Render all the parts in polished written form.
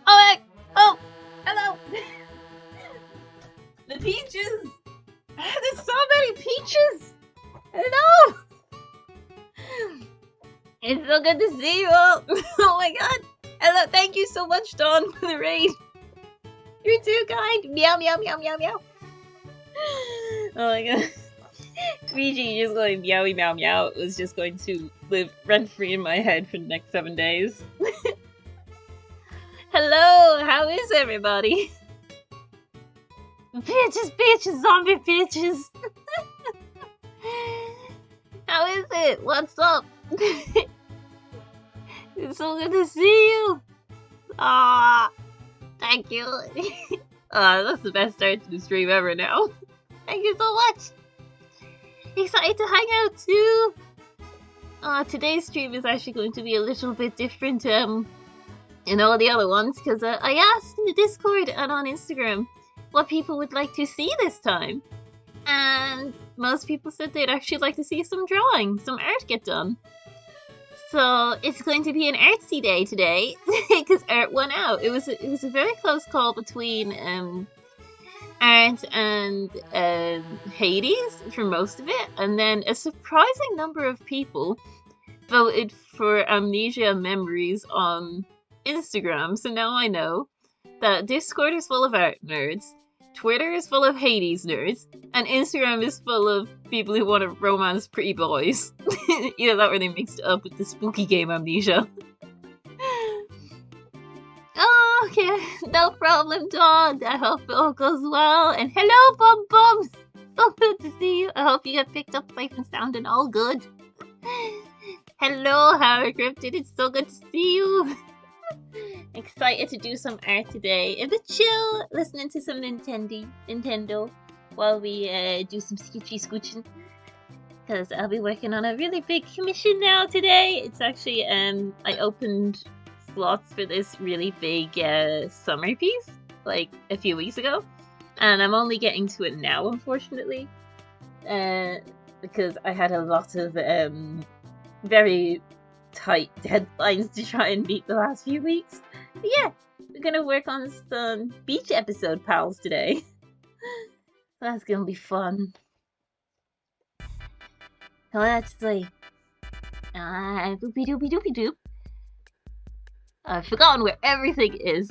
Oh, oh, hello. The peaches. There's so many peaches. Hello. It's so good to see you all. Oh my god. Hello, thank you so much, Dawn, for the raid. You're too kind. Meow, meow, meow, meow, meow. Oh my god. Fiji just going meowie, meow, meow. It was just going to live rent-free in my head for the next 7 days. Hello, how is everybody? Peaches, zombie peaches. How is it? What's up? It's so good to see you. Ah, thank you. That's the best start to the stream ever now. Thank you so much. Excited to hang out too. Today's stream is actually going to be a little bit different in all the other ones because I asked in the Discord and on Instagram what people would like to see this time, and most people said they'd actually like to see some drawing, some art get done. So it's going to be an artsy day today because art won out. It was a very close call between art and Hades for most of it, and then a surprising number of people voted for Amnesia Memories on Instagram. So now I know that Discord is full of art nerds, Twitter is full of Hades nerds, and Instagram is full of people who want to romance pretty boys. Either that or they mixed it up with the spooky game Amnesia. Oh, okay, no problem, Dawn. I hope it all goes well. And hello, Bum Bums! So good to see you. I hope you get picked up safe and sound and all good. Hello, Howard Cryptid. It's so good to see you. Excited to do some art today. A bit chill, listening to some Nintendo while we do some sketchy scooching. Because I'll be working on a really big commission now today. It's actually, I opened slots for this really big summer piece like a few weeks ago. And I'm only getting to it now, unfortunately. Because I had a lot of very tight deadlines to try and meet the last few weeks. But yeah, we're gonna work on some beach episode pals today. That's gonna be fun. So let's see. Doopy doopy doopy doop. I've forgotten where everything is.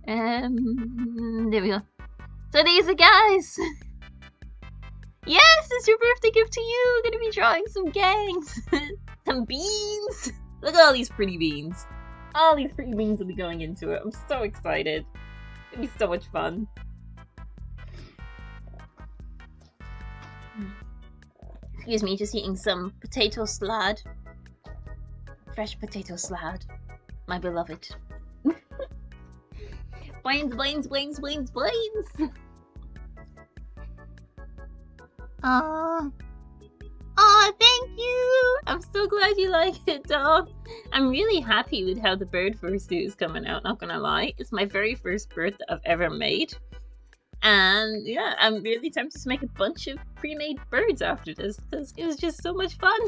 There we go. So these are guys. Yes, it's your birthday gift to you. We're gonna be drawing some gangs. Some beans. Look at all these pretty beans. All these pretty beans will be going into it. I'm so excited. It'll be so much fun. Excuse me, just eating some potato salad. Fresh potato salad. My beloved. Blains, blains, blains, blains, blains. Aw, thank you! I'm so glad you like it, Dom. I'm really happy with how the bird fursuit is coming out, not gonna lie. It's my very first bird that I've ever made. And yeah, I'm really tempted to make a bunch of pre-made birds after this, because it was just so much fun.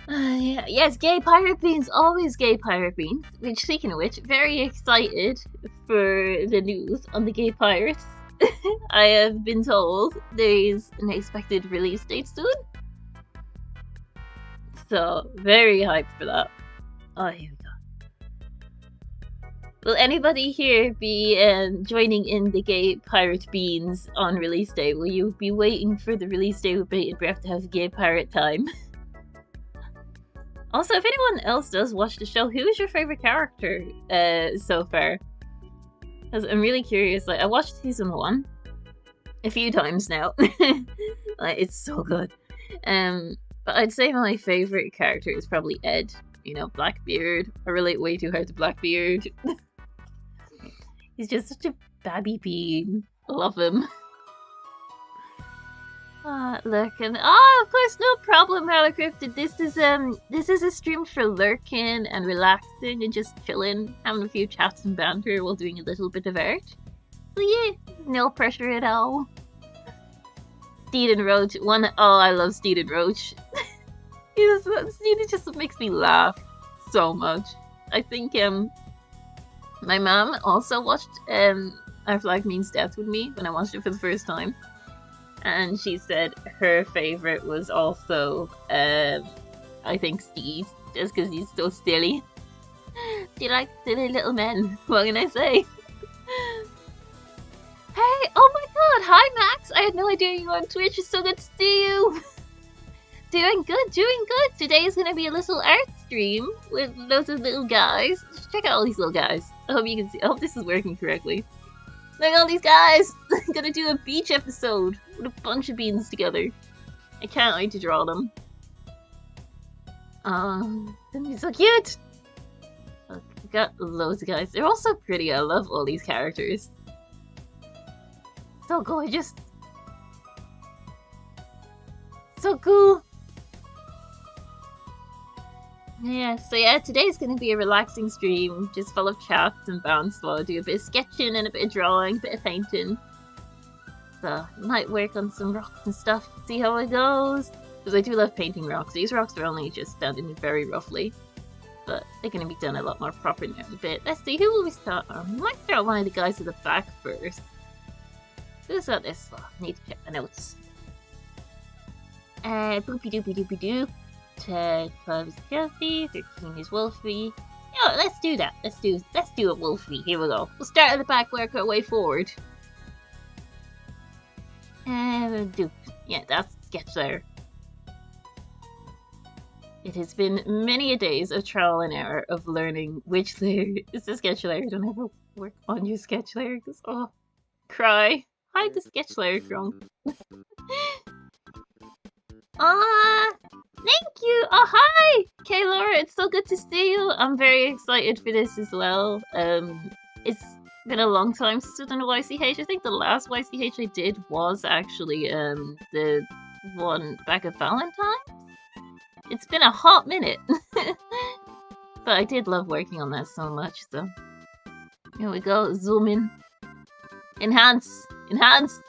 Yeah. Yes, gay pirate beans, always gay pirate beans. Which, speaking of which, very excited for the news on the gay pirates. I have been told there is an expected release date soon. So, very hyped for that. Oh, here we go. Will anybody here be joining in the gay pirate beans on release day? Will you be waiting for the release day with bated breath to have gay pirate time? Also, if anyone else does watch the show, who is your favorite character so far? Because I'm really curious. Like, I watched season 1 a few times now. Like, it's so good. But I'd say my favorite character is probably Ed. You know, Blackbeard. I relate way too hard to Blackbeard. He's just such a babby bean. I love him. Lurking. Oh, of course, no problem, Hallicrypted. This is a stream for lurking and relaxing and just chilling, having a few chats and banter while doing a little bit of art. So yeah, no pressure at all. Steed and Roach. Oh, I love Steed and Roach. Steed just makes me laugh so much. I think my mom also watched Our Flag Means Death with me when I watched it for the first time. And she said her favorite was also, I think Steve, just because he's so silly. She likes silly little men. What can I say? Hey, oh my god, hi Max! I had no idea you were on Twitch. It's so good to see you. Doing good, doing good. Today is gonna be a little art stream with loads of little guys. Just check out all these little guys. I hope you can see. I hope this is working correctly. Look at all these guys! I'm gonna do a beach episode with a bunch of beans together. I can't wait to draw them. That'd be so cute! Look, we got loads of guys. They're all so pretty. I love all these characters. So gorgeous. So cool. Yeah, so yeah, today's gonna be a relaxing stream, just full of chats and bounce while I do a bit of sketching and a bit of drawing, a bit of painting. So, might work on some rocks and stuff, see how it goes. Because I do love painting rocks. These rocks are only just standing very roughly, but they're gonna be done a lot more proper now in a bit. Let's see, who will we start on? We might start on one of the guys at the back first. Who's got this? Oh, I need to check my notes. Boopy doopy doopy doop. 12 is Chelsea, 13 is Wolfie. Yeah, let's do that. Let's do it, Wolfie. Here we go. We'll start at the back, work our way forward. Yeah, that's sketch there. It has been many a days of trial and error of learning which layer is the sketch layer. Don't ever work on your sketch layer, because cry. Hide the sketch layer, Crunk. Thank you! Oh, hi! Okay, Laura, it's so good to see you. I'm very excited for this as well. It's been a long time since I've done a YCH. I think the last YCH I did was actually, the one back at Valentine's. It's been a hot minute. But I did love working on that so much, so. Here we go, zoom in. Enhance! Enhance!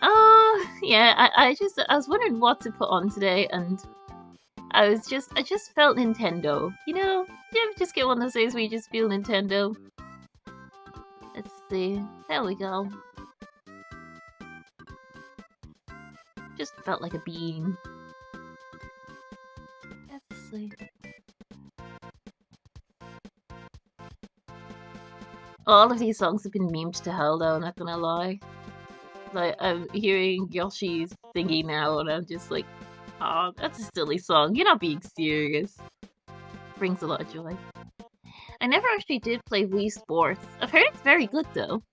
Oh, yeah, I was wondering what to put on today, and I just felt Nintendo. You know, you ever just get one of those days where you just feel Nintendo? Let's see, there we go. Just felt like a bean. Let's see. All of these songs have been memed to hell though, not gonna lie. Like, I'm hearing Yoshi's thingy now, and I'm just like, oh, that's a silly song. You're not being serious. Brings a lot of joy. I never actually did play Wii Sports. I've heard it's very good, though.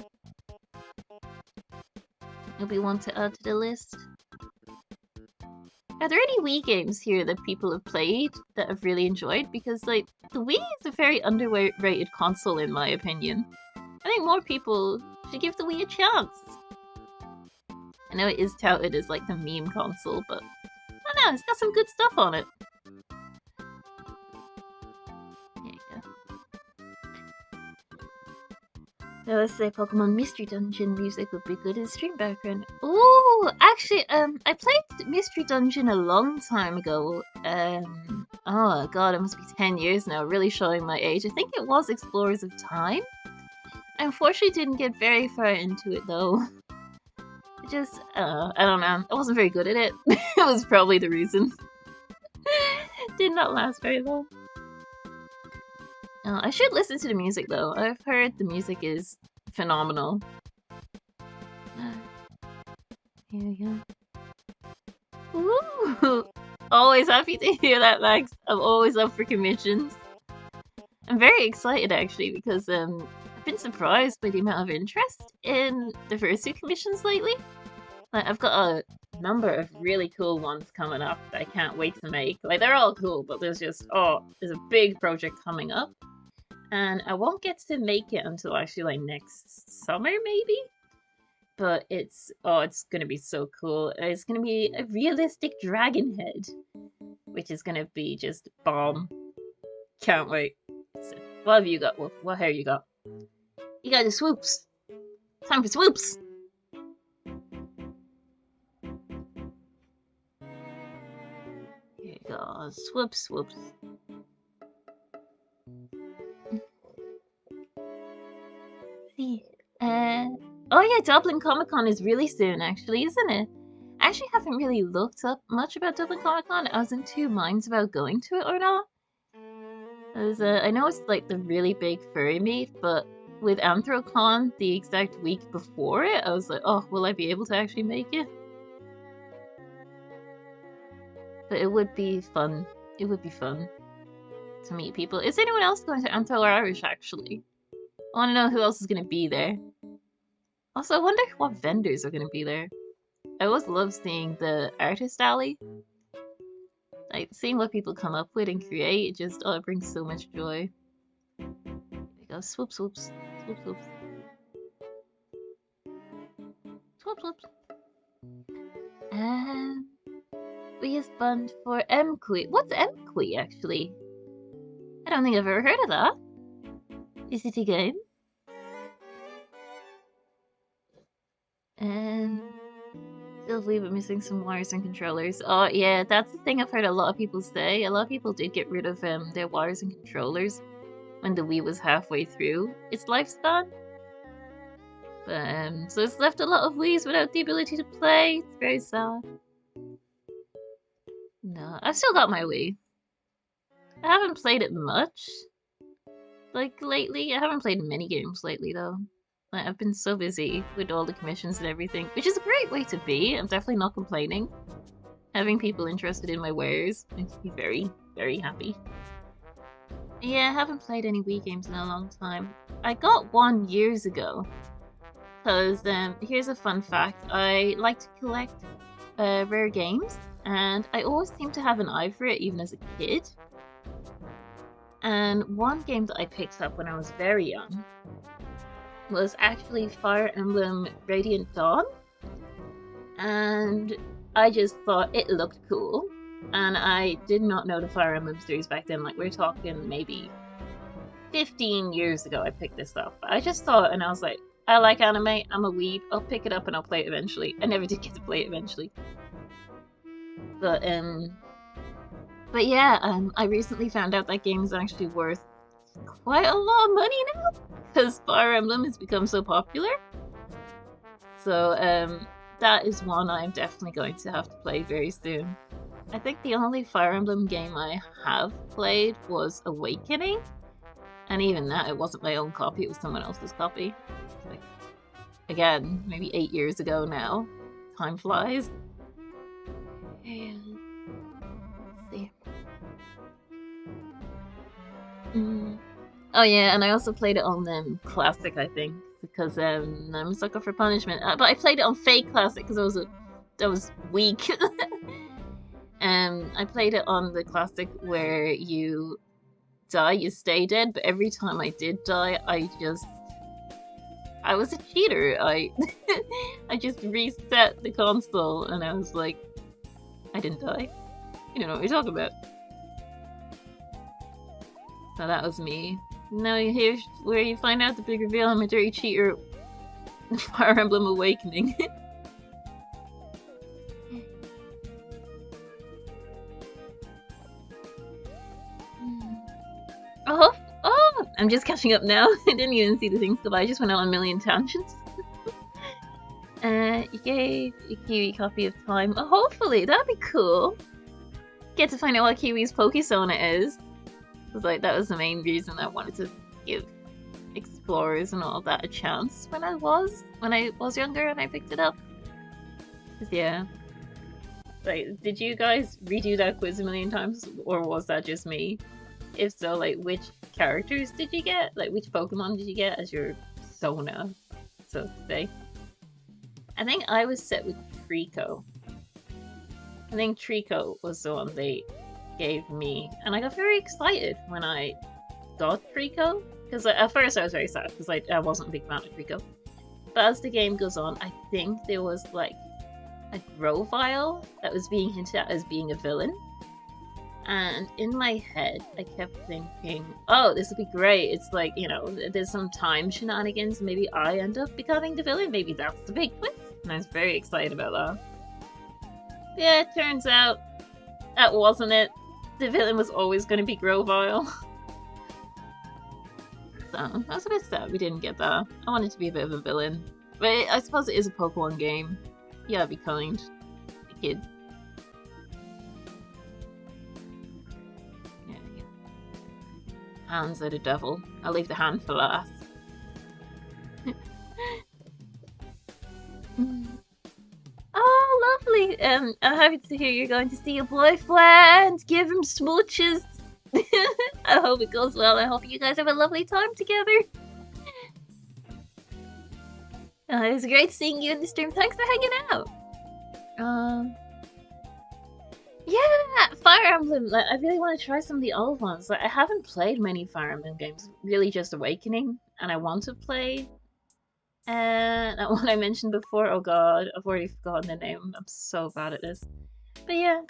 Maybe want to add to the list. Are there any Wii games here that people have played that I've really enjoyed? Because, like, the Wii is a very underrated console, in my opinion. I think more people should give the Wii a chance. I know it is touted as like the meme console, but I don't know, it's got some good stuff on it. There you go. Now let's say Pokemon Mystery Dungeon music would be good in stream background. Ooh, actually, I played Mystery Dungeon a long time ago. Oh god, it must be 10 years now, really showing my age. I think it was Explorers of Time. I unfortunately didn't get very far into it though. I don't know. I wasn't very good at it. It was probably the reason. Did not last very long. I should listen to the music though. I've heard the music is phenomenal. Here we go. Ooh! Always happy to hear that, Max. I'm always up for commissions. I'm very excited actually because I've been surprised by the amount of interest in the Versu commissions lately. Like, I've got a number of really cool ones coming up that I can't wait to make. Like, they're all cool, but there's a big project coming up. And I won't get to make it until actually like next summer maybe. But it's gonna be so cool. It's gonna be a realistic dragon head, which is gonna be just bomb. Can't wait. So, what have you got, Wolf? What hair you got? You got the swoops. Time for swoops. Here you go. Swoops, swoops. See. Oh yeah, Dublin Comic Con is really soon, actually, isn't it? I actually haven't really looked up much about Dublin Comic Con. I was in two minds about going to it or not. I know it's like the really big furry meet, but with Anthrocon the exact week before it, I was like, oh, will I be able to actually make it? But it would be fun. It would be fun to meet people. Is anyone else going to Anthro or Irish, actually? I want to know who else is going to be there. Also, I wonder what vendors are going to be there. I always love seeing the artist alley. Like, seeing what people come up with and create, it brings so much joy. There we go. Swoop, swoops. Swoop, swoops. Swoop, swoops. And we have fund for MQuI. What's MQuI, actually? I don't think I've ever heard of that. Is it a game? And still believe it missing some wires and controllers. Oh yeah, that's the thing I've heard a lot of people say. A lot of people did get rid of their wires and controllers when the Wii was halfway through its lifespan. But so it's left a lot of Wiis without the ability to play. It's very sad. No, I've still got my Wii. I haven't played it much. Like lately, I haven't played many games lately though. Like, I've been so busy with all the commissions and everything, which is a great way to be. I'm definitely not complaining. Having people interested in my wares makes me very, very happy. Yeah, I haven't played any Wii games in a long time. I got one years ago. Because, here's a fun fact. I like to collect rare games, and I always seem to have an eye for it, even as a kid. And one game that I picked up when I was very young was actually Fire Emblem Radiant Dawn. And I just thought it looked cool. And I did not know the Fire Emblem series back then. Like, we're talking maybe 15 years ago I picked this up. I just saw it and I was like, I like anime, I'm a weeb, I'll pick it up and I'll play it eventually. I never did get to play it eventually. But yeah, I recently found out that game is actually worth quite a lot of money now, because Fire Emblem has become so popular. So that is one I'm definitely going to have to play very soon. I think the only Fire Emblem game I have played was Awakening, and even that, it wasn't my own copy, it was someone else's copy. Like, again, maybe 8 years ago now. Time flies. And let's see. Oh yeah, and I also played it on Classic, I think, because I'm a sucker for punishment. But I played it on Fake Classic because I was weak. I played it on the Classic where you die, you stay dead, but every time I did die, I was a cheater. I just reset the console and I was like, I didn't die. You don't know what you're talking about. So that was me. Now here's where you find out the big reveal. I'm a dirty cheater. Fire Emblem Awakening. Oh, I'm just catching up now. I didn't even see the things go by. I just went on a million tangents. You gave a Kiwi copy of Time. Oh, hopefully, that'd be cool. Get to find out what Kiwi's Pokesona is. Like, that was the main reason I wanted to give Explorers and all that a chance when I was younger and I picked it up. 'Cause, yeah. Like, did you guys redo that quiz a million times, or was that just me? If so, like, which characters did you get? Like, which Pokemon did you get as your Sona, so to say? I think I was set with Trico. I think Trico was the one they gave me, and I got very excited when I got Trico, Because at first I was very sad because I wasn't a big fan of Rico. But as the game goes on, I think there was like a Grovile that was being hinted at as being a villain. And in my head, I kept thinking, oh, this would be great. It's like, you know, there's some time shenanigans. Maybe I end up becoming the villain. Maybe that's the big twist. And I was very excited about that. Yeah, it turns out that wasn't it. The villain was always going to be Grovile. So, I was a bit sad we didn't get that. I wanted to be a bit of a villain. But I suppose it is a Pokemon game. You gotta be kind to kids. Yeah, yeah. Hands are the devil. I'll leave the hand for last. Oh, lovely! I'm happy to hear you're going to see your boyfriend. Give him smooches. I hope it goes well. I hope you guys have a lovely time together. It was great seeing you in the stream. Thanks for hanging out. Yeah, Fire Emblem. Like, I really want to try some of the old ones. Like, I haven't played many Fire Emblem games. Really, just Awakening, and I want to play. That one I mentioned before. Oh god, I've already forgotten the name. I'm so bad at this. But yeah,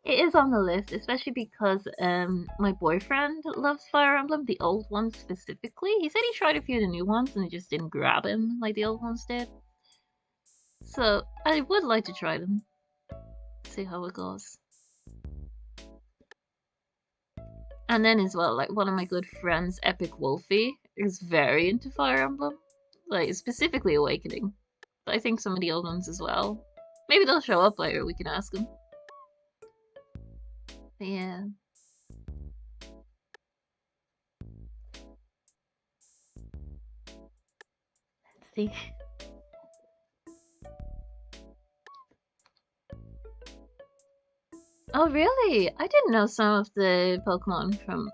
it is on the list, especially because my boyfriend loves Fire Emblem, the old ones specifically. He said he tried a few of the new ones and it just didn't grab him like the old ones did. So I would like to try them. See how it goes. And then as well, like one of my good friends, Epic Wolfie, is very into Fire Emblem. Like specifically Awakening. But I think some of the old ones as well. Maybe they'll show up later, we can ask them. But yeah. Let's see. Oh really? I didn't know some of the Pokemon from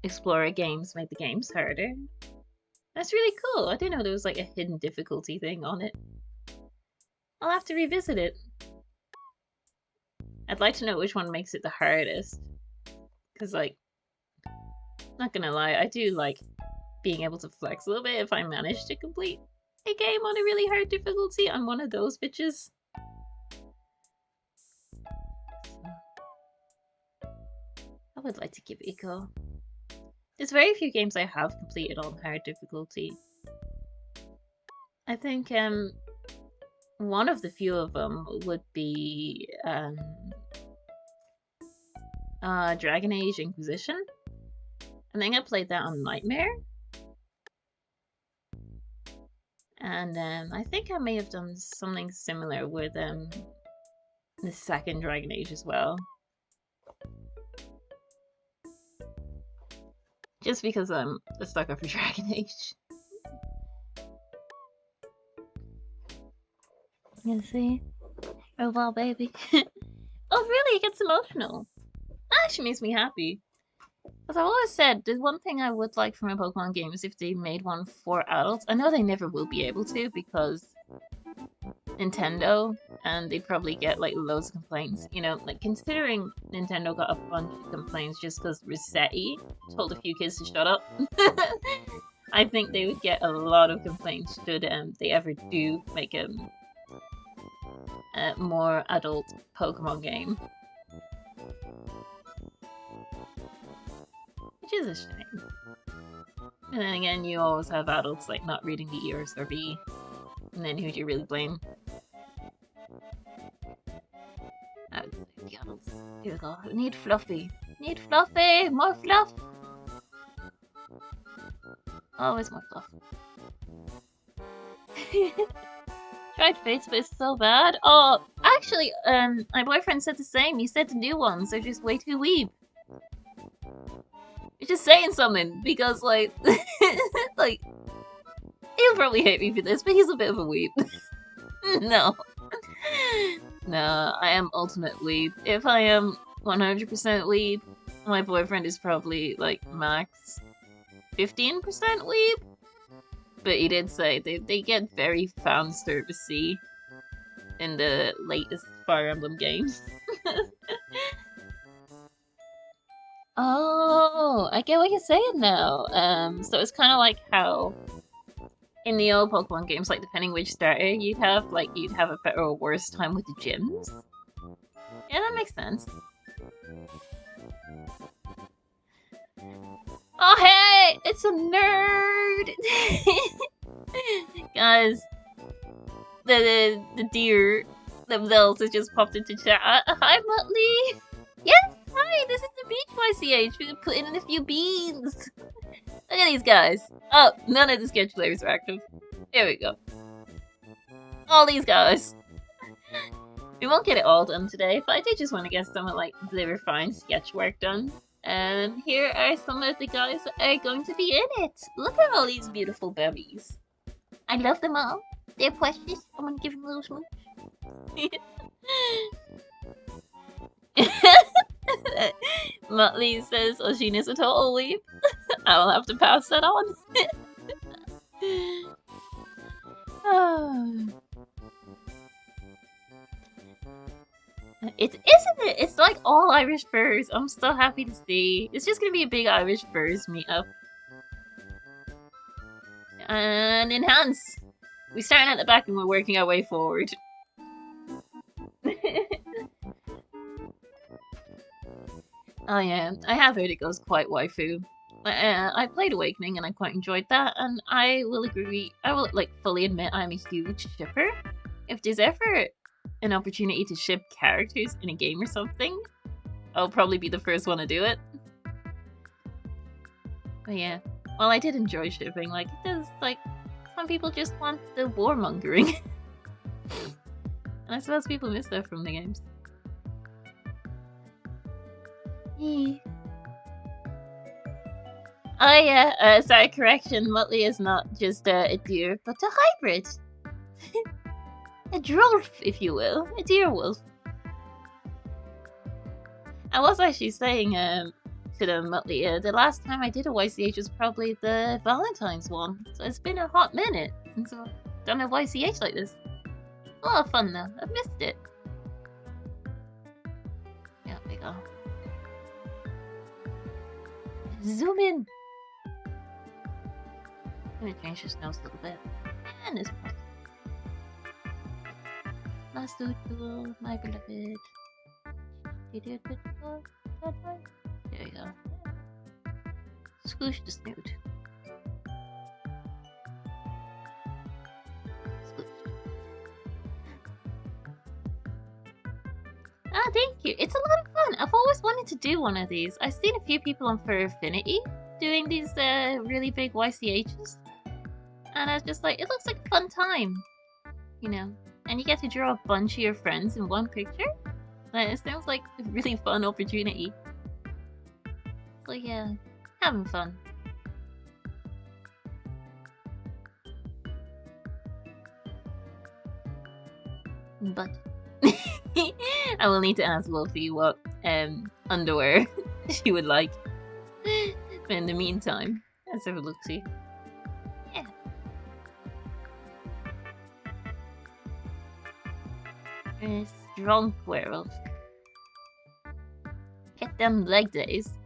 Explorer games made the games harder. That's really cool. I didn't know there was like a hidden difficulty thing on it. I'll have to revisit it. I'd like to know which one makes it the hardest. Because like, not gonna lie, I do like being able to flex a little bit if I manage to complete a game on a really hard difficulty. I'm one of those bitches. I would like to give it a go. There's very few games I have completed on hard difficulty. I think one of the few of them would be Dragon Age Inquisition. I think I played that on Nightmare. And I think I may have done something similar with the second Dragon Age as well. Just because I'm a sucker for Dragon Age. You see? Oh wow, baby. Oh really? It gets emotional. That actually makes me happy. As I've always said, the one thing I would like from a Pokemon game is if they made one for adults. I know they never will be able to because Nintendo, and they probably get like loads of complaints. You know, like considering Nintendo got a bunch of complaints just because Rossetti told a few kids to shut up. I think they would get a lot of complaints should they ever do make a more adult Pokemon game. Which is a shame. And then again, you always have adults like not reading the ears or B. And then who do you really blame? I would say the adults. Here we go. We need Fluffy. Need Fluffy! More fluff! Always more fluff. Tried Fates, but it's so bad. Oh, actually, my boyfriend said the same. He said the new ones are just way too weeb. You're just saying something, because, like, like, he'll probably hate me for this, but he's a bit of a weeb. No. No, I am ultimate weeb. If I am 100% weeb, my boyfriend is probably, like, max 15% weeb. But he did say they get very fan servicey in the latest Fire Emblem games. Oh, I get what you're saying now. So it's kind of like how in the old Pokemon games, like depending which starter you'd have a better or worse time with the gyms. Yeah, that makes sense. Oh hey, it's a nerd, guys. The deer themselves has just popped into chat. Hi, Muttley. Yes, hi. This is the beach YCH. We put in a few beans. Look at these guys. Oh, none of the sketch layers are active. There we go. All these guys. We won't get it all done today, but I did just want to get some of like the refined sketch work done. And here are some of the guys that are going to be in it. Look at all these beautiful babies. I love them all. They're precious. I'm gonna give them a little smooch. Muttley says Oshina's a total weep. I'll have to pass that on. Isn't it? It's like all Irish furs. I'm so happy to see. It's just gonna be a big Irish furs meetup. And enhance. We're starting at the back and we're working our way forward. Oh yeah, I have heard it goes quite waifu. I played Awakening and I quite enjoyed that, and I will agree. I will like fully admit I'm a huge shipper. If there's ever an opportunity to ship characters in a game or something, I'll probably be the first one to do it. But yeah, well, I did enjoy shipping. Like, it does, like, some people just want the warmongering. And I suppose people miss that from the games. Oh yeah, sorry, correction. Muttley is not just a deer, but a hybrid. A drolf, if you will. A deer wolf. I was actually saying to the Muttley, the last time I did a YCH was probably the Valentine's one. So it's been a hot minute since I've done a YCH like this. A lot of fun though. I've missed it. Yeah, there we go. Zoom in. I'm gonna change this nose a little bit. And this part. Last tutorial, my beloved. There we go. Squish the snoot. Squish. Ah, thank you. It's a lot of fun. I've always wanted to do one of these. I've seen a few people on Fur Affinity doing these really big YCHs. And I was just like, it looks like a fun time. You know? And you get to draw a bunch of your friends in one picture. It sounds like a really fun opportunity. So yeah, having fun. But I will need to ask Wolfie what underwear she would like. But in the meantime, let's have a look-see. Yeah. Strong werewolf. Get them leg days.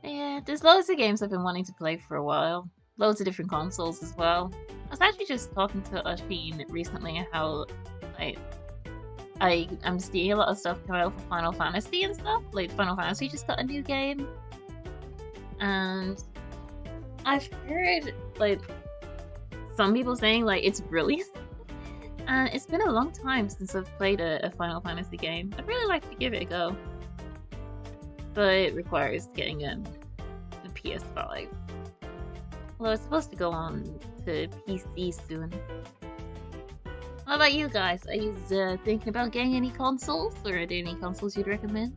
Yeah, there's loads of games I've been wanting to play for a while. Loads of different consoles as well. I was actually just talking to Asheen recently how I'm seeing a lot of stuff come out for Final Fantasy and stuff. Like Final Fantasy just got a new game. And I've heard like some people saying like it's brilliant. And it's been a long time since I've played a Final Fantasy game. I'd really like to give it a go. But it requires getting a PS5. Well, it's supposed to go on to PC soon. What about you guys? Are you thinking about getting any consoles? Or are there any consoles you'd recommend?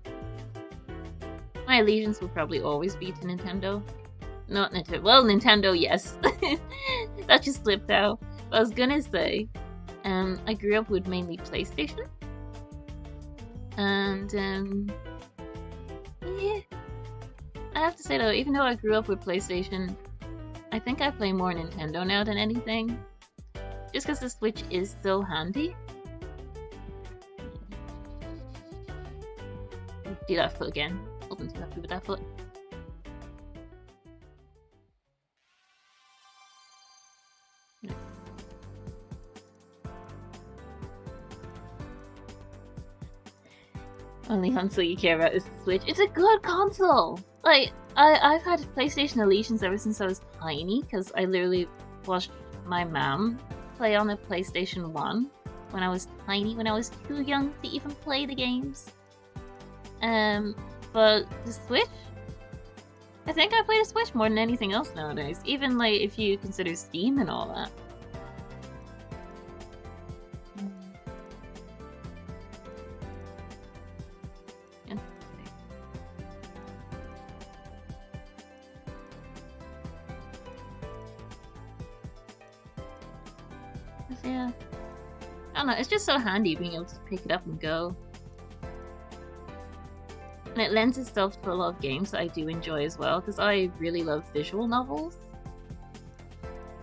My allegiance will probably always be to Nintendo. Not Nintendo. Well, Nintendo, yes. That just slipped out. I was gonna say, I grew up with mainly PlayStation. And, yeah. I have to say though, even though I grew up with PlayStation, I think I play more Nintendo now than anything. Just because the Switch is so handy. Do that foot again. Wasn't too happy with that foot. Only console you care about is the Switch. It's a good console! Like, I've had PlayStation Allegiance ever since I was tiny, because I literally watched my mom play on a PlayStation 1 when I was tiny, when I was too young to even play the games. But the Switch? I think I play the Switch more than anything else nowadays, even like if you consider Steam and all that. Yeah. I don't know, it's just so handy being able to pick it up and go. And it lends itself to a lot of games that I do enjoy as well, because I really love visual novels.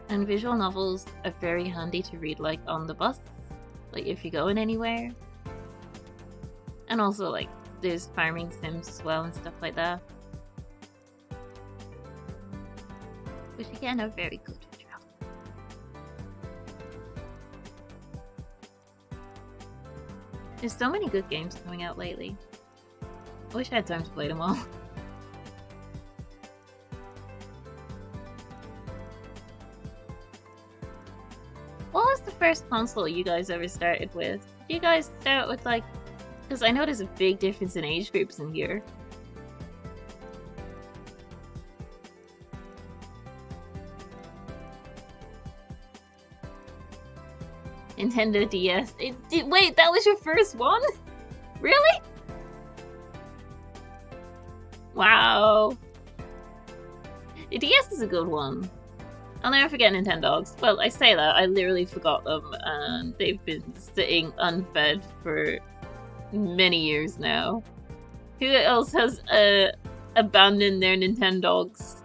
And visual novels are very handy to read, like, on the bus, like, if you're going anywhere. And also, like, there's farming sims as well and stuff like that. Which, again, are very good for travel. There's so many good games coming out lately. I wish I had time to play them all. What was the first console you guys ever started with? Did you guys start with like... Because I know there's a big difference in age groups in here. Nintendo DS. Wait, that was your first one? Really? Wow. The DS is a good one. I'll never forget Nintendogs. Well, I say that, I literally forgot them, and they've been sitting unfed for many years now. Who else has abandoned their Nintendogs?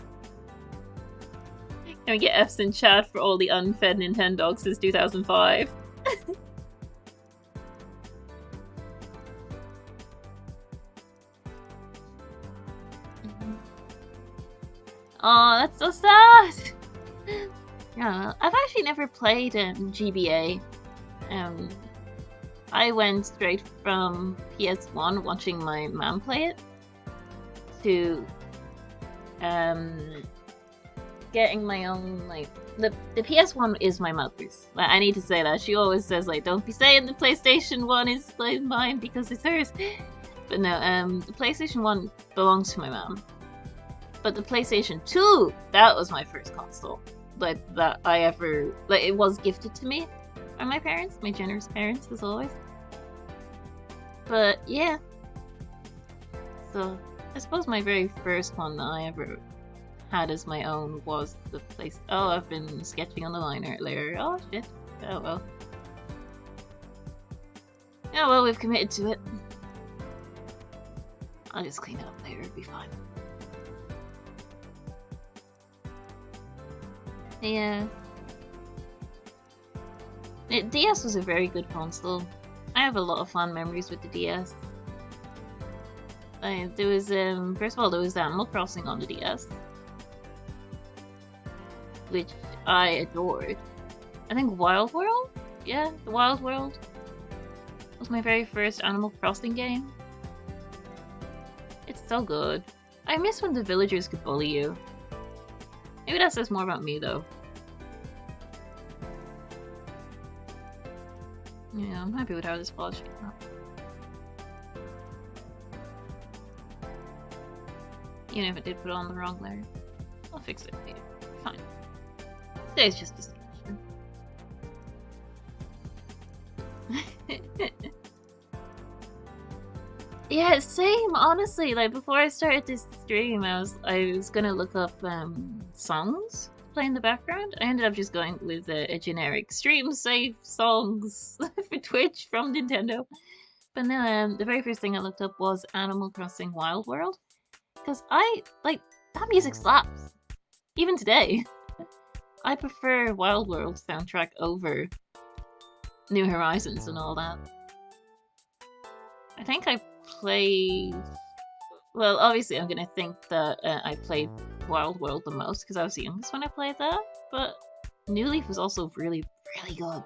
Can we get F's in chat for all the unfed Nintendogs since 2005? Oh, that's so sad! Yeah, I've actually never played GBA. I went straight from PS1 watching my mom play it to getting my own, like, the PS1 is my mother's. Like, I need to say that. She always says, like, don't be saying the PlayStation 1 is like mine because it's hers. But no, the PlayStation 1 belongs to my mom. But the PlayStation 2, that was my first console. Like, that I ever... Like, it was gifted to me by my parents. My generous parents, as always. But, yeah. So, I suppose my very first one that I ever had as my own was the place... Oh, I've been sketching on the line earlier. Oh, shit. Oh, well. Oh, well, we've committed to it. I'll just clean it up later, it'll be fine. Yeah. DS was a very good console. I have a lot of fond memories with the DS. There was, first of all, there was Animal Crossing on the DS. Which I adored. I think Wild World? Yeah, the Wild World was my very first Animal Crossing game. It's so good. I miss when the villagers could bully you. Maybe that says more about me, though. Yeah, I'm happy with how this ball shaped up. Even if it did put on the wrong layer. I'll fix it later. Fine. Today's just a discussion. Yeah, same, honestly. Like, before I started this stream, I was gonna look up songs to play in the background. I ended up just going with a generic stream safe songs for Twitch from Nintendo. But no, the very first thing I looked up was Animal Crossing Wild World. Because that music slaps. Even today. I prefer Wild World soundtrack over New Horizons and all that. I think I played Well, obviously I'm gonna think that I played Wild World the most because I was the youngest when I played that, but New Leaf was also really, really good.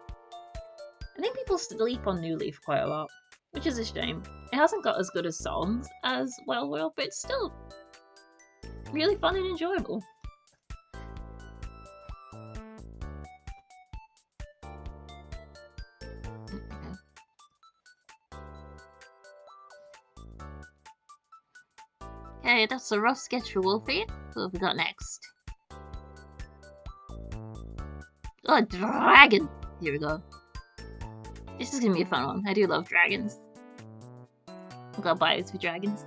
I think people sleep on New Leaf quite a lot, which is a shame. It hasn't got as good as songs as Wild World, but it's still really fun and enjoyable. Okay, that's a rough sketch for Wolfie. What have we got next? Oh, dragon! Here we go. This is gonna be a fun one. I do love dragons. I've got bias for dragons.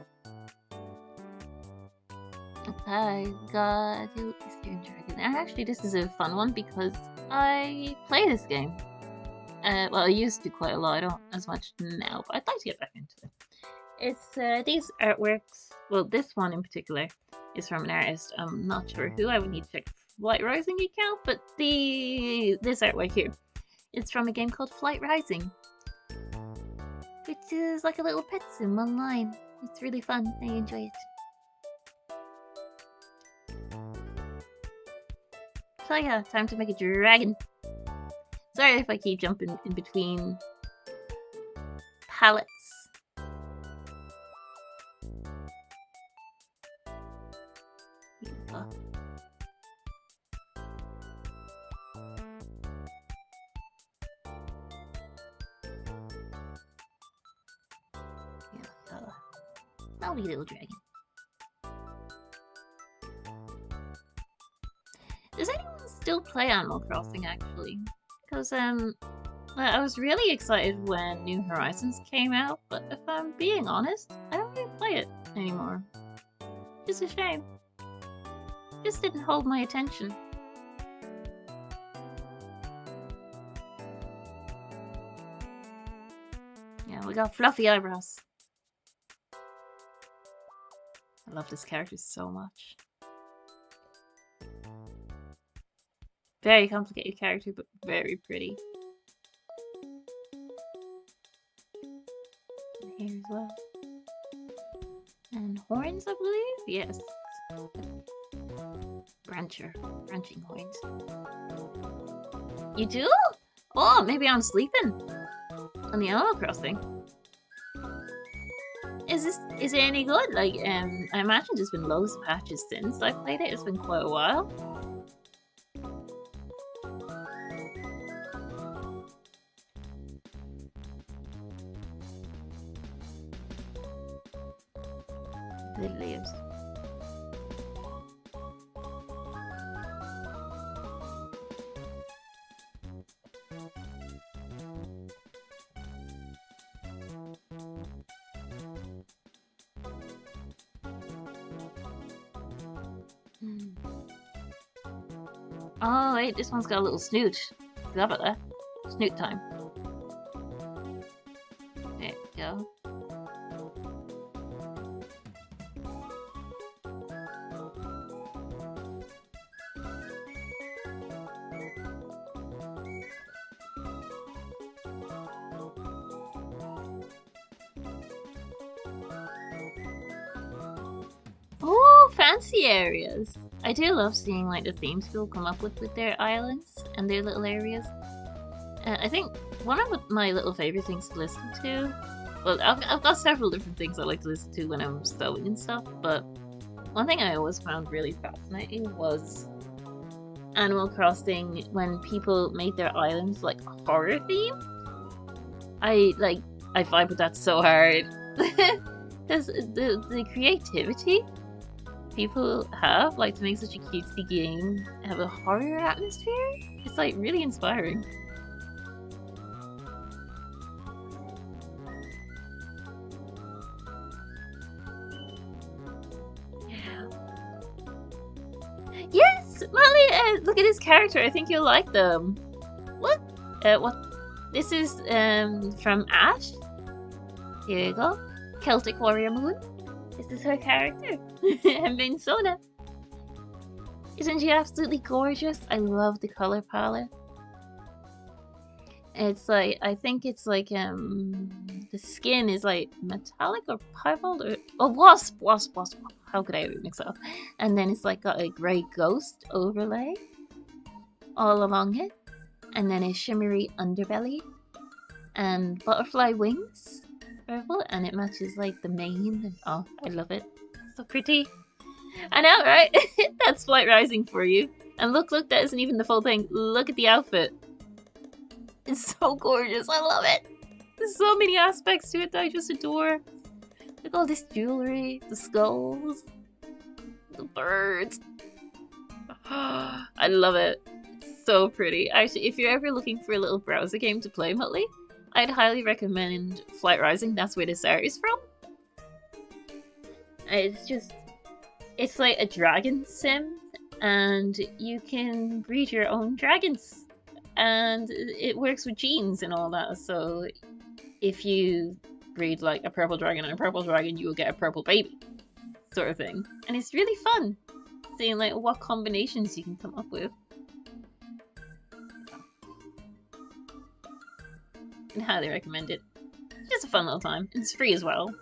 Okay, got Eastern Dragon. And actually, this is a fun one because I play this game. Well, I used to quite a lot. I don't as much now, but I'd like to get back into it. It's these artworks. Well, this one in particular is from an artist. I'm not sure who. I would need to check Flight Rising account, but this artwork here, it's from a game called Flight Rising, which is like a little pet sim online. It's really fun. I enjoy it. So yeah, time to make a dragon. Sorry if I keep jumping in between palettes. Lovely little dragon. Does anyone still play Animal Crossing actually? Because I was really excited when New Horizons came out, but if I'm being honest, I don't really play it anymore. It's a shame. Just didn't hold my attention. Yeah, we got fluffy eyebrows. I love this character so much. Very complicated character, but very pretty. And here as well. And horns, I believe? Yes. Branching horns. You do? Oh, maybe I'm sleeping on the Animal Crossing. Is it any good? Like, I imagine there's been loads of patches since I played it. It's been quite a while. The leaves. Oh wait, this one's got a little snoot. Forgot about that. Snoot time. There we go. Oh, fancy areas! I do love seeing like the themes people come up with their islands and their little areas. I think one of my little favorite things to listen to, well, I've got several different things I like to listen to when I'm sewing and stuff, but one thing I always found really fascinating was Animal Crossing when people made their islands like horror themed. I vibe with that so hard because the creativity people have, like, to make such a cutesy game have a horror atmosphere, it's like really inspiring. Yeah. Yes, Molly. Look at his character. I think you'll like them. What? What? This is from Ash. Here you go. Celtic Warrior Moon. This is her character. And Minsona. Isn't she absolutely gorgeous? I love the color palette. It's like, I think it's like the skin is like metallic or piebald or wasp. How could I ever mix it up? And then it's like got a grey ghost overlay all along it, and then a shimmery underbelly and butterfly wings purple, and it matches like the mane. Oh, I love it. So pretty. I know, right? That's Flight Rising for you. And look, that isn't even the full thing. Look at the outfit. It's so gorgeous. I love it. There's so many aspects to it that I just adore. Look at all this jewelry, the skulls, the birds. I love it. It's so pretty. Actually, if you're ever looking for a little browser game to play, Muttley, I'd highly recommend Flight Rising. That's where this art is from. It's like a dragon sim, and you can breed your own dragons. And it works with genes and all that, so if you breed like a purple dragon and a purple dragon, you will get a purple baby, sort of thing. And it's really fun seeing like what combinations you can come up with. I highly recommend it. It's just a fun little time. It's free as well.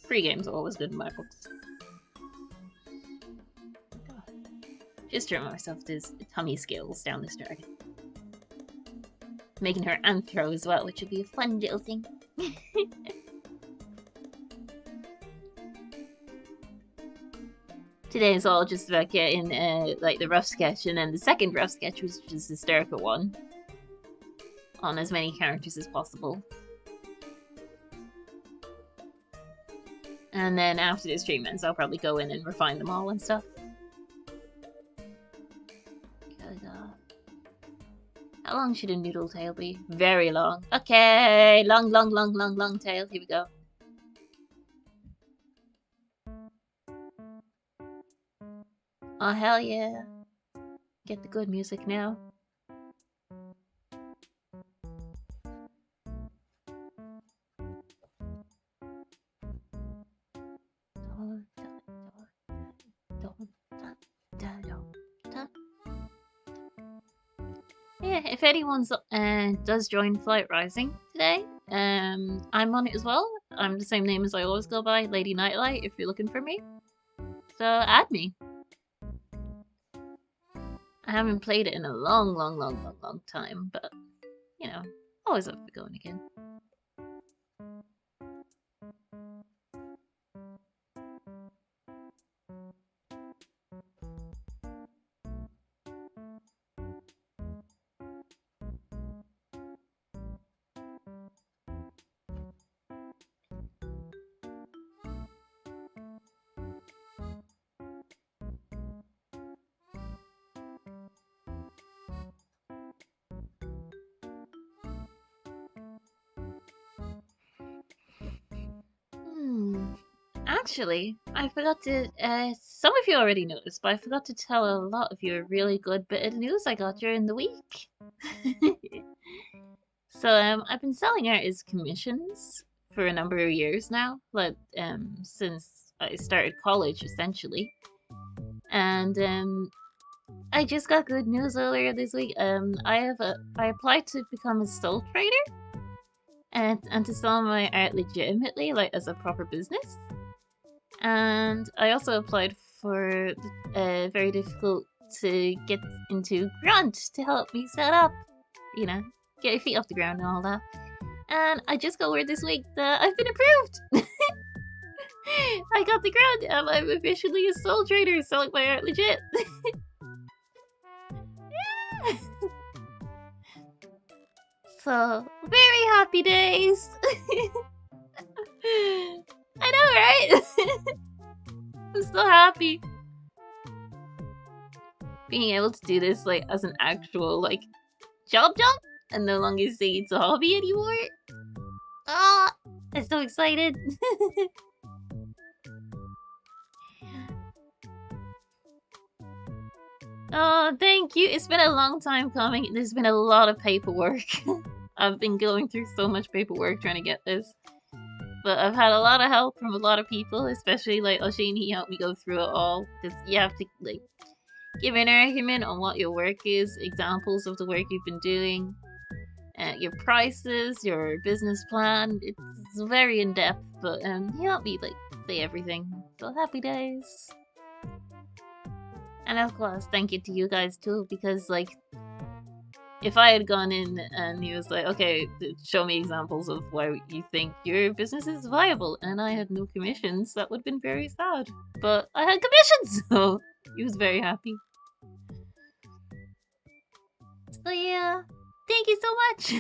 Free games are always good in my books. Just to remind myself there's tummy skills down this dragon. Making her anthro as well, which would be a fun little thing. Today is all just about getting like the rough sketch, and then the second rough sketch was just a hysterical one on as many characters as possible. And then after this treatments, I'll probably go in and refine them all and stuff. How long should a noodle tail be? Very long. Okay, long tail. Here we go. Oh, hell yeah. Get the good music now. Yeah, if anyone does join Flight Rising today, I'm on it as well. I'm the same name as I always go by, Lady Nightlight, if you're looking for me. So add me. I haven't played it in a long time, but, you know, always up for going again. Actually, I forgot to, some of you already noticed, but I forgot to tell a lot of you a really good bit of news I got during the week. So, I've been selling art as commissions for a number of years now, like, since I started college, essentially. And, I just got good news earlier this week. I applied to become a sole trader and to sell my art legitimately, like, as a proper business. And I also applied for a very difficult to get into grant to help me set up, you know, get your feet off the ground and all that. And I just got word this week that I've been approved. I got the grant and I'm officially a sole trader selling my art legit. Yeah. So, very happy days. I know, right? I'm so happy. Being able to do this, like, as an actual, like, job and no longer say it's a hobby anymore. Ah, I'm so excited. Oh, thank you. It's been a long time coming. There's been a lot of paperwork. I've been going through so much paperwork trying to get this. But I've had a lot of help from a lot of people, especially like Oshin. He helped me go through it all. Because you have to like give an argument on what your work is, examples of the work you've been doing, your prices, your business plan. It's very in depth, but he helped me like say everything. So happy days. And of course, thank you to you guys too, because like if I had gone in and he was like, okay, show me examples of why you think your business is viable, and I had no commissions, that would have been very sad. But I had commissions, so he was very happy. So yeah, thank you so much.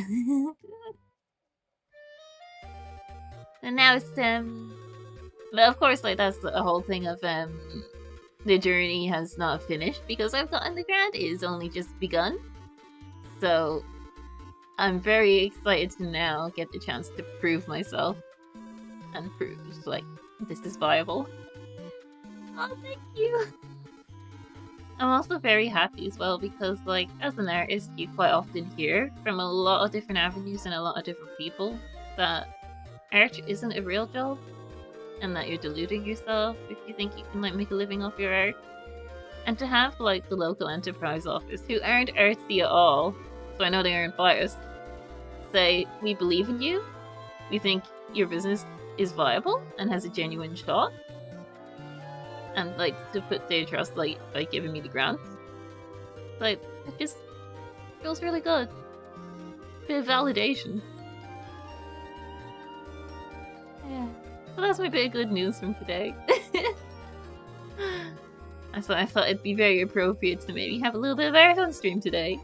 And now it's but of course, like that's the whole thing of the journey has not finished because I've gotten the grant. It is only just begun. So I'm very excited to now get the chance to prove myself and prove like this is viable. Oh, thank you. I'm also very happy as well because like as an artist you quite often hear from a lot of different avenues and a lot of different people that art isn't a real job and that you're deluding yourself if you think you can like make a living off your art. And to have like the local enterprise office who aren't artsy at all, so I know they aren't biased, say, we believe in you, we think your business is viable and has a genuine shot, and like to put their trust like by giving me the grant, like it just feels really good. Bit of validation. Yeah, so that's my bit of good news from today. I thought it'd be very appropriate to maybe have a little bit of art on stream today.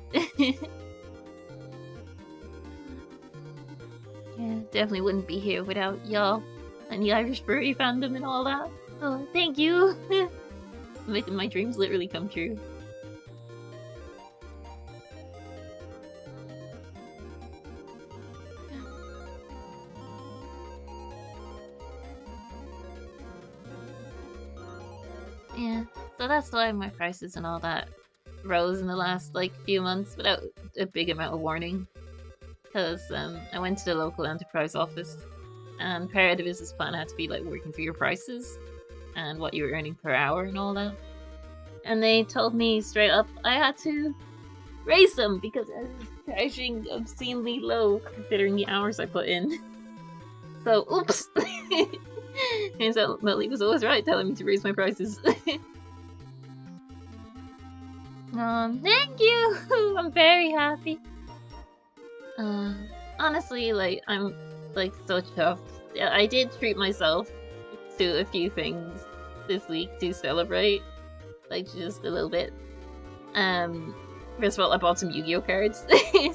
Yeah, definitely wouldn't be here without y'all and the Irish furry fandom and all that. So thank you, making my dreams literally come true. Yeah, so that's why my prices and all that rose in the last like few months without a big amount of warning. Because I went to the local enterprise office, and part of the business plan had to be like working for your prices and what you were earning per hour and all that. And they told me straight up I had to raise them because I was charging obscenely low considering the hours I put in. So, oops. Turns out Melly was always right telling me to raise my prices. Thank you! I'm very happy. Honestly, like, I'm, like, so chuffed. I did treat myself to a few things this week to celebrate. Like, just a little bit. First of all, I bought some Yu-Gi-Oh cards.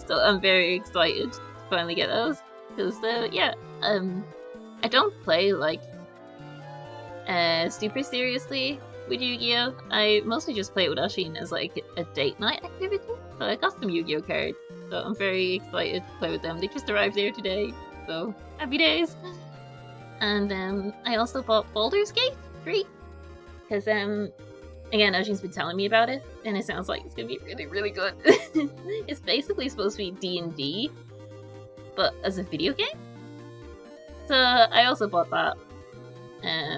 So I'm very excited to finally get those. Because, yeah, I don't play, like, super seriously with Yu-Gi-Oh! I mostly just play it with Ashin as, like, a date night activity. So I got some Yu-Gi-Oh cards. So I'm very excited to play with them. They just arrived there today, so happy days. And I also bought Baldur's Gate 3. Because, again, Ashin's been telling me about it, and it sounds like it's gonna be really, really good. It's basically supposed to be D&D, but as a video game. So I also bought that.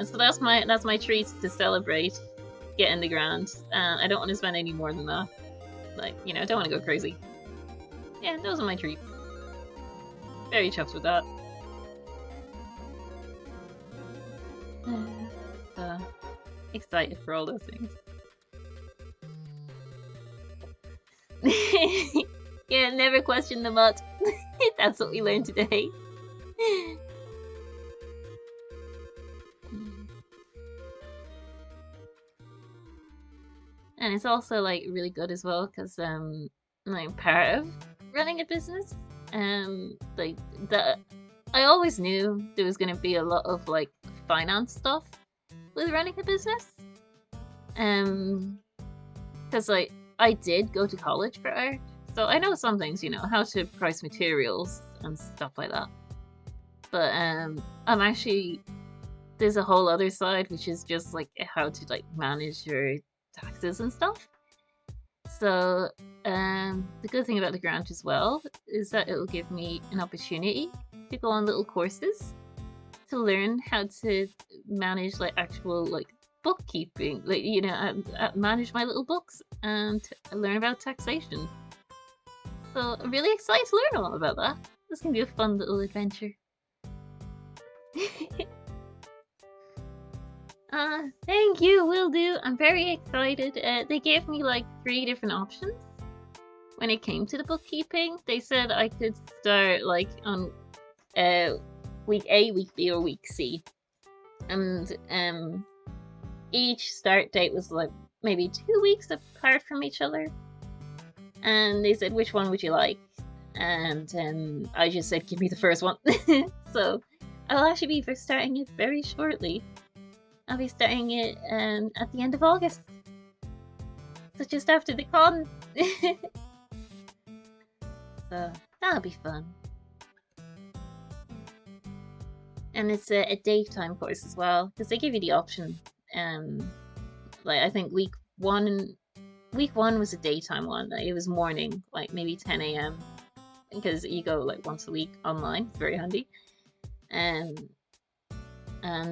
So that's my treat to celebrate getting the grant. I don't want to spend any more than that. Like, you know, I don't want to go crazy. Yeah, those are my treats. Very chuffed with that. Excited for all those things. Yeah, never question the mutt. That's what we learned today. And it's also like really good as well because like part of running a business, like that I always knew there was gonna be a lot of like finance stuff with running a business, because like I did go to college for art, so I know some things, you know, how to price materials and stuff like that. But I'm actually there's a whole other side which is just like how to like manage your taxes and stuff. So the good thing about the grant as well is that it will give me an opportunity to go on little courses to learn how to manage like actual like bookkeeping, like, you know, manage my little books and learn about taxation. So I'm really excited to learn all about that. This can be a fun little adventure. Thank you, will do. I'm very excited. They gave me like 3 different options when it came to the bookkeeping. They said I could start like on week A, week B, or week C, and each start date was like maybe 2 weeks apart from each other. And they said, which one would you like? And I just said, give me the first one. So I'll actually be starting it very shortly. I'll be starting it at the end of August. So just after the con. So that'll be fun. And it's a daytime course as well, because they give you the option. Like I think week one was a daytime one. Like, it was morning, like maybe 10 a.m. because you go like once a week online. It's very handy. And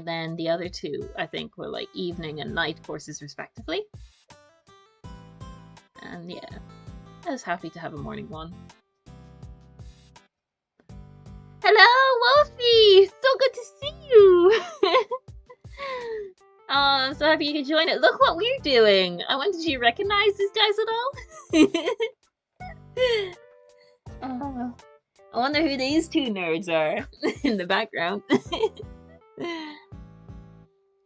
then the other 2, I think, were like evening and night courses respectively. And yeah, I was happy to have a morning one. Hello, Wolfie! So good to see you! Oh, I'm so happy you could join it. Look what we're doing! I wonder, did you recognize these guys at all? I wonder who these 2 nerds are in the background.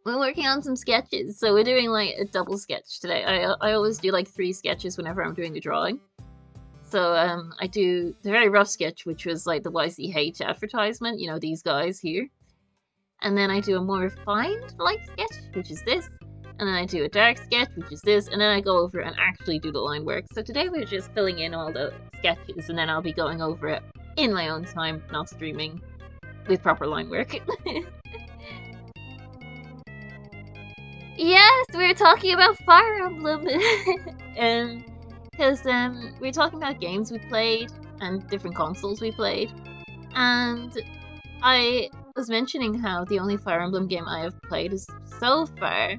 We're working on some sketches, so we're doing like a double sketch today. I always do like 3 sketches whenever I'm doing a drawing. So I do the very rough sketch, which was like the YCH advertisement, you know, these guys here. And then I do a more refined light sketch, which is this. And then I do a dark sketch, which is this. And then I go over and actually do the line work. So today we're just filling in all the sketches, and then I'll be going over it in my own time, not streaming with proper line work. Yes, we were talking about Fire Emblem. Because we were talking about games we played and different consoles we played. And I was mentioning how the only Fire Emblem game I have played is so far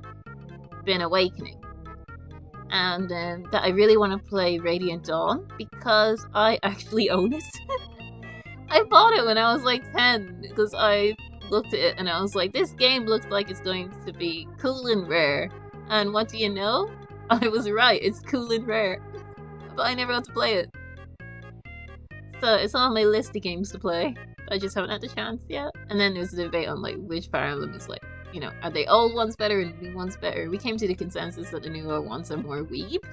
been Awakening. And that I really want to play Radiant Dawn because I actually own it. I bought it when I was like 10 because I looked at it and I was like, this game looks like it's going to be cool and rare. And what do you know? I was right, it's cool and rare. But I never got to play it. So it's on my list of games to play. I just haven't had the chance yet. And then there's a debate on like which Fire Emblem is like, you know, are the old ones better and the new ones better? We came to the consensus that the newer ones are more weeb.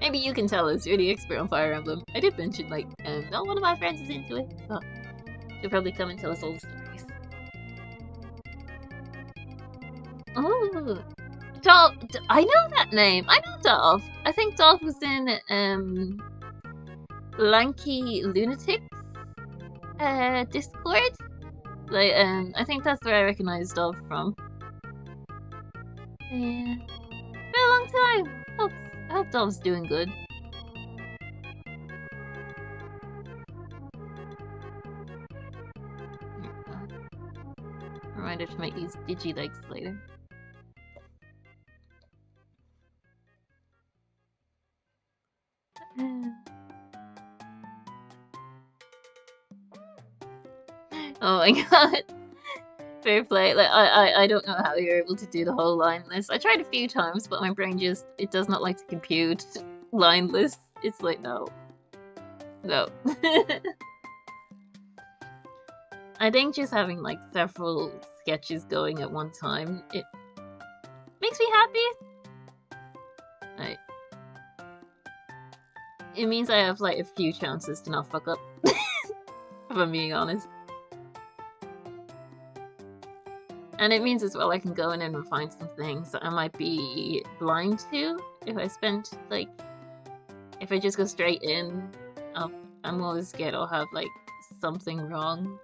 Maybe you can tell us, you're the expert on Fire Emblem. I did mention like, no, one of my friends is into it. So she'll probably come and tell us all the stories. Oh, Dolph! I know that name. I know Dolph. I think Dolph was in Lanky Lunatic's Discord. Like, I think that's where I recognize Dolph from. Yeah, been a long time. I hope Dolph's doing good. Reminder to make these digi legs later. Oh my god. Fair play. Like I don't know how you're able to do the whole line list. I tried a few times, but my brain just it does not like to compute line lists. It's like no. No. I think just having like several sketches going at one time, it makes me happy. Like, it means I have like a few chances to not fuck up. If I'm being honest. And it means as well I can go in and refine some things that I might be blind to if I spend like if I just go straight in. I'm always scared I'll have like something wrong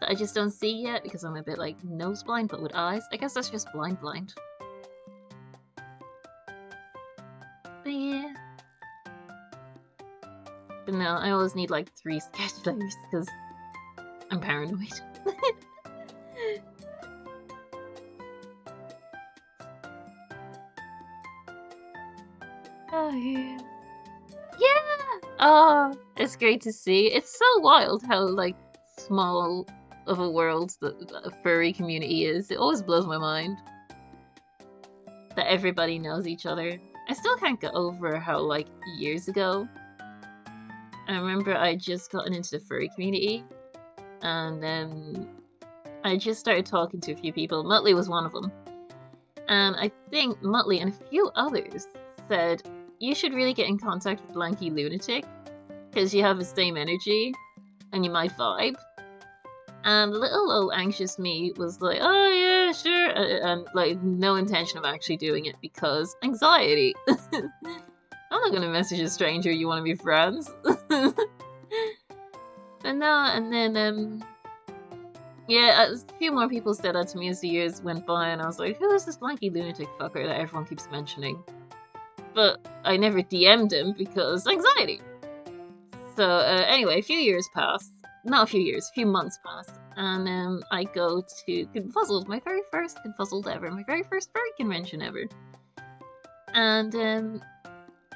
that I just don't see yet because I'm a bit like nose blind but with eyes. I guess that's just blind. But yeah. But no, I always need like 3 sketch layers because I'm paranoid. Oh yeah. Yeah! Oh, it's great to see. It's so wild how like small of a world the furry community is. It always blows my mind that everybody knows each other. I still can't get over how like years ago, I remember I just gotten into the furry community, and then I just started talking to a few people. Muttley was one of them. And I think Muttley and a few others said, you should really get in contact with Lanky Lunatic, because you have the same energy, and you might vibe. And little old anxious me was like, oh yeah, sure, and like no intention of actually doing it because anxiety. I'm not gonna message a stranger, you wanna be friends? And no, and then yeah, a few more people said that to me as the years went by, and I was like, who is this lanky lunatic fucker that everyone keeps mentioning? But I never DM'd him because anxiety. So anyway, a few years passed. Not a few years, a few months passed. And I go to Confuzzled, my very first Confuzzled ever, my very first furry convention ever. And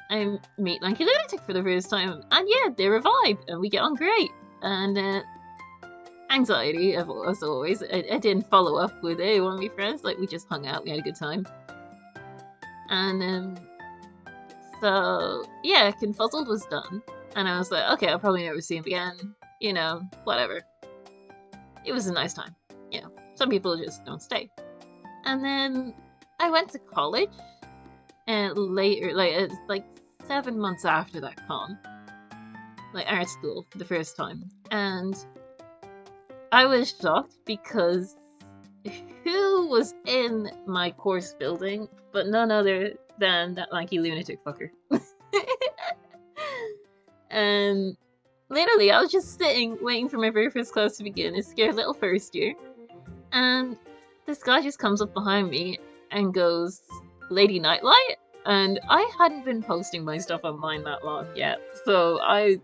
I meet Lanky Lunatic for the first time. And yeah, they're a vibe, and we get on great. And anxiety, as always. I didn't follow up with, hey, want to be friends? Like, we just hung out, we had a good time. And so, yeah, Confuzzled was done. And I was like, okay, I'll probably never see him again. You know, whatever. It was a nice time. You know, some people just don't stay. And then I went to college. And later, like 7 months after that con. Like, art school for the first time. And I was shocked because who was in my course building but none other than that lanky lunatic fucker. And literally, I was just sitting waiting for my very first class to begin, a scared little first year, and this guy just comes up behind me and goes, Lady Nightlight? And I hadn't been posting my stuff online that long yet, so I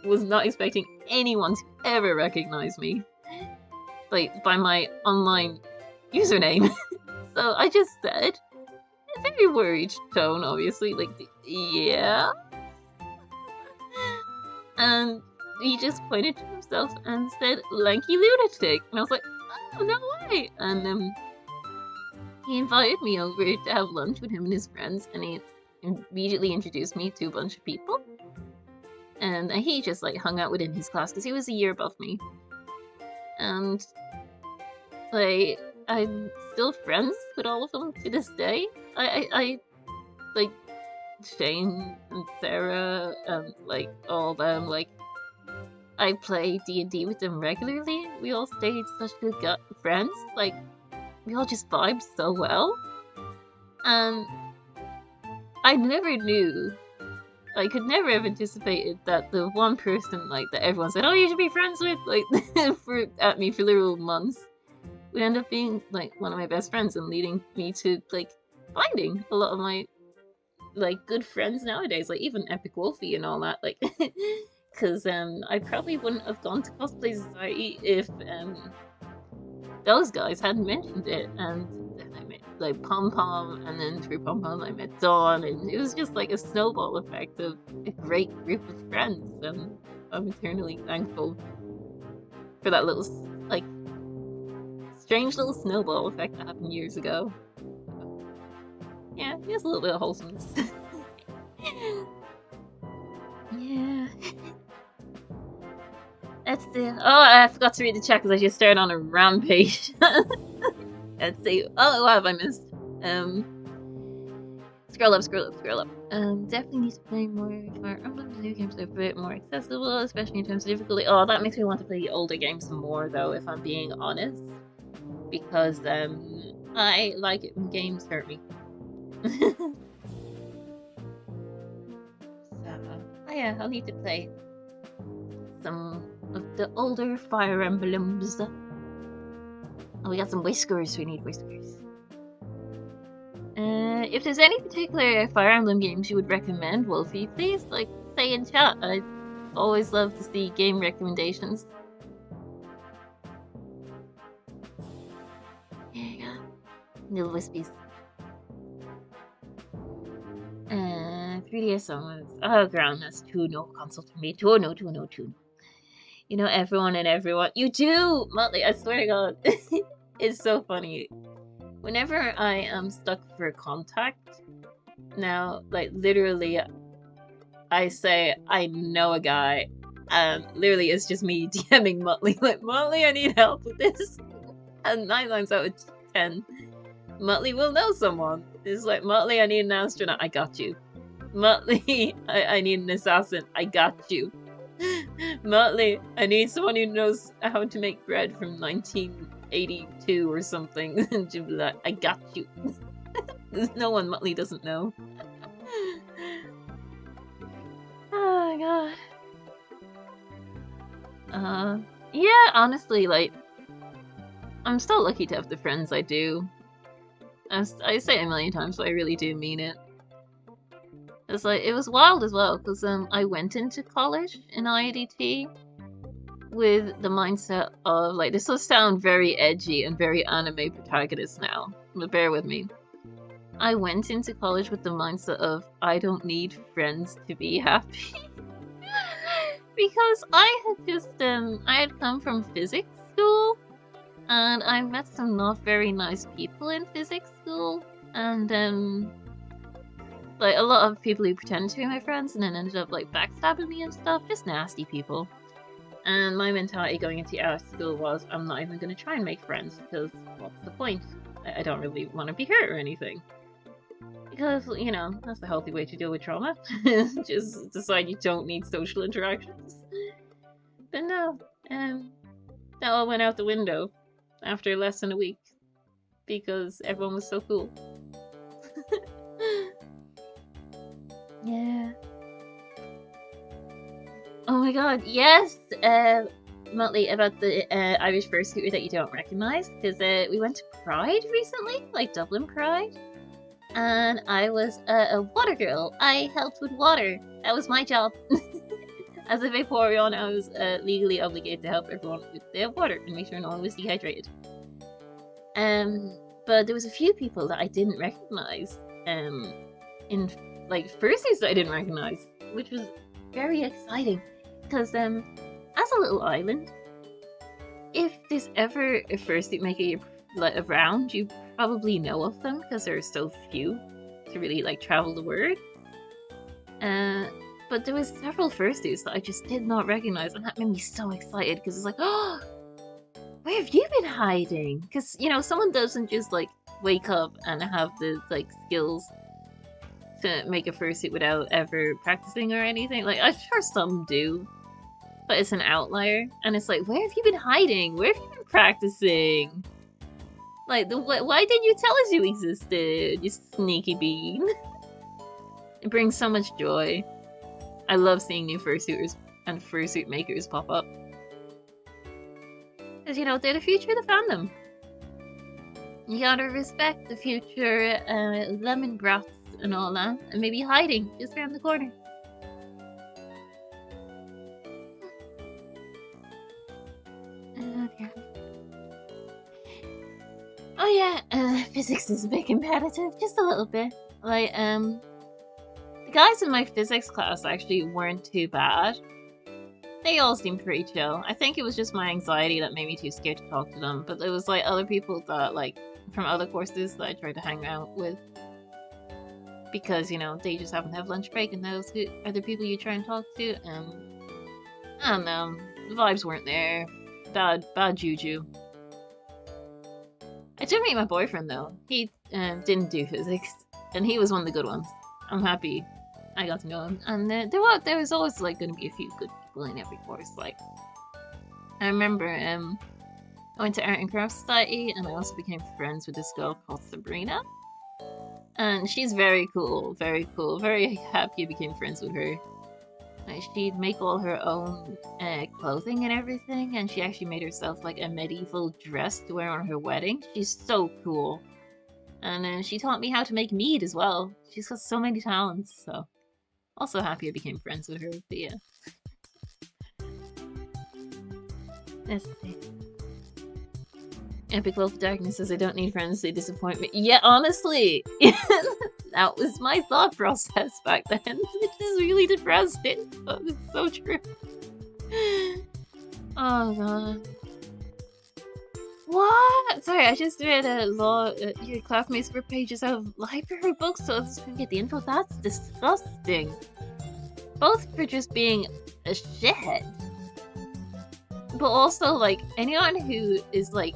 was not expecting anyone to ever recognize me, like, by my online username. So I just said, a very worried tone, obviously, like, yeah? And he just pointed to himself and said, Lanky Lunatic. And I was like, oh, no way! And he invited me over to have lunch with him and his friends, and he immediately introduced me to a bunch of people. And he just, like, hung out within his class, because he was a year above me. And, like, I'm still friends with all of them to this day. I like, Shane and Sarah and, like, all them, like, I play D&D with them regularly. We all stayed such good friends. Like, we all just vibed so well. And I never knew, I could never have anticipated that the one person, like, that everyone said, oh, you should be friends with, like, at me for literal months, would end up being, like, one of my best friends and leading me to, like, finding a lot of my, like, good friends nowadays, like, even Epic Wolfie and all that, like, because, I probably wouldn't have gone to Cosplay Society if, those guys hadn't mentioned it, and then I met, like, Pom Pom, and then through Pom Pom I met Dawn, and it was just, like, a snowball effect of a great group of friends, and I'm eternally thankful for that little, like, strange little snowball effect that happened years ago. Yeah, just a little bit of wholesomeness. Yeah. Let's see. Oh, I forgot to read the chat because I just started on a rampage. Let's see. Oh, what have I missed? Scroll up. Definitely need to play more Fire Emblem. The new games are a bit more accessible, especially in terms of difficulty. Oh, that makes me want to play the older games more, though, if I'm being honest. Because, I like it when games hurt me. So, oh yeah, I'll need to play some of the older Fire Emblems. Oh, we got some whiskers. We need whiskers. If there's any particular Fire Emblem games you would recommend, Wolfie, please, like, say in chat. I always love to see game recommendations. There you go. Little wispies. 3DS onwards. Oh, ground, that's too no console to me. Too no. You know everyone and everyone. You do! Motley, I swear to God. It's so funny. Whenever I am stuck for contact, now, like, literally, I say, I know a guy, and literally it's just me DMing Motley, like, Motley, I need help with this. And 9 times out of 10, Motley will know someone. It's like, Motley, I need an astronaut, I got you. Motley, I need an assassin, I got you. Motley, I need someone who knows how to make bread from 1982 or something. And she'll be like, I got you. There's no one Motley doesn't know. Oh my god. Yeah, honestly, like, I'm still lucky to have the friends I do. I say it a million times, but I really do mean it. It's like, it was wild as well, because I went into college in IADT with the mindset of, like, this will sound very edgy and very anime protagonist now, but bear with me. I went into college with the mindset of, I don't need friends to be happy. Because I had just, I had come from physics school, and I met some not very nice people in physics school, and, like, a lot of people who pretended to be my friends and then ended up, like, backstabbing me and stuff. Just nasty people. And my mentality going into art school was, I'm not even going to try and make friends, because what's the point? I don't really want to be hurt or anything. Because, you know, that's the healthy way to deal with trauma. Just decide you don't need social interactions. But no, that all went out the window after less than a week. Because everyone was so cool. Yeah. Oh my god, yes! Motley, about the Irish fursuiter that you don't recognize, because we went to Pride recently, like Dublin Pride, and I was a water girl. I helped with water. That was my job. As a Vaporeon, I was legally obligated to help everyone with their water and make sure no one was dehydrated. But there was a few people that I didn't recognize, in like fursuits that I didn't recognize, which was very exciting. Because as a little island, if there's ever a fursuit maker around, you probably know of them because there are so few to really like travel the word. But there was several fursuits that I just did not recognize, and that made me so excited because it's like, oh, where have you been hiding? Because you know, someone doesn't just like wake up and have the like skills to make a fursuit without ever practicing or anything. Like, I'm sure some do, but it's an outlier. And it's like, where have you been hiding? Where have you been practicing? Like, why didn't you tell us you existed, you sneaky bean? It brings so much joy. I love seeing new fursuiters and fursuit makers pop up. Because, you know, they're the future of the fandom. You gotta respect the future lemon broths and all that, and maybe hiding just around the corner. Okay. Oh yeah, physics is a bit competitive, just a little bit. Like, the guys in my physics class actually weren't too bad. They all seemed pretty chill. I think it was just my anxiety that made me too scared to talk to them, but there was like other people that, like, from other courses that I tried to hang out with. Because, you know, they just happen to have lunch break and those are the people you try and talk to, and I don't know, the vibes weren't there. Bad juju. I did meet my boyfriend though. He didn't do physics, and he was one of the good ones. I'm happy I got to know him. And there was always like going to be a few good people in every course. Like, I remember I went to Art and Craft Society, and I also became friends with this girl called Sabrina. And she's very cool, very cool. Very happy I became friends with her. Like, she'd make all her own clothing and everything, and she actually made herself like a medieval dress to wear on her wedding. She's so cool. And she taught me how to make mead as well. She's got so many talents, so also happy I became friends with her. But yeah. That's it. Epic Wolf Darkness says I don't need friends, they disappoint me. Yeah, honestly! That was my thought process back then, which is really depressing, but it's so true. Oh god. What? Sorry, I just read a lot. Your classmates were pages out of library books, so I was gonna get the info. That's disgusting. Both for just being a shithead, but also like anyone who is like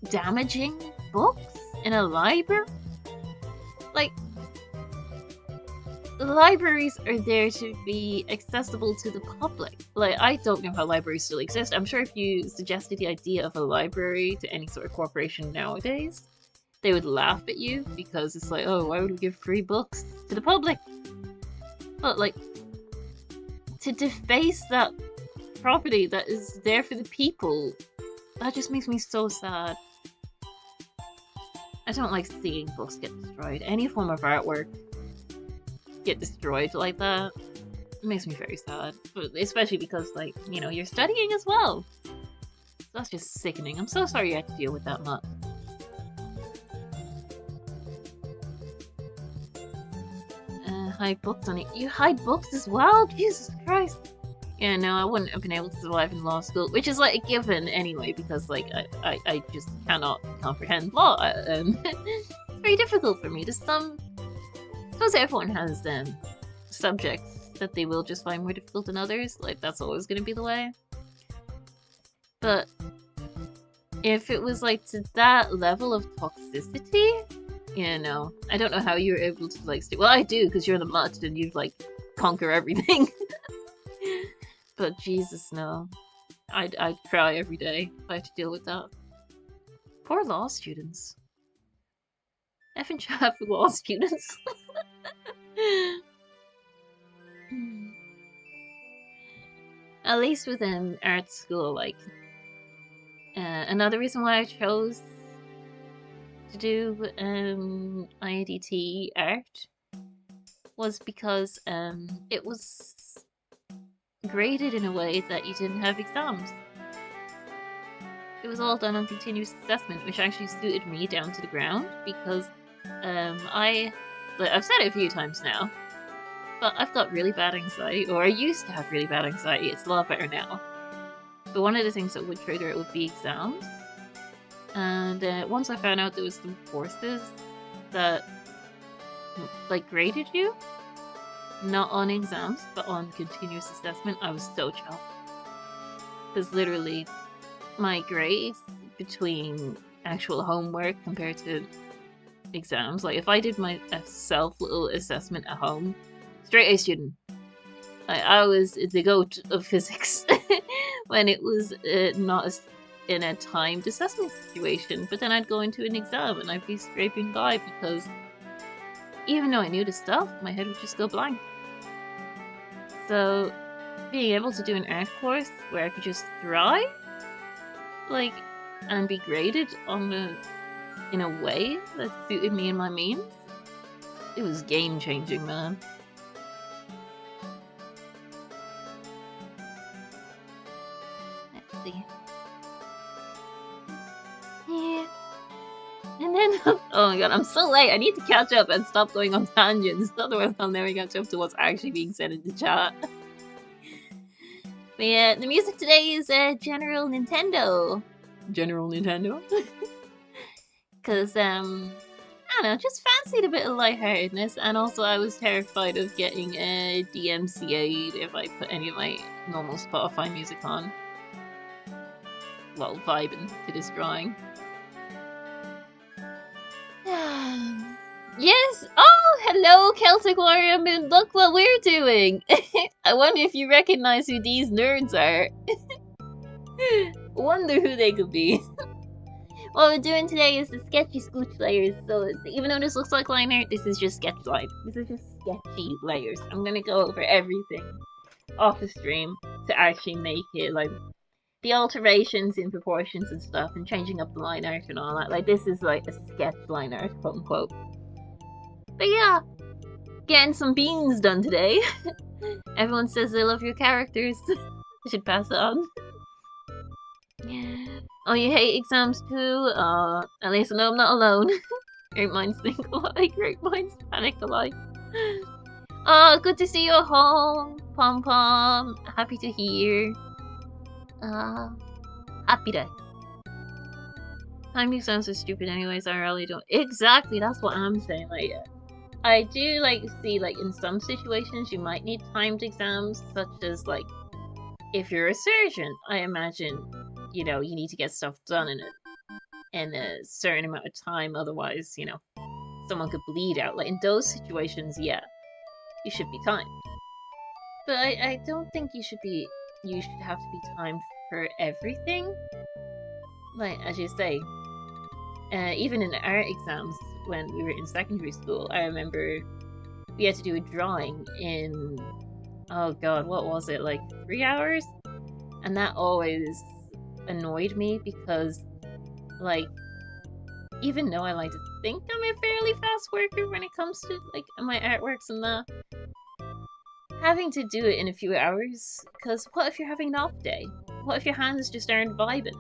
damaging books in a library. Like, libraries are there to be accessible to the public. Like, I don't know how libraries still exist. I'm sure if you suggested the idea of a library to any sort of corporation nowadays, they would laugh at you because it's like, oh, why would we give free books to the public? But like, to deface that property that is there for the people, that just makes me so sad. I don't like seeing books get destroyed. Any form of artwork get destroyed like that, it makes me very sad. But especially because, like, you know, you're studying as well. So that's just sickening. I'm so sorry you had to deal with that much. Hide books on it. You hide books as well? Jesus Christ. Yeah, no, I wouldn't have been able to survive in law school, which is like a given anyway, because like I just cannot comprehend law. It's very difficult for me. I suppose everyone has subjects that they will just find more difficult than others. Like, that's always going to be the way. But if it was like to that level of toxicity, yeah, no, I don't know how you're able to like stay. Well, I do, because you're the mutt and you'd like conquer everything. But Jesus, no. I'd cry every day if I had to deal with that. Poor law students. Effing chat for law students. At least within art school, like, another reason why I chose to do IADT art was because it was graded in a way that you didn't have exams. It was all done on continuous assessment, which actually suited me down to the ground because I've said it a few times now, but I've got really bad anxiety, or I used to have really bad anxiety. It's a lot better now. But one of the things that would trigger it would be exams. And once I found out there was some courses that like graded you, not on exams, but on continuous assessment, I was so chuffed. Because literally, my grades between actual homework compared to exams, like if I did my self little assessment at home, straight A student. I was the goat of physics when it was not in a timed assessment situation, but then I'd go into an exam and I'd be scraping by because even though I knew the stuff, my head would just go blank. So, being able to do an art course where I could just thrive, like, and be graded in a way that suited me and my means, it was game-changing, man. Let's see. Yeah. And then, oh my god, I'm so late. I need to catch up and stop going on tangents. Otherwise, I'll never catch up to what's actually being said in the chat. But yeah, the music today is General Nintendo. General Nintendo? Because, I don't know, just fancied a bit of lightheartedness. And also, I was terrified of getting DMCA'd if I put any of my normal Spotify music on. Well, vibing to this drawing. Yes! Oh, hello, Celtic Warrior Moon. Look what we're doing! I wonder if you recognize who these nerds are. Wonder who they could be. What we're doing today is the sketchy scooch layers. So even though this looks like line art, this is just sketch line. This is just sketchy layers. I'm gonna go over everything off the stream to actually make it like the alterations in proportions and stuff and changing up the line art and all that. Like, this is like a sketch line art, quote unquote. But yeah, getting some beans done today. Everyone says they love your characters. I should pass it on. Oh, you hate exams too? At least I know I'm not alone. Great minds think alike, great minds panic alike. Oh, good to see you home, Pom Pom. Happy to hear. Happy day. Time exams are stupid anyways, I really don't. Exactly, that's what I'm saying. Like, I do like see like in some situations you might need timed exams, such as like if you're a surgeon, I imagine, you know, you need to get stuff done in a certain amount of time, otherwise, you know, someone could bleed out. Like in those situations, yeah, you should be timed. But I don't think you should have to be timed for everything. Like as you say, even in art exams when we were in secondary school, I remember we had to do a drawing in, oh god, what was it, like 3 hours? And that always annoyed me because, like, even though I like to think I'm a fairly fast worker when it comes to like my artworks and that, having to do it in a few hours, because what if you're having an off day? What if your hands just aren't vibing?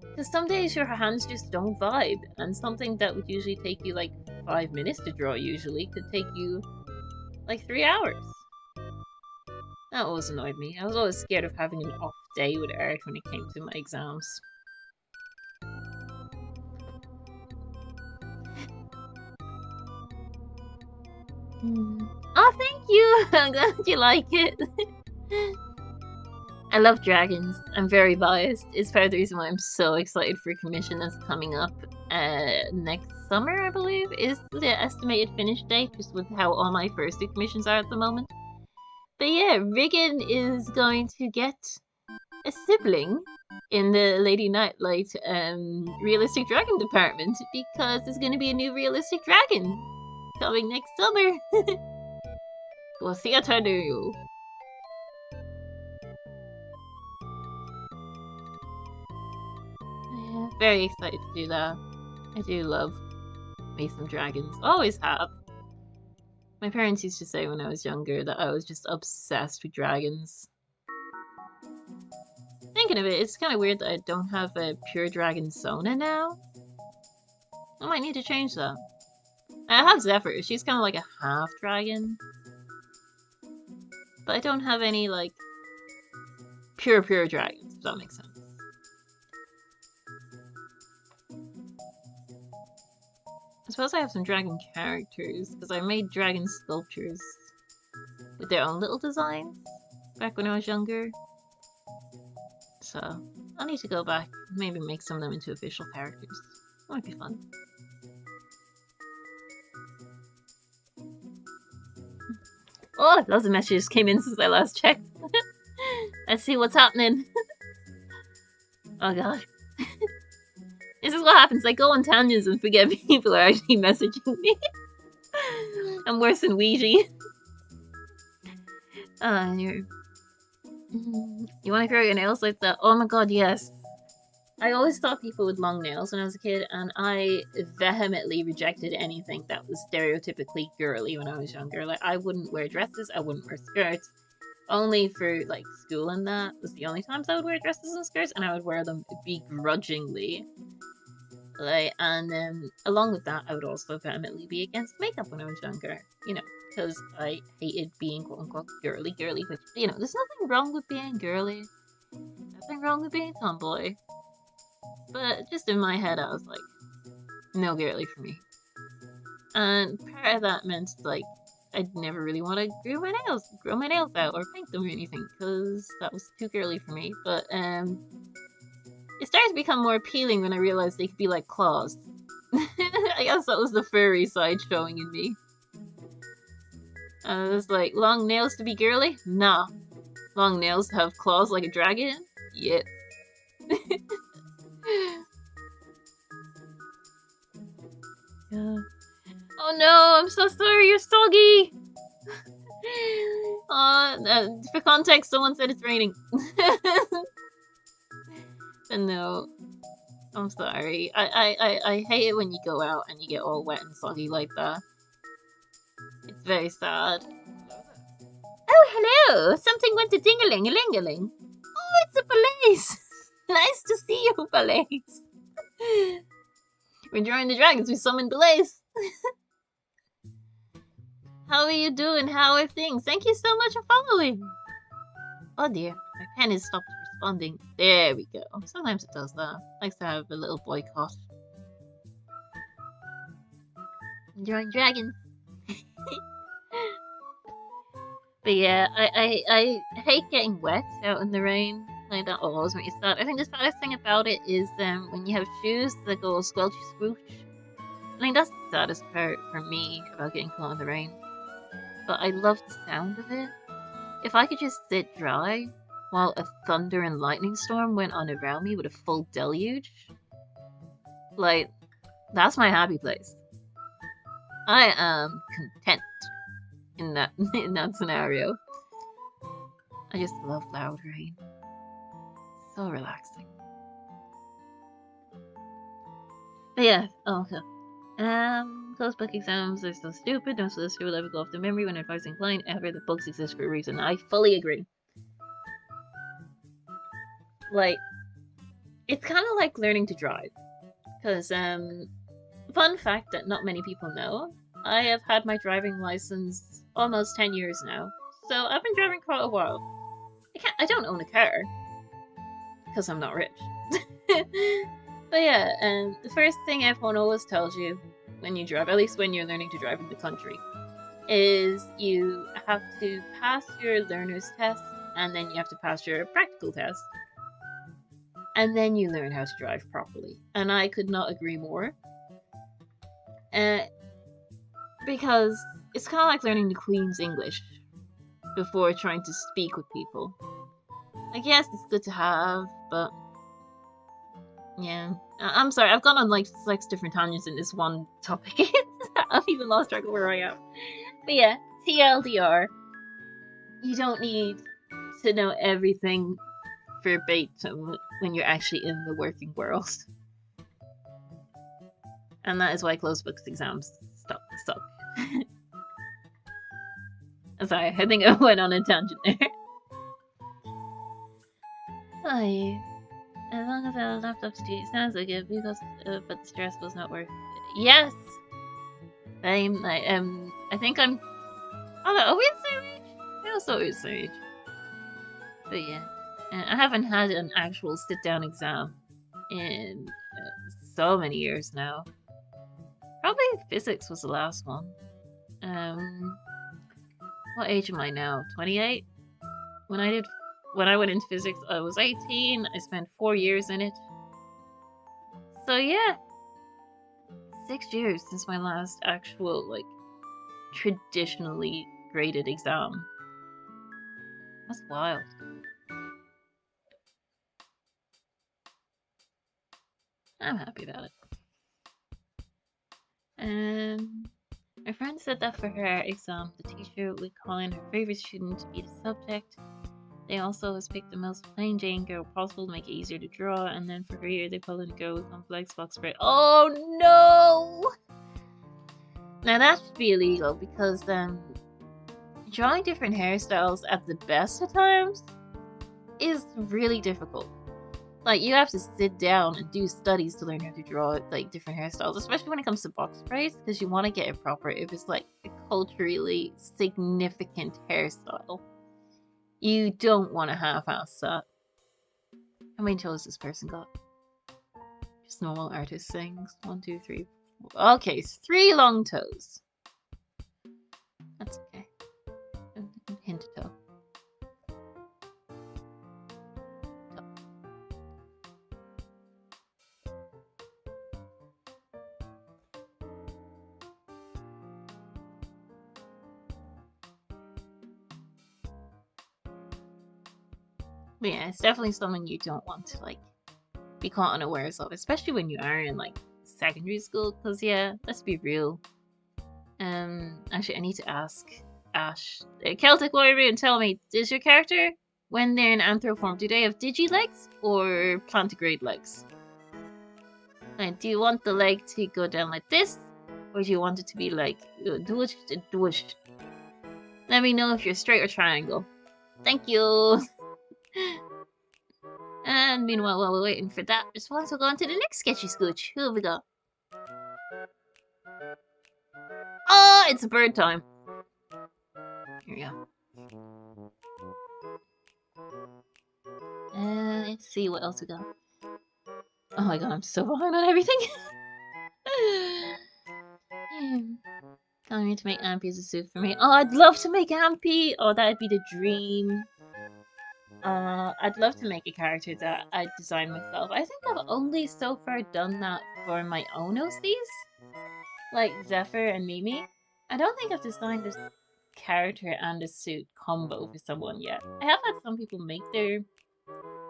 Because some days your hands just don't vibe, and something that would usually take you like 5 minutes to draw usually could take you like 3 hours. That always annoyed me. I was always scared of having an off day with art when it came to my exams. Oh, thank you! I'm glad you like it. I love dragons. I'm very biased. It's part of the reason why I'm so excited for a commission that's coming up next summer, I believe, is the estimated finish date, just with how all my first 2 commissions are at the moment. But yeah, Riggin is going to get a sibling in the Lady Nightlight realistic dragon department, because there's going to be a new realistic dragon coming next summer. We'll see you. Yeah, very excited to do that. I do love me some dragons. Always have. My parents used to say when I was younger that I was just obsessed with dragons. Thinking of it, it's kind of weird that I don't have a pure dragon Sona now. I might need to change that. I have Zephyr. She's kind of like a half dragon. But I don't have any, like, pure dragons, if that makes sense. I suppose I have some dragon characters, because I made dragon sculptures with their own little designs back when I was younger. So, I'll need to go back, maybe make some of them into official characters. That might be fun. Oh, lots of messages came in since I last checked. Let's see what's happening. Oh god. This is what happens. I go on tangents and forget people are actually messaging me. I'm worse than Ouija. You want to grow your nails like that? Oh my god, yes. I always thought people with long nails when I was a kid, and I vehemently rejected anything that was stereotypically girly when I was younger. Like, I wouldn't wear dresses, I wouldn't wear skirts. Only for, like, school and that was the only times I would wear dresses and skirts, and I would wear them begrudgingly. Like, and then, along with that, I would also vehemently be against makeup when I was younger. You know, because I hated being quote-unquote girly, which, you know, there's nothing wrong with being girly. Nothing wrong with being tomboy. But just in my head, I was like, no girly for me. And part of that meant, like, I'd never really want to grow my nails out or paint them or anything, because that was too girly for me. But it started to become more appealing when I realized they could be like claws. I guess that was the furry side showing in me. I was like, long nails to be girly? Nah. Long nails to have claws like a dragon? Yes. Yeah. Oh no, I'm so sorry, you're soggy! For context, someone said it's raining. And no, I'm sorry. I hate it when you go out and you get all wet and soggy like that. It's very sad. Oh, hello! Something went to ding-a-ling-a-ling-a-ling. Oh, it's a police! Nice to see you, police! We're drawing the dragons. We summoned the lace. How are you doing? How are things? Thank you so much for following. Oh dear, my pen has stopped responding. There we go. Sometimes it does that. Likes to have a little boycott. Enjoying dragons. But yeah, I hate getting wet out in the rain. Like that always makes me sad. I think the saddest thing about it is when you have shoes that go squelchy squoosh. I think that's the saddest part for me about getting caught in the rain. But I love the sound of it. If I could just sit dry while a thunder and lightning storm went on around me with a full deluge, like, that's my happy place. I am content in that scenario. I just love loud rain. So relaxing. But yeah, okay. Closed book exams are so stupid. No solicitor will ever go off the memory when advising a client ever that books exist for a reason. I fully agree. Like, it's kind of like learning to drive. Because, fun fact that not many people know, I have had my driving license almost 10 years now. So I've been driving quite a while. I don't own a car. Because I'm not rich. But yeah, the first thing everyone always tells you when you drive, at least when you're learning to drive in the country, is you have to pass your learner's test, and then you have to pass your practical test. And then you learn how to drive properly. And I could not agree more. Because it's kind of like learning the Queen's English before trying to speak with people. Like, yes, it's good to have, but yeah. I'm sorry, I've gone on like 6 different tangents in this one topic. I've even lost track of where I am. But yeah, TLDR. You don't need to know everything verbatim when you're actually in the working world. And that is why closed books exams suck. Sorry, I think I went on a tangent there. Hi. As long as I have a laptop to do it, sounds like it, because, but the stress was not worth it. Yes! I think I'm... Oh, are we the same age? I also we're the same age. But yeah. I haven't had an actual sit-down exam in so many years now. Probably physics was the last one. What age am I now? 28? When I went into physics, I was 18. I spent 4 years in it. So yeah. 6 years since my last actual, like, traditionally graded exam. That's wild. I'm happy about it. My friend said that for her exam, the teacher would call in her favorite student to be the subject. They also always pick the most plain Jane girl possible to make it easier to draw, and then for her year they pull in a girl with complex box spread. Oh no! Now that should be illegal because drawing different hairstyles at the best of times is really difficult. Like, you have to sit down and do studies to learn how to draw like different hairstyles, especially when it comes to box braids, because you want to get it proper if it's like a culturally significant hairstyle. You don't want to half-ass that. How many toes this person got? Just normal artist things. 1, 2, 3, 4. Okay, 3 long toes. That's okay. Hint toe. But yeah, it's definitely something you don't want to like be caught unawares of, especially when you are in like secondary school. Because yeah, let's be real. Actually, I need to ask Ash, Celtic Warrior, and tell me, does your character, when they're in anthro form, do they have digi legs or plantigrade legs? And do you want the leg to go down like this, or do you want it to be like dwushed? Let me know if you're straight or triangle. Thank you. And meanwhile, while we're waiting for that response, we'll go on to the next sketchy scooch. Who have we got? Oh, it's bird time. Here we go. Let's see what else we got. Oh my god, I'm so behind on everything. Telling me to make Ampy as a suit for me. Oh, I'd love to make Ampy. Oh, that'd be the dream. I'd love to make a character that I design myself. I think I've only so far done that for my own OCs, like Zephyr and Mimi. I don't think I've designed a character and a suit combo for someone yet. I have had some people make their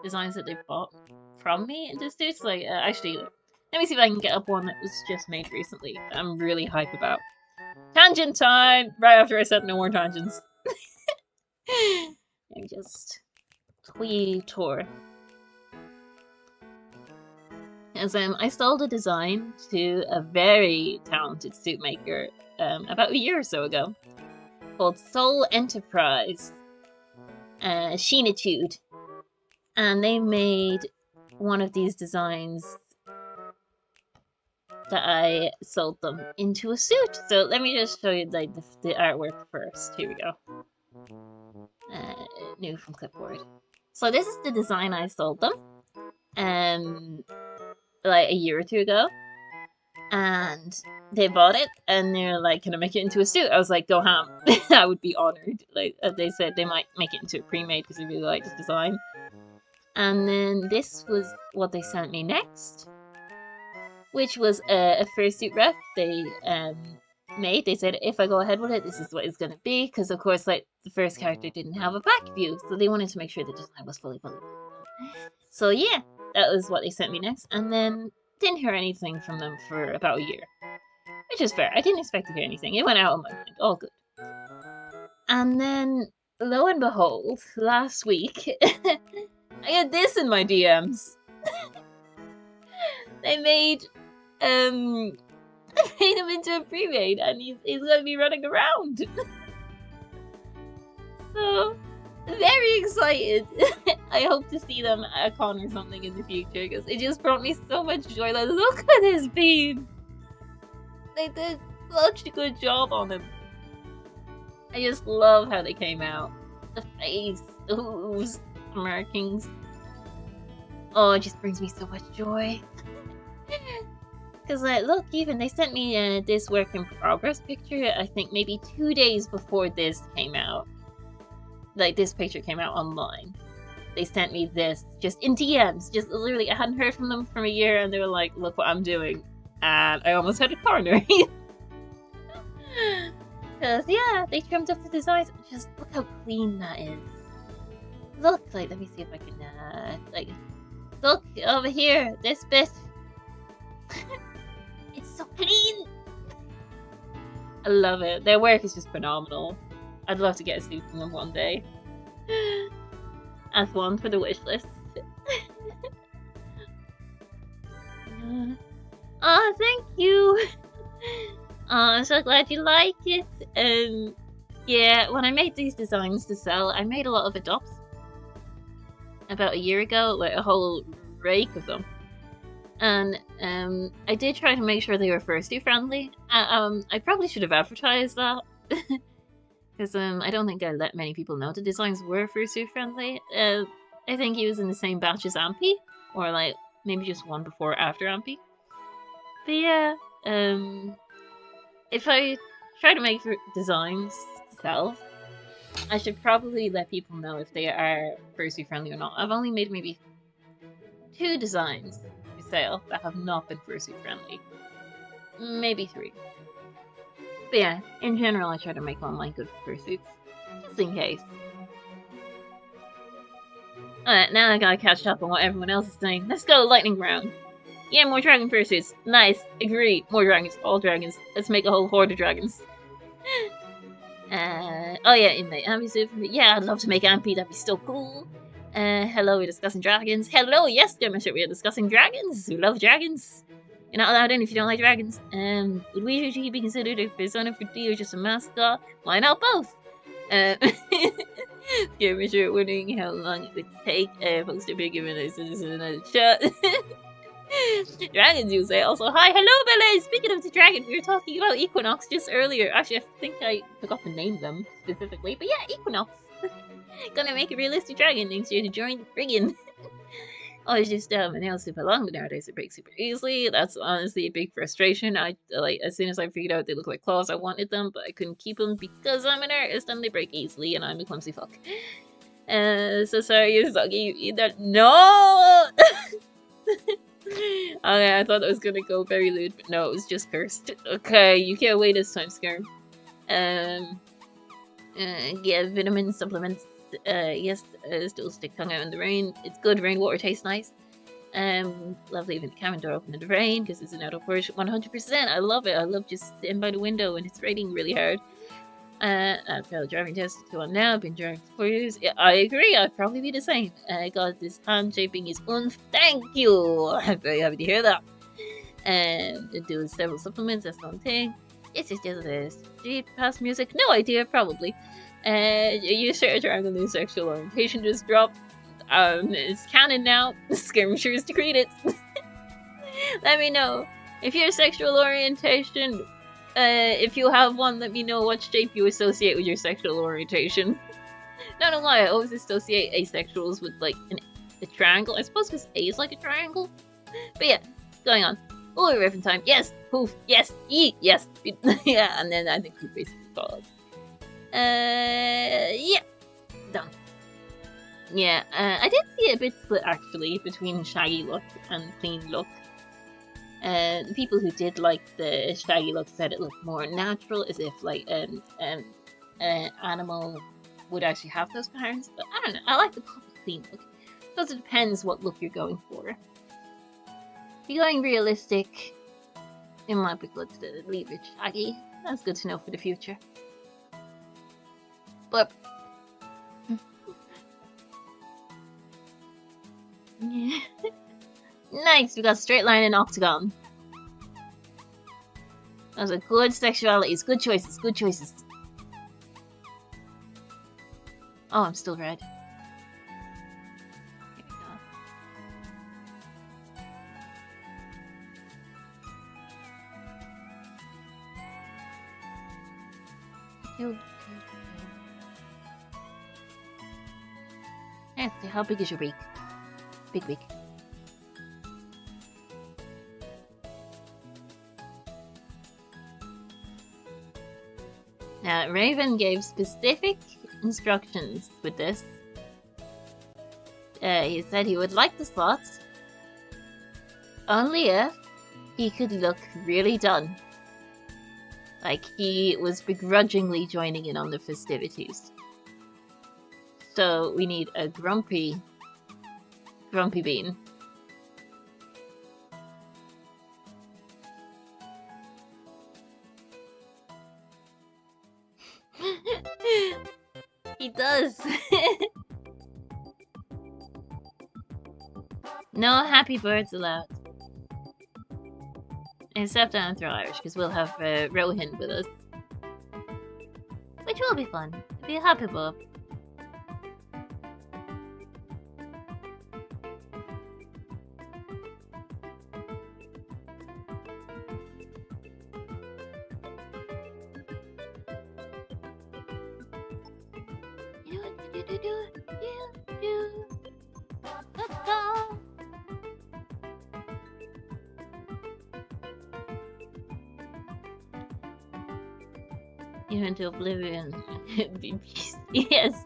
designs that they've bought from me into suits. Like, actually, let me see if I can get up one that was just made recently that I'm really hype about. Tangent time! Right after I said no more tangents. Let me just tour. As I sold a design to a very talented suit maker about a year or so ago, called Soul Enterprise, Sheenitude, and they made one of these designs that I sold them into a suit. So let me just show you like the artwork first. Here we go. New from clipboard. So this is the design I sold them, like a year or two ago, and they bought it and they're like, "Can I make it into a suit?" I was like, "Go ham!" I would be honored. Like they said, they might make it into a pre-made because they really like this design. And then this was what they sent me next, which was a fursuit rep they made. They said if I go ahead with it, this is what it's gonna be, because of course, like the first character didn't have a back view, so they wanted to make sure the design was fully. So yeah, that was what they sent me next, and then didn't hear anything from them for about a year, which is fair. I didn't expect to hear anything. It went out on my mind, all good. And then lo and behold, last week I had this in my DMs. They made him into a pre-made, and he's gonna be running around. So very excited. I hope to see them at a con or something in the future, because it just brought me so much joy. Like, look at his bean. They did such a good job on him. I just love how they came out. The face, the hooves, the markings. Oh, it just brings me so much joy. Because, like, look, even they sent me this work in progress picture, I think maybe 2 days before this came out. Like, this picture came out online. They sent me this just in DMs. Just literally, I hadn't heard from them for a year, and they were like, look what I'm doing. And I almost had a corner. Because, yeah, they trimmed up the designs. Just look how clean that is. Look, like, let me see if I can, like, look over here, this bit. It's so clean. I love it. Their work is just phenomenal. I'd love to get a suit from them one day. As one for the wish list. Oh, thank you. I'm so glad you like it. Yeah, when I made these designs to sell, I made a lot of adopts. About a year ago, like a whole rake of them. And I did try to make sure they were fursuit friendly. I probably should have advertised that. Because I don't think I let many people know the designs were fursuit friendly. I think he was in the same batch as Ampy, or like maybe just one before or after Ampy. But yeah, if I try to make designs to sell, I should probably let people know if they are fursuit friendly or not. I've only made maybe 2 designs for sale that have not been fursuit friendly. Maybe 3. But yeah, in general, I try to make online good fursuits, just in case. Alright, now I gotta catch up on what everyone else is saying. Let's go, lightning round. Yeah, more dragon fursuits. Nice, agree. More dragons, all dragons. Let's make a whole horde of dragons. Oh yeah, inmate Ampy suit for me. Yeah, I'd love to make Ampy, that'd be so cool. Hello, we're discussing dragons. Hello, yes, Demonstrate, we are discussing dragons. We love dragons. You're not allowed in if you don't like dragons. Would we usually be considered a persona for D or just a mascot? Why not both? Yeah, Richard, wondering how long it would take. Poster big given this is another shot. Dragons, you say. Also, hi, hello, Belle! Speaking of the dragon, we were talking about Equinox just earlier. Actually, I think I forgot to name them specifically. But yeah, Equinox. Gonna make a realistic dragon next year to join the friggin'. Oh, it's just my nails super long, but nowadays they break super easily. That's honestly a big frustration. I like as soon as I figured out they look like claws, I wanted them, but I couldn't keep them because I'm an artist and they break easily, and I'm a clumsy fuck. So sorry, you're soggy. Either no. Okay, I thought it was gonna go very lewd, but no, it was just cursed. Okay, you get away this time, Scarm. Yeah, vitamin supplements. Yes, still stick tongue out in the rain. It's good. Rainwater tastes nice. Love leaving the cabin door open in the rain because it's an outdoor version. 100%. I love it. I love just sitting by the window when it's raining really hard. I've failed a driving test to one now. I've been driving for 4 years. Yeah, I agree. I'd probably be the same. God, this hand shaping is thank you. I'm very happy to hear that. Do several supplements. That's one thing. It's just a street past music. No idea. Probably. You sure dragon new sexual orientation just dropped. It's canon now. Skirmishers decreed it. Let me know if your sexual orientation. If you have one, let me know what shape you associate with your sexual orientation. Not know why I always associate asexuals with like a triangle. I suppose because A is like a triangle. But yeah, going on. Oh, riffing time. Yes. Poof. Yes. E. Yes. Yeah, and then I think we basically called. Yeah. Done. Yeah, I did see a bit split actually between shaggy look and clean look. The people who did like the shaggy look said it looked more natural, as if like an animal would actually have those patterns. But I don't know. I like the clean look. Because it depends what look you're going for. If you're going realistic, it might be good to leave it shaggy. That's good to know for the future. But yeah. Nice, we got straight line and octagon. Those are good sexualities, good choices, good choices. Oh, I'm still red. Here we go. Yeah, how big is your beak? Big beak. Now, Raven gave specific instructions with this. He said he would like the slots only if he could look really done. Like he was begrudgingly joining in on the festivities. So we need a grumpy bean. He does. No happy birds allowed. Except Anthro Irish, because we'll have Rohin with us. Which will be fun. Be a happy bub. Even to oblivion. Yes.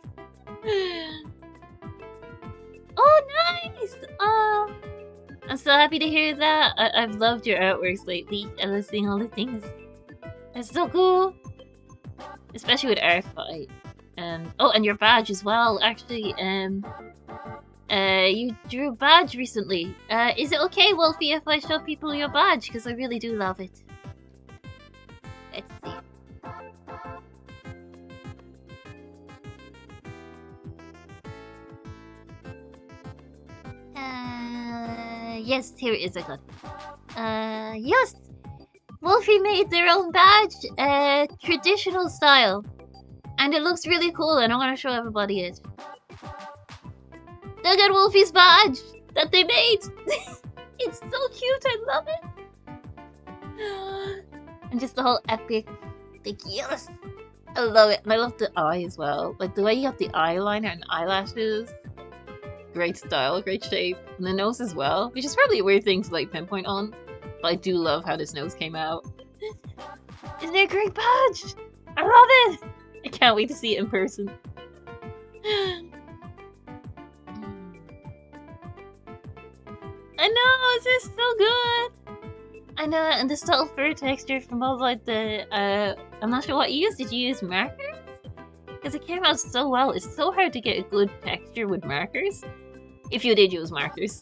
Oh, nice! Oh, I'm so happy to hear that. I've loved your artworks lately. I was seeing all the things. That's so cool. Especially with Earthfight. Oh, and your badge as well, actually. You drew a badge recently. Is it okay, Wolfie, if I show people your badge? Because I really do love it. Let's see. Yes, here it is, I got it. Yes! Wolfie made their own badge, traditional style. And it looks really cool, and I want to show everybody it. Look at Wolfie's badge that they made! It's so cute, I love it! And just the whole epic, like, yes! I love it, and I love the eye as well. Like, the way you have the eyeliner and eyelashes. Great style, great shape. And the nose as well, which is probably a weird thing to, like, pinpoint on. But I do love how this nose came out. Isn't it a great badge? I love it! I can't wait to see it in person. I know, this is so good! I know, and the subtle fur texture from all like the, I'm not sure what you used. Did you use markers? Because it came out so well. It's so hard to get a good texture with markers. If you did use markers.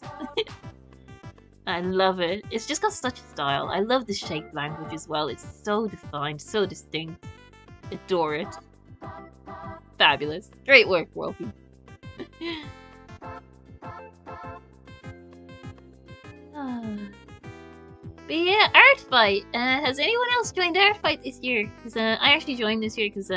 I love it. It's just got such style. I love the shape language as well. It's so defined, so distinct. Adore it. Fabulous. Great work, Wolfie. But yeah, Art Fight. Has anyone else joined Art Fight this year? Because I actually joined this year because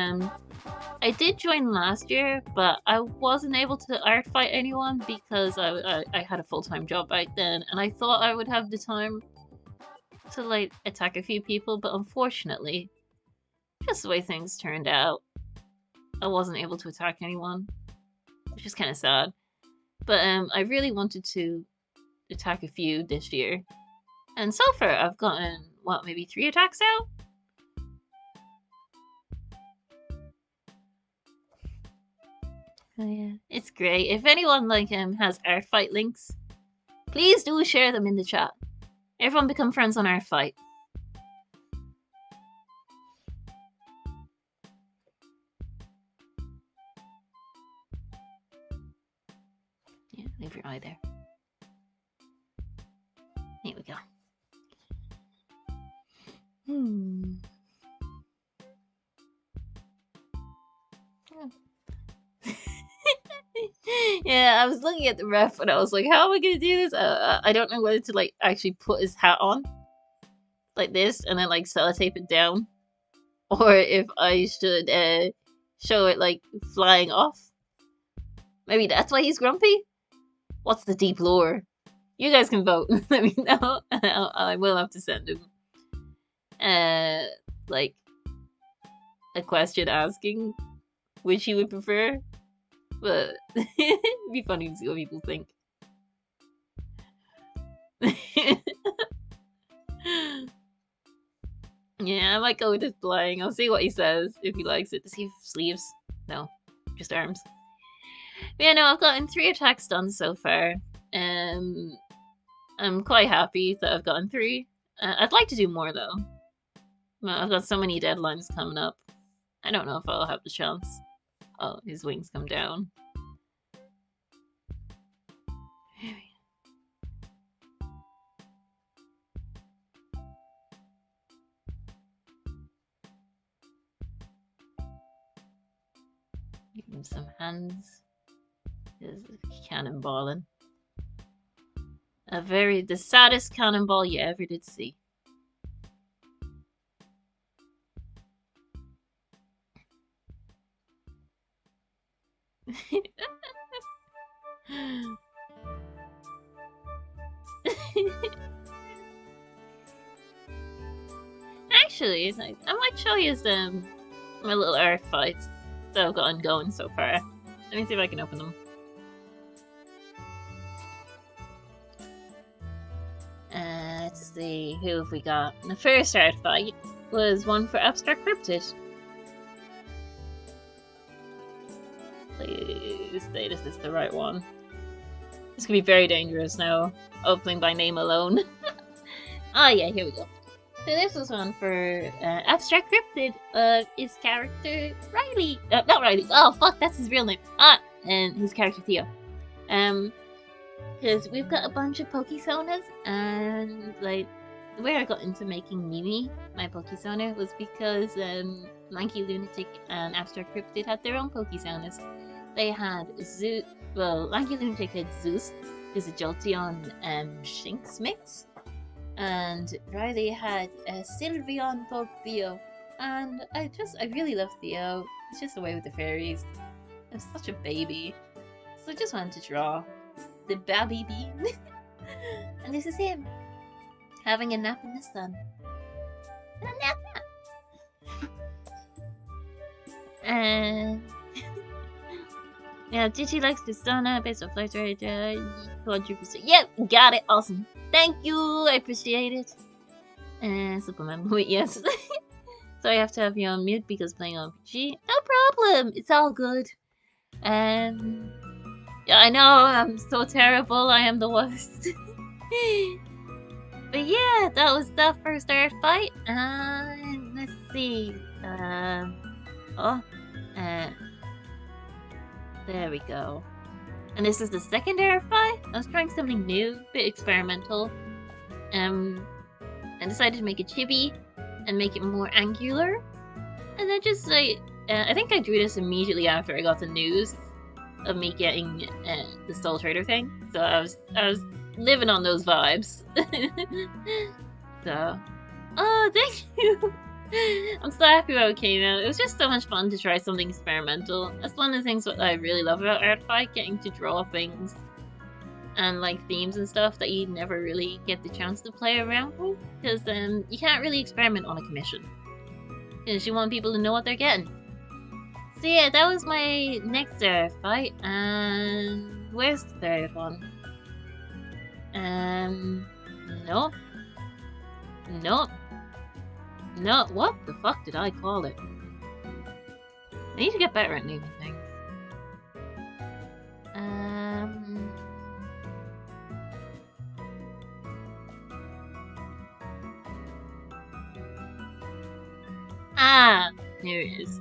I did join last year, but I wasn't able to Art Fight anyone because I had a full-time job back then, and I thought I would have the time to like attack a few people, but unfortunately, just the way things turned out, I wasn't able to attack anyone, which is kind of sad. But I really wanted to attack a few this year. And so far, I've gotten, what, maybe 3 attacks out? Oh yeah, it's great. If anyone like has Art Fight links, please do share them in the chat. Everyone become friends on Art Fight. Yeah, leave your eye there. Here we go. Yeah, I was looking at the ref and I was like, how am I gonna do this? I don't know whether to like actually put his hat on like this and then like sellotape it down, or if I should show it like flying off. Maybe that's why he's grumpy? What's the deep lore? You guys can vote. Let me know. I will have to send him like a question asking which he would prefer. But it'd be funny to see what people think. Yeah, I might go with this flying. I'll see what he says, if he likes it. Does he have sleeves? No, just arms. But yeah, no, I've gotten 3 attacks done so far. I'm quite happy that I've gotten 3. I'd like to do more though. I've got so many deadlines coming up. I don't know if I'll have the chance. Oh, his wings come down. Give him some hands. There's cannonballing. The saddest cannonball you ever did see. Actually, I might show you my little Art Fights that I've gotten going so far. Let me see if I can open them. Let's see, who have we got? The first Art Fight was one for Abstract Cryptid. Please say this is the right one. This could be very dangerous now, opening by name alone. Ah, yeah, here we go. So this was one for Abstract Cryptid of his character Riley. Not Riley. Oh fuck, that's his real name. And his character Theo. Because we've got a bunch of Pokesonas, and like the way I got into making Mimi my Pokesona was because Lanky Lunatic and Abstract Cryptid had their own Pokesonas. They had Lanky Lunatic had Zeus, who's a Jolteon Shinx mix. And Riley had Sylveon for Theo, and I really love Theo. It's just away with the fairies. I'm such a baby, so I just wanted to draw the Babby Bean. And this is him having a nap in the sun. Nap. And yeah, Gigi likes the sauna based on flight rate. 200%. Yep, got it. Awesome. Thank you. I appreciate it. And supplement. Wait, yes. So I have to have you on mute because playing on PG. No problem. It's all good. Yeah, I know I'm so terrible. I am the worst. But yeah, that was the first art fight. Let's see. There we go. And this is the second air fight. I was trying something new, a bit experimental. I decided to make a chibi and make it more angular. And then just like, I think I drew this immediately after I got the news of me getting the Soul Trader thing. So I was living on those vibes. So, oh, thank you. I'm so happy how it came out. It was just so much fun to try something experimental. That's one of the things that I really love about Artfight, getting to draw things and like themes and stuff that you never really get the chance to play around with, because you can't really experiment on a commission because you want people to know what they're getting. So yeah, that was my next Artfight, and where's the third one? No, what the fuck did I call it? I need to get better at naming things. Here it is.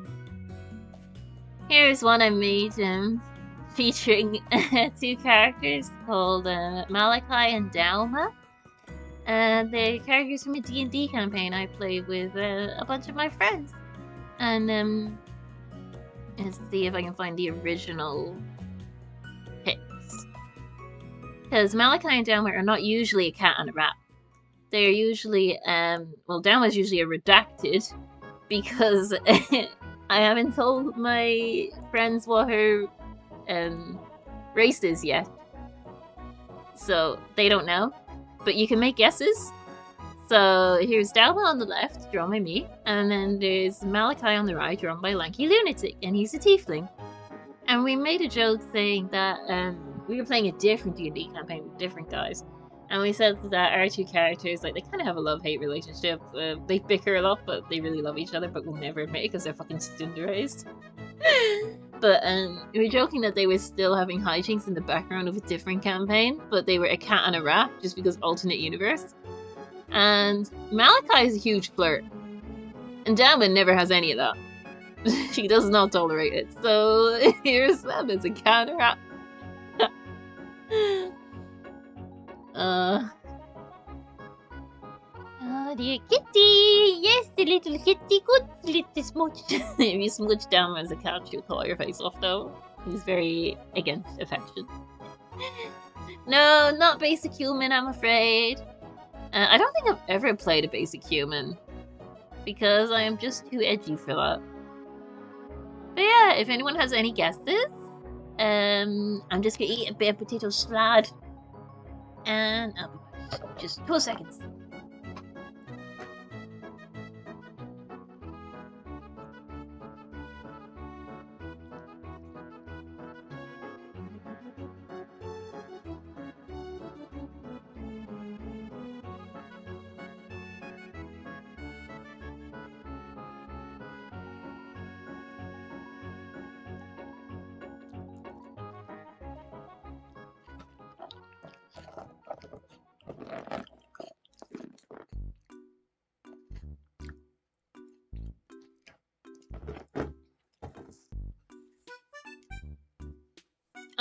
Here's one I made featuring two characters called Malachi and Dalma. And they're characters from a D&D campaign I play with a bunch of my friends. And let's see if I can find the original pics. Because Malachi and Dalma are not usually a cat and a rat. They're usually, well, Dalma's usually a redacted, because I haven't told my friends what her race is yet. So they don't know. But you can make guesses. So here's Dalma on the left, drawn by me, and then there's Malachi on the right, drawn by Lanky Lunatic, and he's a tiefling. And we made a joke saying that we were playing a different D&D campaign with different guys, and we said that our two characters, like, they kind of have a love-hate relationship. They bicker a lot, but they really love each other, but will never admit it because they're fucking cinderized. But we were joking that they were still having hijinks in the background of a different campaign, but they were a cat and a rat, just because alternate universe. And Malachi is a huge flirt, and Dalma never has any of that. She does not tolerate it. So here's them as a cat and a rat. Oh, dear kitty! Yes, the little kitty, good little smooch. If you smooch down as a cat, she'll claw your face off, though. He's very against affection. No, not basic human, I'm afraid. I don't think I've ever played a basic human, because I am just too edgy for that. But yeah, if anyone has any guesses, I'm just gonna eat a bit of potato salad. And I'll be back. Just 2 seconds.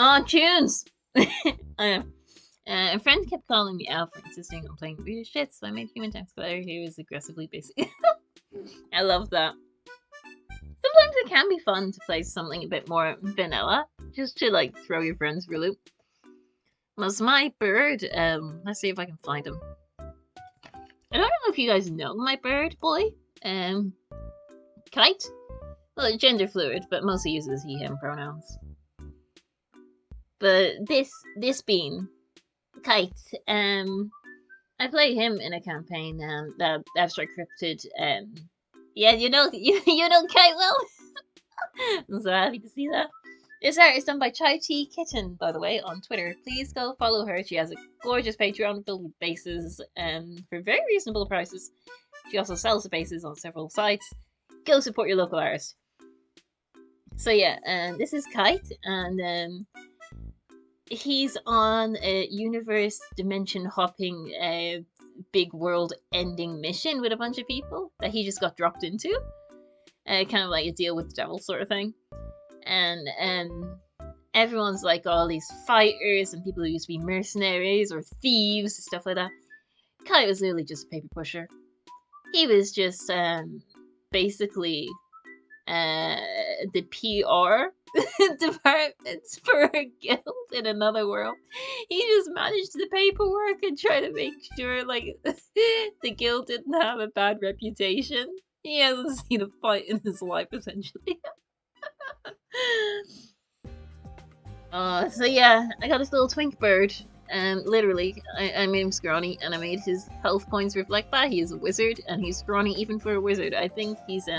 Oh, tunes! A friend kept calling me out for insisting on playing weird shit, so I made Human Tank Splatter who is aggressively basic. I love that. Sometimes it can be fun to play something a bit more vanilla, just to like throw your friends for a loop. Was my bird, let's see if I can find him. I don't know if you guys know my bird boy, Kite. Well, gender fluid, but mostly uses he, him pronouns. But this bean Kite. I play him in a campaign. That Abstract Cryptid. Yeah, you know Kite well. I'm so happy to see that. This art is done by Chai Tea Kitten, by the way, on Twitter. Please go follow her. She has a gorgeous Patreon filled with bases for very reasonable prices. She also sells the bases on several sites. Go support your local artist. So yeah, this is Kite, and he's on a universe dimension hopping big world ending mission with a bunch of people that he just got dropped into. Kind of like a deal with the devil sort of thing. And everyone's like all these fighters and people who used to be mercenaries or thieves and stuff like that. Kai was literally just a paper pusher. He was just basically the PR departments for a guild in another world. He just managed the paperwork and tried to make sure like the guild didn't have a bad reputation. He hasn't seen a fight in his life, essentially. So yeah, I got this little twink bird. Literally, I made him scrawny, and I made his health points reflect that. He is a wizard, and he's scrawny even for a wizard. I think he's,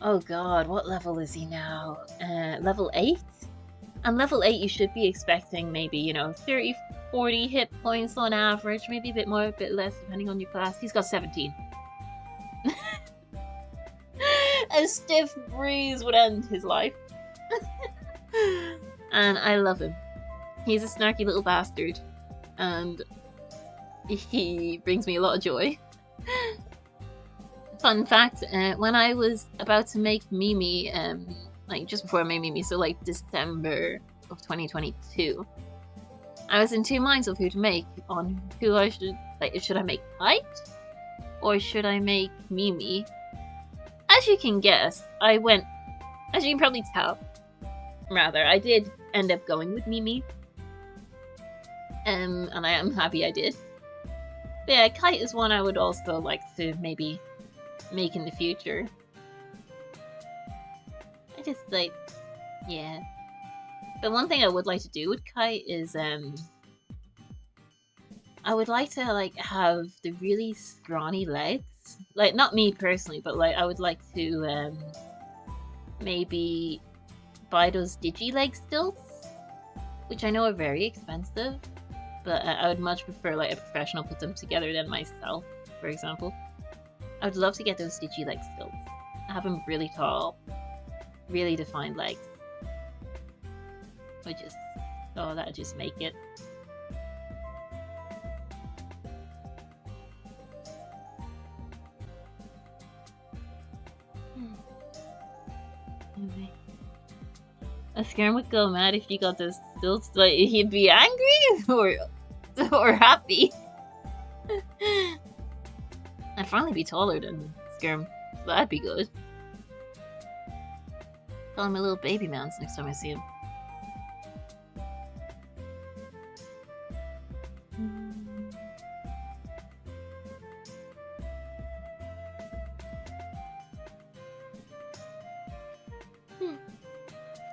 oh god, what level is he now? Level 8? And level 8 you should be expecting maybe, 30, 40 hit points on average, maybe a bit more, a bit less, depending on your class. He's got 17. A stiff breeze would end his life. And I love him. He's a snarky little bastard, and he brings me a lot of joy. Fun fact, when I was about to make Mimi, like just before I made Mimi, so like December of 2022, I was in two minds of who to make, on who I should I make Kite, or should I make Mimi? As you can guess, as you can probably tell, rather, I did end up going with Mimi. And I am happy I did. But yeah, Kite is one I would also like to maybe make in the future. I just like, yeah. But one thing I would like to do with Kite is, I would like to like have the really scrawny legs. Like, not me personally, but like I would like to maybe buy those digi-leg stilts, which I know are very expensive, but I would much prefer like a professional put them together than myself, for example. I would love to get those digi-leg stilts. Have them really tall, really defined legs. That'd just make it. Anyway. A Skirm would go mad if you got those stilts. Like, he'd be angry or happy. I'd finally be taller than Skirm. So that'd be good. Call him a little baby mouse next time I see him.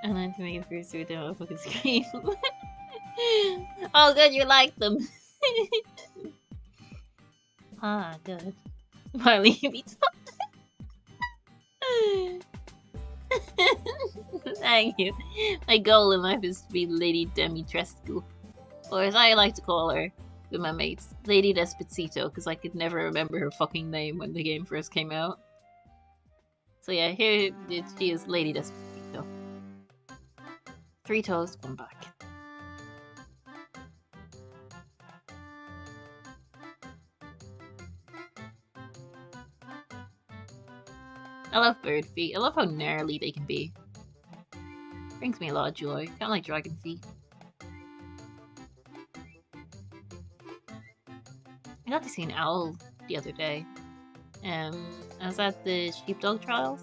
I like to make it first with them fucking scream. Oh good, you like them. Ah, good. Finally you be Thank you. My goal in life is to be Lady Dimitrescu. Or as I like to call her with my mates, Lady Despacito, because I could never remember her fucking name when the game first came out. So yeah, here she is, Lady Despacito. 3 toes, 1 back. I love bird feet. I love how gnarly they can be. Brings me a lot of joy. Kind of like dragon feet. I got to see an owl the other day. I was at the sheepdog trials.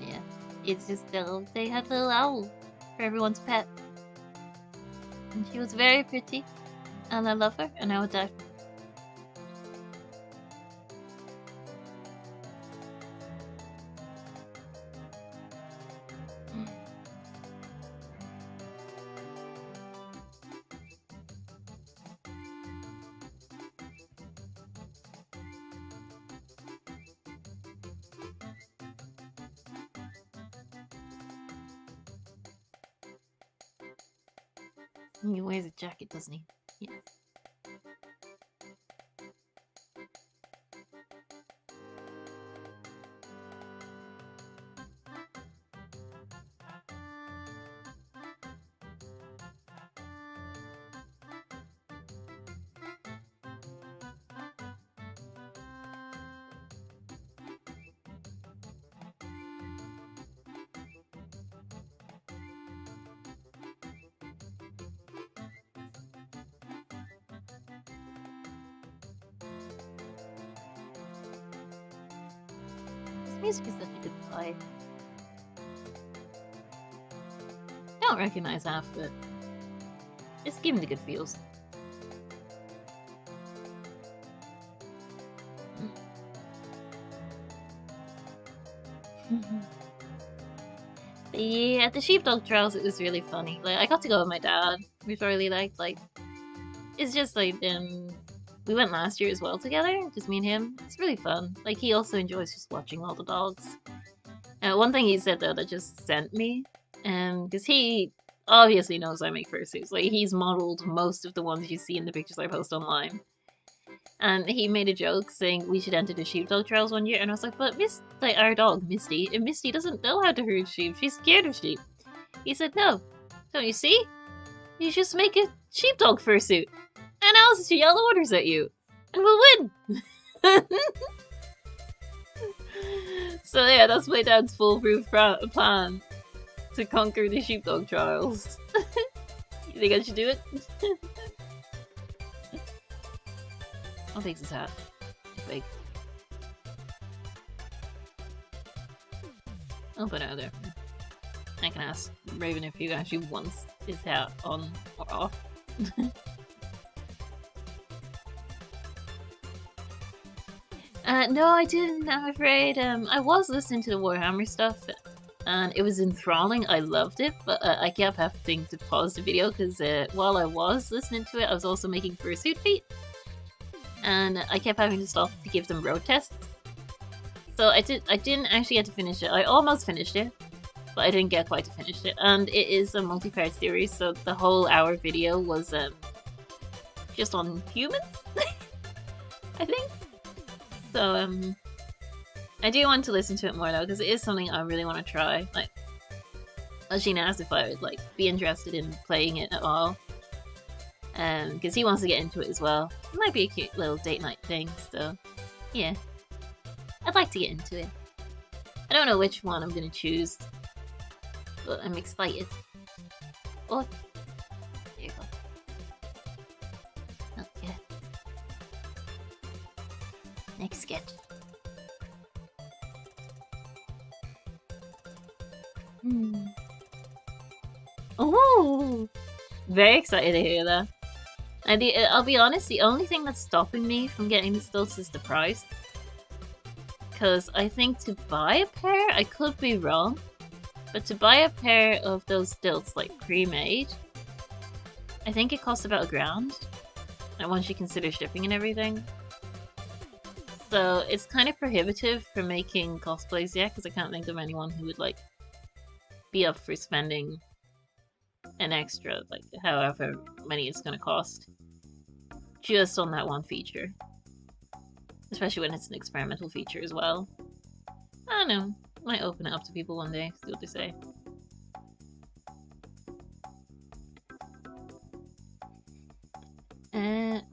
Yeah, it's just they had a little owl for everyone's pet. And she was very pretty. And I love her, and I would die for her. He wears a jacket, doesn't he? Yeah. Music is such a good vibe. Don't recognize half of it. Just give me the good feels. Yeah, at the sheepdog trials it was really funny. Like I got to go with my dad, which I really liked. Like it's just like we went last year as well together, just me and him. It's really fun. Like he also enjoys just watching all the dogs. One thing he said though that just sent me, because he obviously knows I make fursuits. Like he's modeled most of the ones you see in the pictures I post online. And he made a joke saying we should enter the sheepdog trials one year, and I was like, but like our dog Misty, and Misty doesn't know how to herd sheep. She's scared of sheep. He said, no, don't you see? You just make a sheepdog fursuit, and I'll just yell orders at you, and we'll win. So yeah, that's my dad's foolproof plan to conquer the sheepdog trials. You think I should do it? How big's his hat? It's big. I'll put it out there. I can ask Raven if he actually wants his hat on or off. No, I didn't, I'm afraid. I was listening to the Warhammer stuff, and it was enthralling. I loved it, but I kept having to pause the video because while I was listening to it, I was also making fursuit feet. And I kept having to stop to give them road tests. So I didn't actually get to finish it. I almost finished it, but I didn't get quite to finish it. And it is a multi-part series, so the whole hour video was just on humans, I think. So I do want to listen to it more though, because it is something I really want to try. Like, Ashina asked if I would like be interested in playing it at all. Because he wants to get into it as well. It might be a cute little date night thing, so yeah. I'd like to get into it. I don't know which one I'm gonna choose, but I'm excited. Oh, there you go. Oh, yeah. Next sketch. Oh, very excited to hear that. And I'll be honest, the only thing that's stopping me from getting the stilts is the price. Because I think to buy a pair, I could be wrong, but to buy a pair of those stilts, like pre-made, I think it costs about £1,000. And once you consider shipping and everything. So it's kind of prohibitive for making cosplays yet, because I can't think of anyone who would like be up for spending an extra, like however many it's gonna cost, just on that one feature. Especially when it's an experimental feature as well. I don't know, might open it up to people one day, see what they say.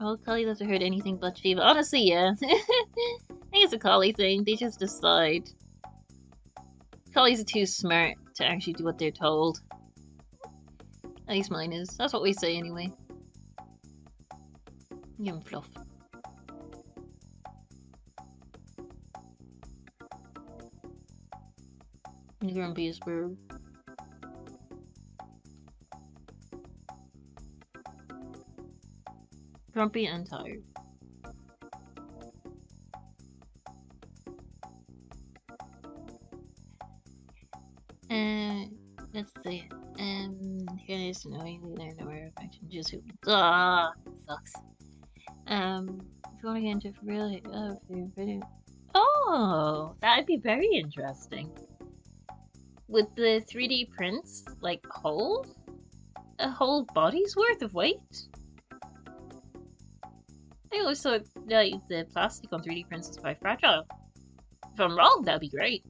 Well, Kali doesn't hurt anything but Shiva. Honestly, yeah. I think it's a Kali thing, they just decide. Collies are too smart to actually do what they're told. At least mine is. That's what we say anyway. Give him fluff. Grumpy as bird. Grumpy and tired. Let's see. Here it is knowingly learn the word affection. Just who sucks. If you want to get into really video. Oh, that'd be very interesting. Would the 3D prints like hold? a whole body's worth of weight? I always thought that the plastic on 3D prints is quite fragile. If I'm wrong, that'd be great.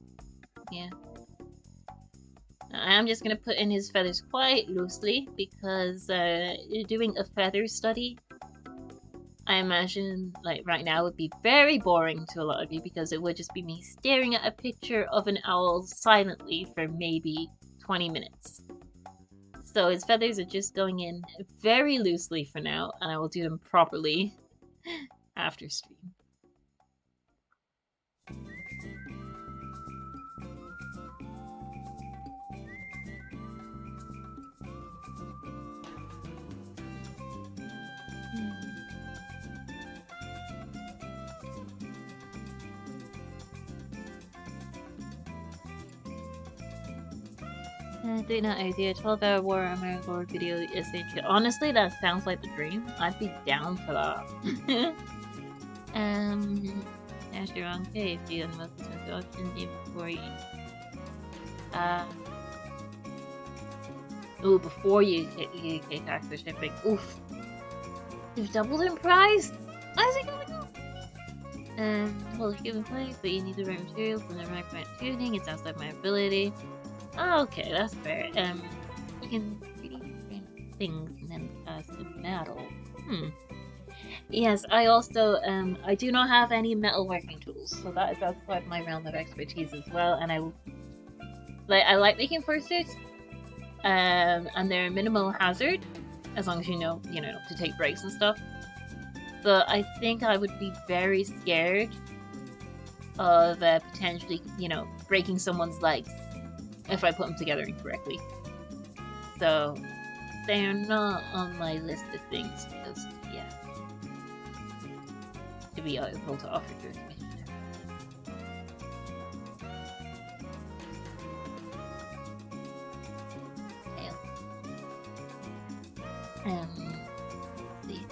Yeah. I'm just gonna put in his feathers quite loosely because doing a feather study, I imagine, like right now, would be very boring to a lot of you because it would just be me staring at a picture of an owl silently for maybe 20 minutes. So his feathers are just going in very loosely for now, and I will do them properly after stream. Doing that idea, 12-hour War Armor Lord video is honestly, that sounds like the dream. I'd be down for that. There's your wrong cave. You unlock this option before you. Oh, before you get tax for shipping. Oof. They've doubled in price. How's it gonna go? Well, you can play, but you need the right materials and the right tuning. It's outside my ability. Okay, that's fair. You can 3D print things and then custom metal. Yes, I also I do not have any metalworking tools, so that is outside my realm of expertise as well. And I like making fursuits, and they're minimal hazard as long as you know to take breaks and stuff. But I think I would be very scared of potentially breaking someone's legs if I put them together incorrectly. So they're not on my list of things because, yeah, to be able to offer to information there. Let's see.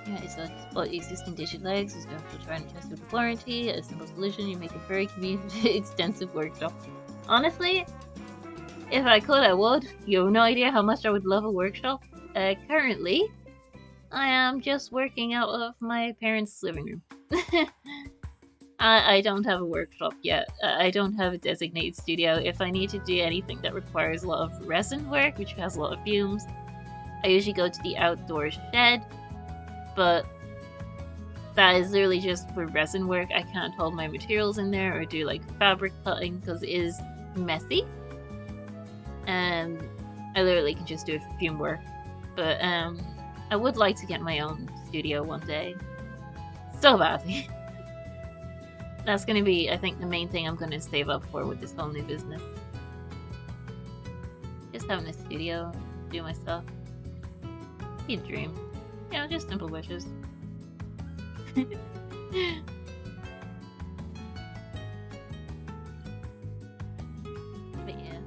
Yeah, it's like exploit existing digit legs, it's going to try and test with warranty, a simple solution, you make a very community extensive workshop. Honestly, if I could, I would. You have no idea how much I would love a workshop. Currently, I am just working out of my parents' living room. I don't have a workshop yet. I don't have a designated studio. If I need to do anything that requires a lot of resin work, which has a lot of fumes, I usually go to the outdoor shed, but that is literally just for resin work. I can't hold my materials in there or do like fabric cutting because it is messy. I literally can just do it for fume work. But I would like to get my own studio one day. So badly. That's gonna be, I think, the main thing I'm gonna save up for with this whole new business. Just having a studio, do my stuff. Be a dream. You know, just simple wishes. But yeah.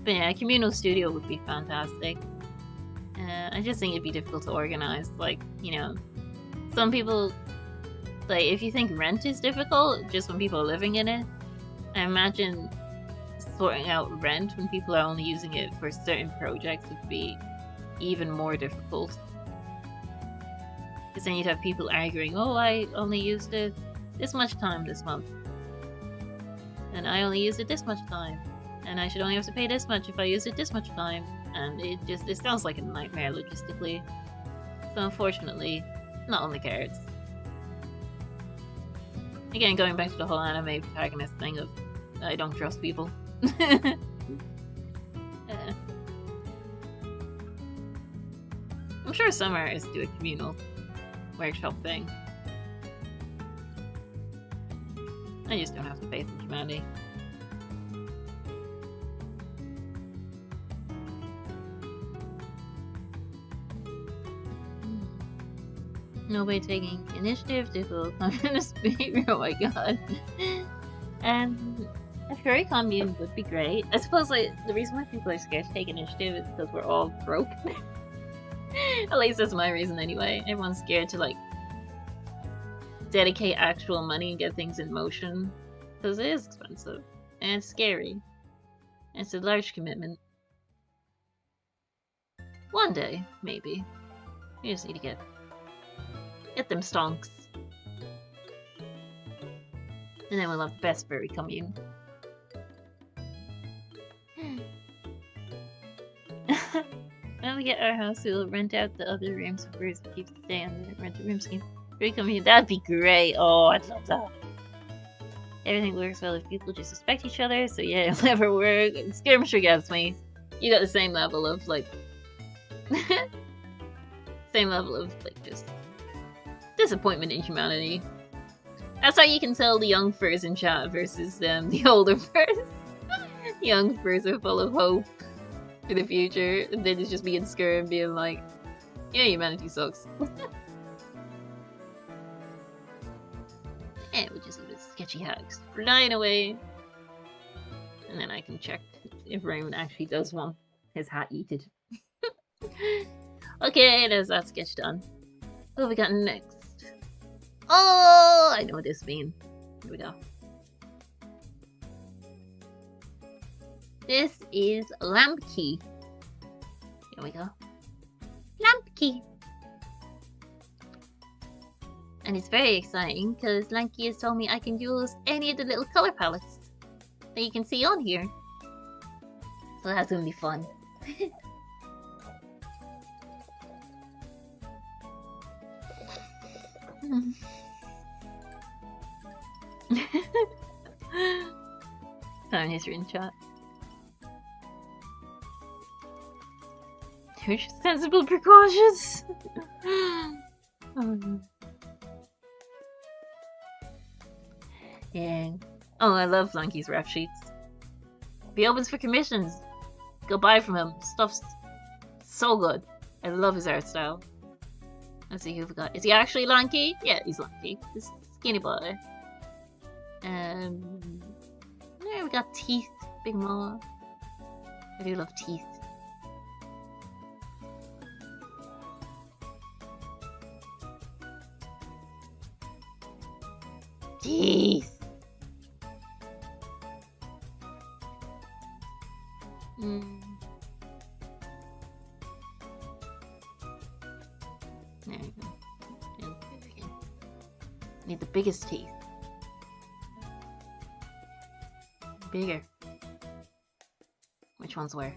But yeah, a communal studio would be fantastic. I just think it'd be difficult to organize. Like, some people, like, if you think rent is difficult, just when people are living in it, I imagine sorting out rent when people are only using it for certain projects would be even more difficult. Because then you'd have people arguing, oh, I only used it this much time this month. And I only used it this much time. And I should only have to pay this much if I used it this much time. And it sounds like a nightmare logistically. So unfortunately, not on the cards. Again, going back to the whole anime protagonist thing of I don't trust people. I'm sure some artists do a communal workshop thing. I just don't have the faith in humanity. Nobody taking initiative, difficult communist behavior, oh my god. And a furry commune would be great. I suppose like the reason why people are scared to take initiative is because we're all broke. At least that's my reason anyway. Everyone's scared to like dedicate actual money and get things in motion. Because it is expensive. And it's scary. It's a large commitment. One day, maybe. You just need to get them stonks. And then we'll have the best furry commune. When we get our house, we'll rent out the other rooms for birds to keep staying on the rented room scheme. Furry commune, that'd be great. Oh, I'd love that. Everything works well if people just respect each other, so yeah, it'll never work. Skirmisher gets me. You got the same level of, like... same level of, like, just... disappointment in humanity. That's how you can tell the young furs in chat versus the older furs. Young furs are full of hope for the future, and then it's just being scared and being like, yeah, humanity sucks. And we'll just leave it sketchy hacks for dying away. And then I can check if Raymond actually does want his hat eaten. Okay, there's that sketch done. What have we got next? Oh, I know what this means. Here we go. This is Lamp Key. Here we go. Lamp Key. And it's very exciting because Lanky has told me I can use any of the little color palettes that you can see on here. So that's gonna be fun. Time history in chat. Huge sensible precautions. Yeah. Oh, I love Lanky's rap sheets. If he opens for commissions, go buy from him. Stuff's so good. I love his art style. Let's see who we got. Is he actually lanky? Yeah, he's lanky. This skinny boy. There we got teeth. Big maw. I do love teeth. Teeth. There you go. Need the biggest teeth. Bigger. Which one's where?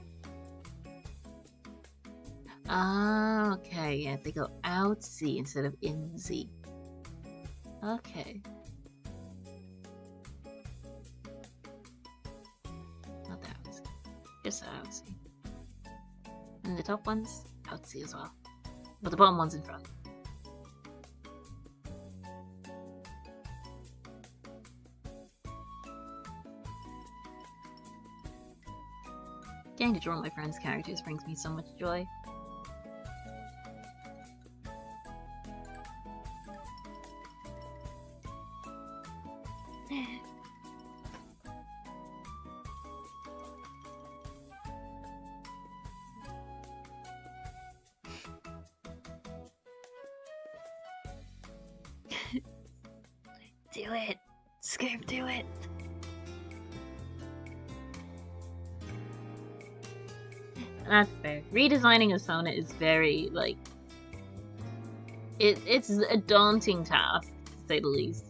Ah, okay. Yeah, they go out Z instead of in Z. Okay. Not the out Z. Just the out Z. And the top one's out Z as well. But the bottom one's in front. Getting to draw my friends' characters brings me so much joy. Do it! Scoop, do it! That's fair. Redesigning a Sona is very, like... It's a daunting task, to say the least.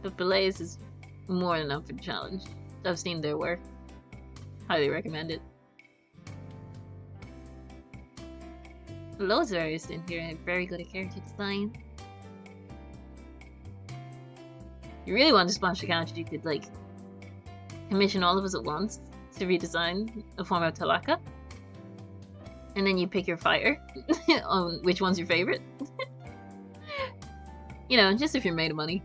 But Belays is more than up for the challenge. I've seen their work. Highly recommend it. Loads of artists in here are very good at character design. You really want to splash a character, you could, like, commission all of us at once to redesign a form of Talaka. And then you pick your fire on which one's your favorite. You know, just if you're made of money.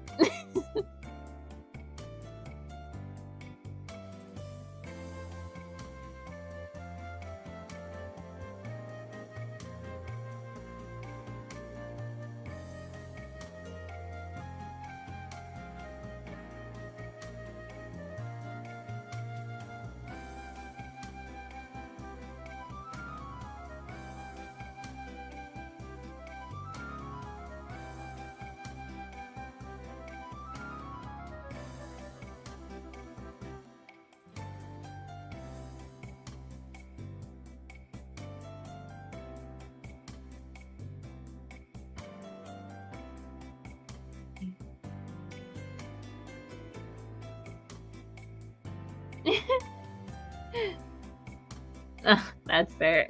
That's fair.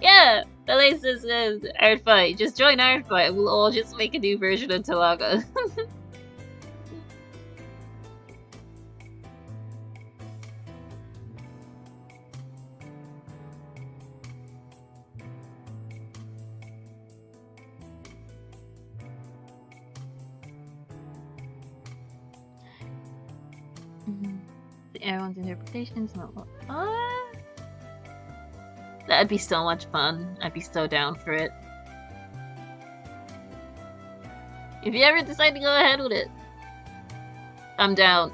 Yeah, the latest is Art Fight. Just join Art Fight. We'll all just make a new version of Talaga. Everyone's interpretations. That'd be so much fun. I'd be so down for it. If you ever decide to go ahead with it, I'm down.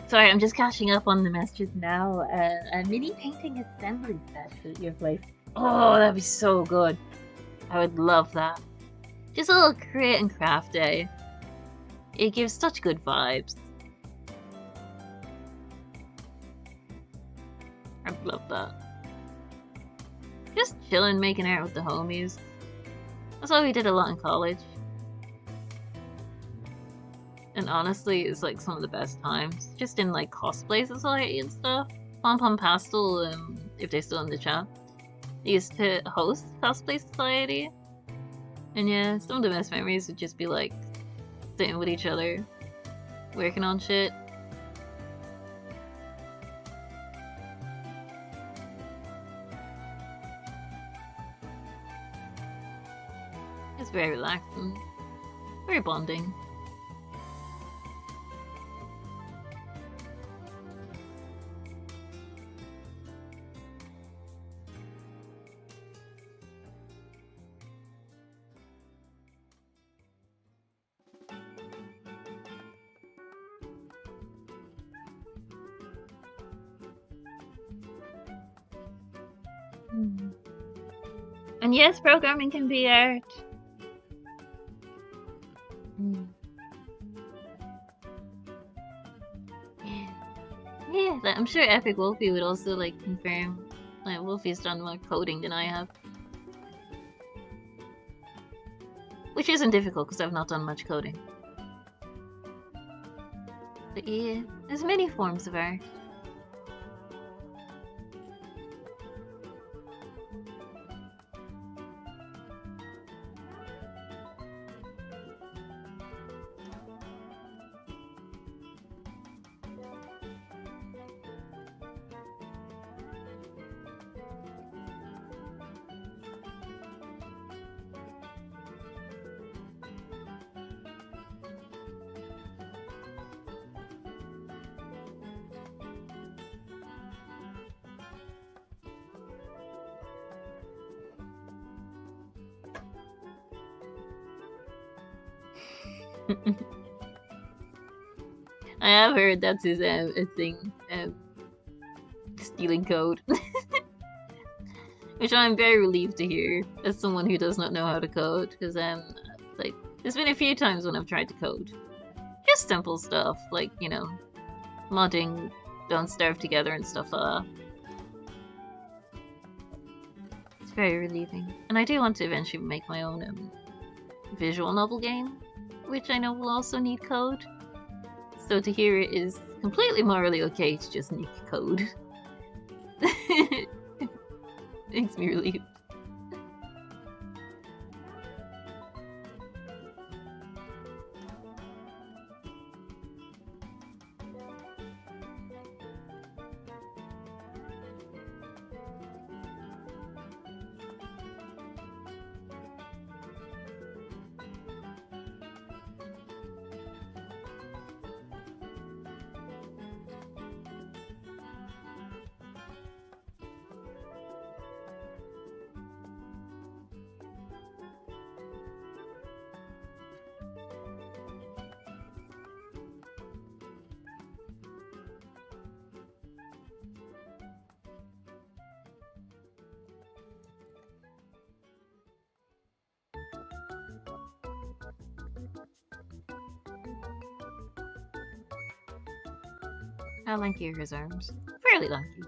Sorry, I'm just catching up on the messages now. A mini painting assembly set at your place. Oh, that'd be so good. I would love that. Just a little create and craft day. It gives such good vibes. I'd love that. Just chilling, making art with the homies. That's what we did a lot in college. And honestly, it's like some of the best times. Just in like cosplay society and stuff. Pom Pom Pastel, if they're still in the chat, they used to host cosplay society. And yeah, some of the best memories would just be like sitting with each other, working on shit. It's very relaxing, very bonding. And yes, programming can be art. Yeah, I'm sure Epic Wolfie would also like confirm. Like Wolfie's done more coding than I have, which isn't difficult because I've not done much coding. But yeah, there's many forms of art. I have heard that's his a thing, stealing code, which I'm very relieved to hear as someone who does not know how to code. Because like there's been a few times when I've tried to code, just simple stuff like modding, don't starve together and stuff like that. very relieving. And I do want to eventually make my own visual novel game, which I know will also need code. So to hear it is completely morally okay to just nick code. Makes me relieved. How lanky are his arms? Fairly lanky.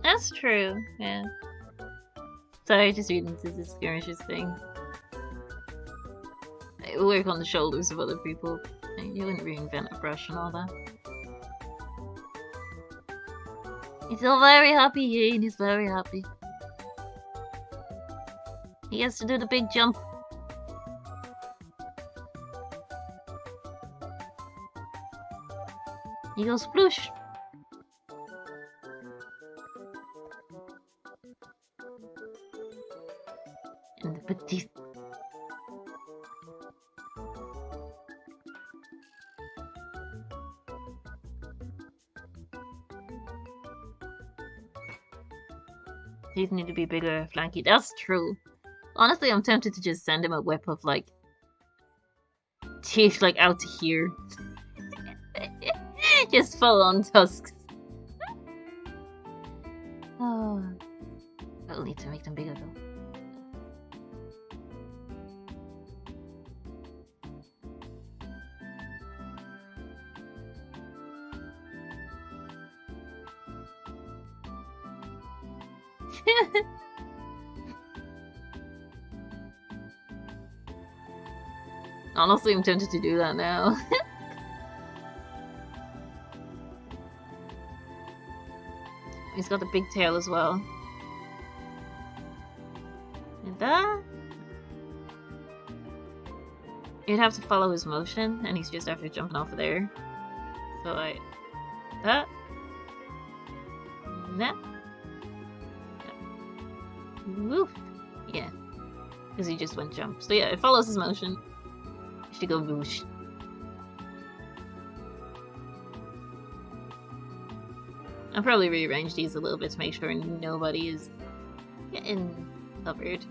That's true, yeah. Sorry, just reading into the skirmishes thing. I work on the shoulders of other people. You wouldn't reinvent a brush and all that. He's so very happy, Ian. He's very happy. He has to do the big jump. He goes sploosh. And the petite. These need to be bigger, flanky. That's true. Honestly, I'm tempted to just send him a whip of like teeth like out to here. Just full on tusks. Oh. I'll need to make them bigger though. Honestly, I'm tempted to do that now. He's got the big tail as well. And that... You'd have to follow his motion, and he's just after jumping off of there. So that... That... Woof! Yeah. Because he just went jump. So yeah, it follows his motion. You should go whoosh. I'll probably rearrange these a little bit to make sure nobody is getting covered.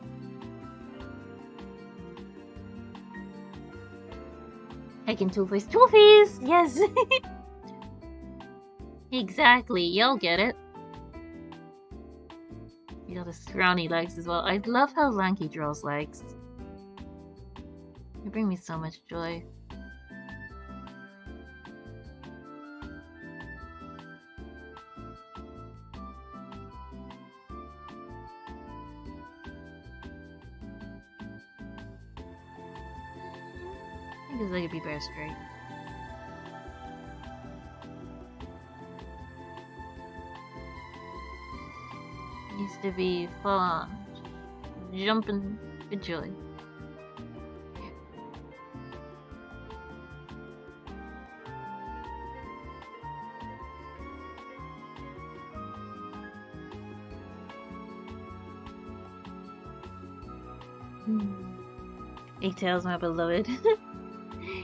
Heckin' Two-Face. Two-Face! Yes! Exactly, you'll get it. You got the scrawny legs as well. I love how Lanky draws legs. They bring me so much joy. I think his leg would be better straight. Needs to be full on. Jumping for joy. Eight tails, my beloved.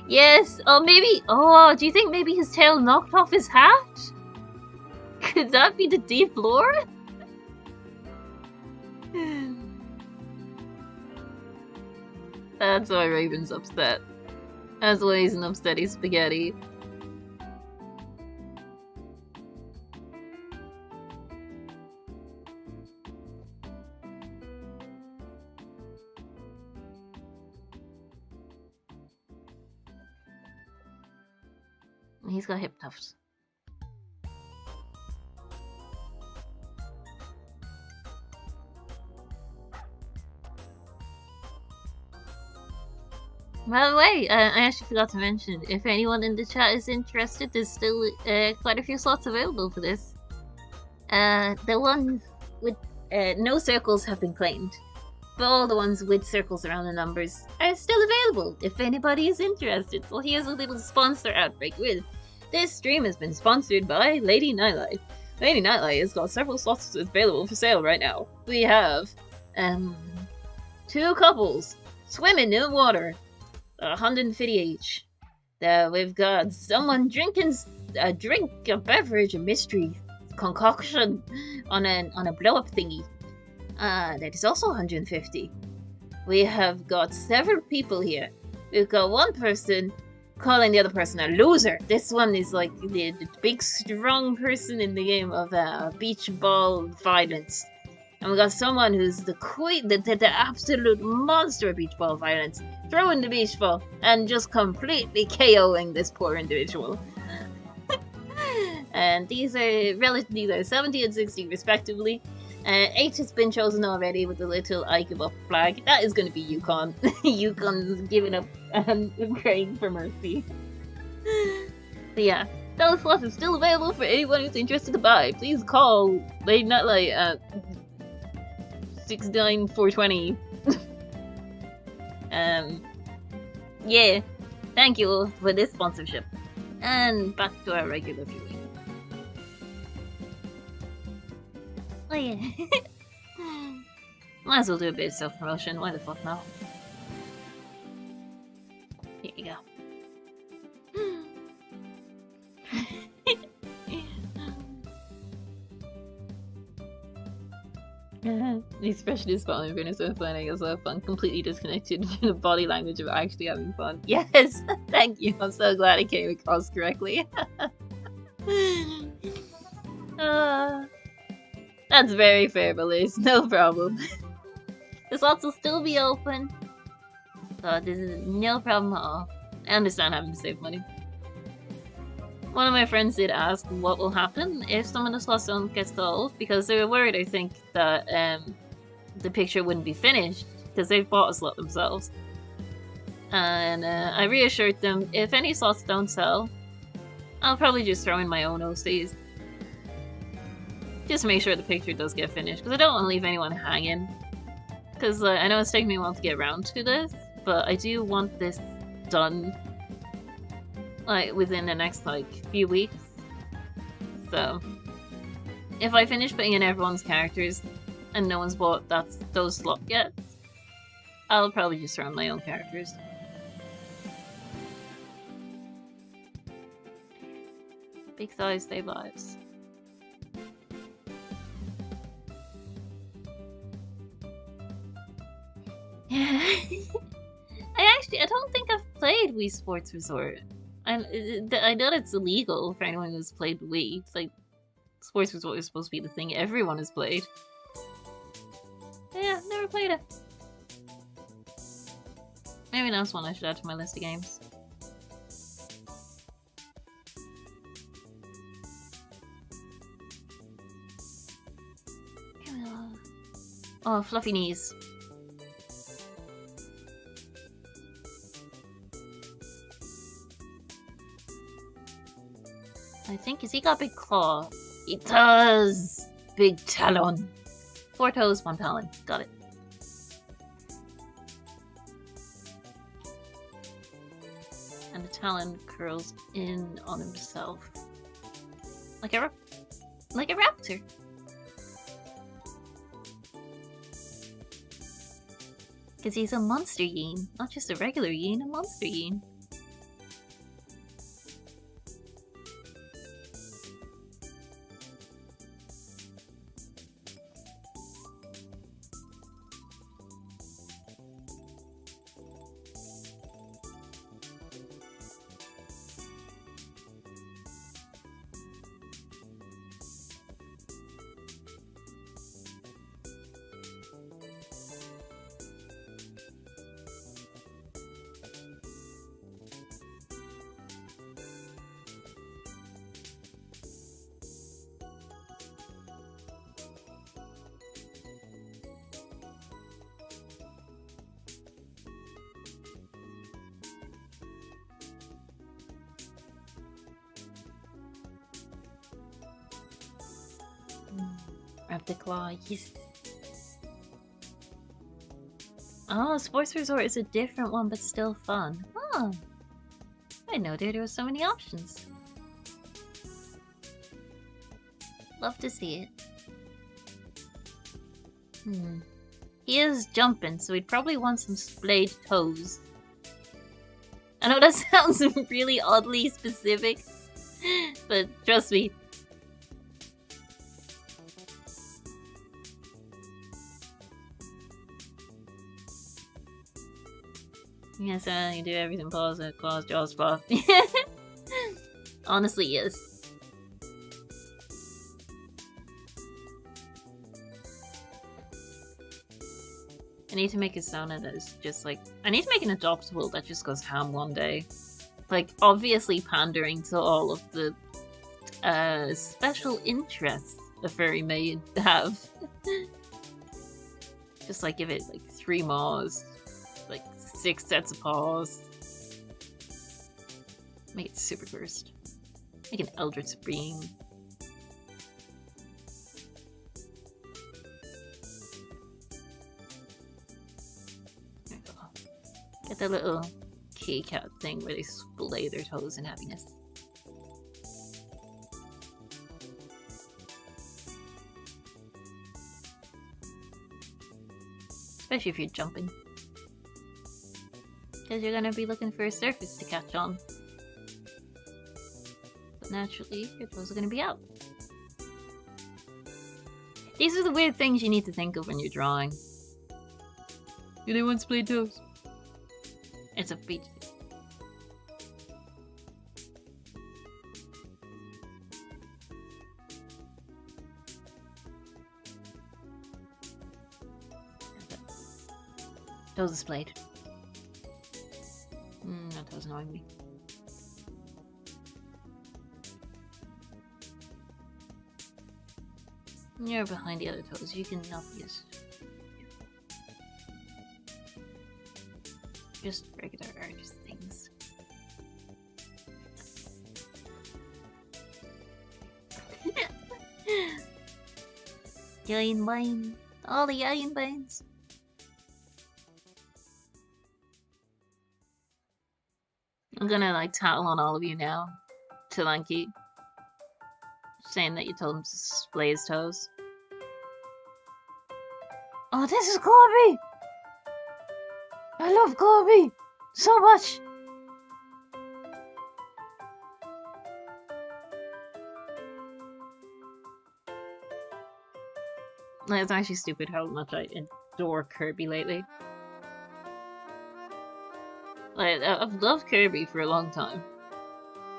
Yes. Oh, maybe. Oh, do you think maybe his tail knocked off his hat? Could that be the deep lore? That's why Raven's upset. That's why he's an upsetty spaghetti. He's got hip tufts. By the way, I actually forgot to mention, if anyone in the chat is interested, there's still quite a few slots available for this. The ones with no circles have been claimed, but all the ones with circles around the numbers are still available if anybody is interested. So here's a little sponsor outbreak with. This stream has been sponsored by Lady Nightlight. Lady Nightlight has got several slots available for sale right now. We have two couples swimming in water. 150 each. We've got someone drinking a beverage, a mystery concoction on a blow up thingy. That is also 150. We have got several people here. We've got one person calling the other person a loser. This one is like the big strong person in the game of beach ball violence. And we got someone who's the queen, the absolute monster of beach ball violence, throwing the beach ball and just completely KOing this poor individual. And these are 70 and 60 respectively. 8 has been chosen already with the little I give up flag. That is going to be Yukon. Yukon's giving up praying for mercy. But yeah, those slots are still available for anyone who's interested to buy. Please call Lady Nightlight at 69420. Yeah, thank you for this sponsorship. And back to our regular viewing. Oh yeah. Might as well do a bit of self-promotion, why the fuck not? Here you go. Especially spelling fairness when finding yourself fun, completely disconnected from the body language of actually having fun. Yes, thank you. I'm so glad it came across correctly. That's very fair, Belize. No problem. The slots will still be open, so this is no problem at all. I understand having to save money. One of my friends did ask what will happen if some of the slots don't get sold, because they were worried, I think, that the picture wouldn't be finished, because they've bought a slot themselves. And I reassured them, if any slots don't sell, I'll probably just throw in my own OCs. Just to make sure the picture does get finished, because I don't want to leave anyone hanging. Because I know it's taking me a while to get around to this, but I do want this done within the next few weeks. So if I finish putting in everyone's characters and no one's bought those slots yet, I'll probably just throw in my own characters. Big size, stay vibes. Yeah. I don't think I've played Wii Sports Resort. I know it's illegal for anyone who's played Wii. It's like Sports Resort is supposed to be the thing everyone has played. Yeah, never played it. Maybe that's one I should add to my list of games. Oh, fluffy knees. I think, has he got a big claw? He does! Big talon. 4 toes, 1 talon. Got it. And the talon curls in on himself. Like a raptor. Because he's a monster yin, not just a regular yin, a monster yin. Grab the claw, yes. Oh, Sports Resort is a different one, but still fun. Oh, I know there were so many options. Love to see it. He is jumping, so he'd probably want some splayed toes. I know that sounds really oddly specific, but trust me. Yes, you do everything paws, claws, jaws, paw. Honestly, yes. I need to make a sauna that is just like... I need to make an adoptable that just goes ham one day. Like, obviously pandering to all of the special interests a furry may have. Just like give it like 3 maws, like 6 sets of paws. Make it super cursed. Make an Eldritch Supreme. Get the little K-cat thing where they splay their toes in happiness. Especially if you're jumping. Because you're gonna be looking for a surface to catch on. But naturally, your toes are gonna be out. These are the weird things you need to think of when you're drawing. Do they want splayed toes? It's a beach. Toes are splayed. That toes annoying me. You're behind the other toes, you can obvious. Just regular artist things. Giant mine. All the giant mines. I'm gonna like tattle on all of you now. To Lanky. Saying that you told him to splay his toes. Oh, this is Corby! I love Corby so much! Like, it's actually stupid how much I adore Kirby lately. Like, I've loved Kirby for a long time.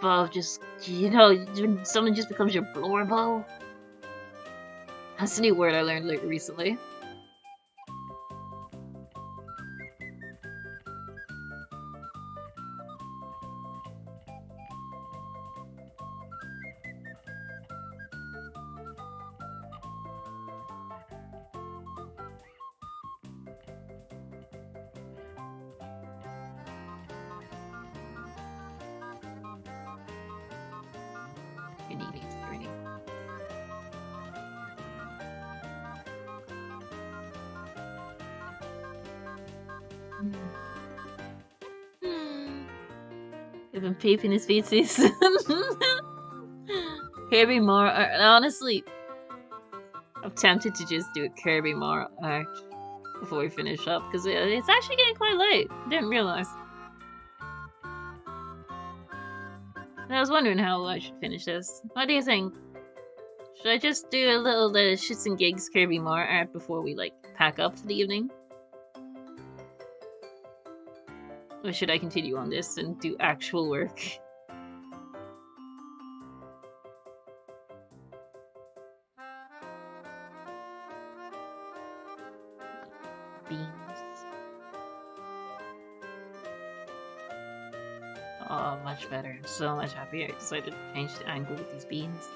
But I've just, you know, when someone just becomes your blorbo. That's a new word I learned like recently. I've been peeping his feces. Kirby more art. Honestly, I'm tempted to just do a Kirby more art. before we finish up, because it's actually getting quite late. Didn't realize. I was wondering how I should finish this. What do you think? Should I just do a little shits and gigs Kirby Mar art before we like pack up for the evening? Or should I continue on this and do actual work? Beans. Oh, much better. So much happier. I decided to change the angle with these beans.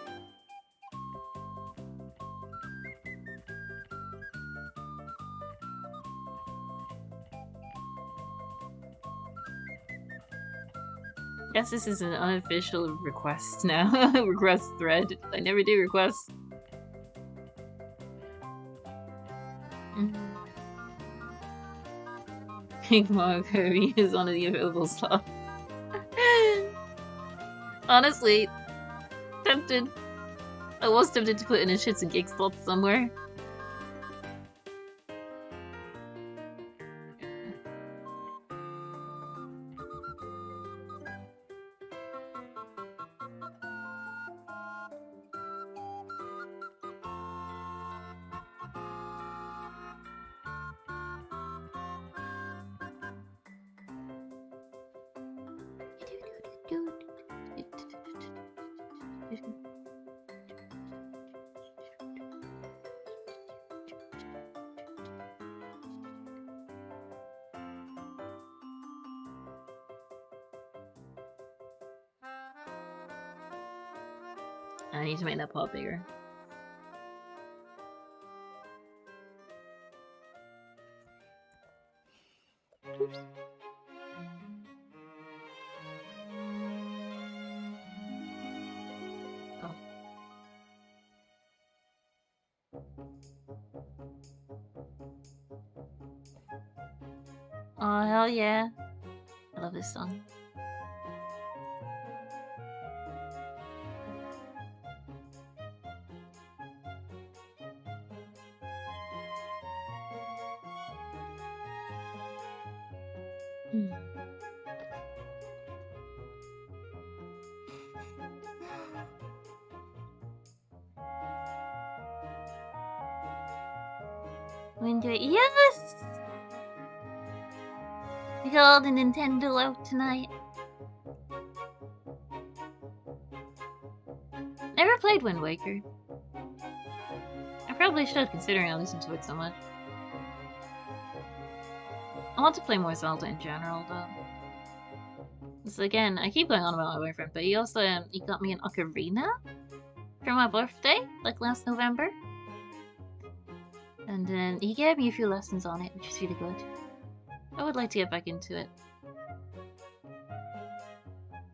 Guess this is an unofficial request now. Request thread. I never do requests. Pink Mario Kirby is one of the available slots. Honestly, tempted. I was tempted to put in a shits and gigs slot somewhere. I need to make that pot bigger. Oops. Oh. Oh, hell yeah. I love this song. Wind Waker, yes! We got all the Nintendo out tonight. Never played Wind Waker. I probably should, considering I listen to it so much. I want to play more Zelda in general, though. So again, I keep going on about my boyfriend, but he also he got me an ocarina for my birthday, like last November. And then he gave me a few lessons on it, which is really good. I would like to get back into it.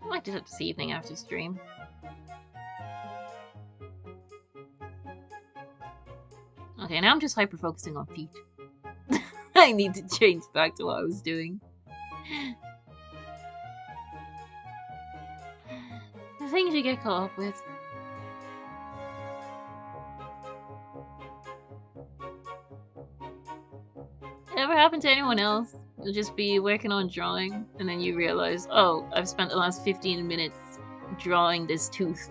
I might do that this evening after stream. Okay, now I'm just hyper-focusing on feet. I need to change back to what I was doing. The things you get caught up with. Ever happened to anyone else? You'll just be working on drawing, and then you realize, oh, I've spent the last 15 minutes drawing this tooth.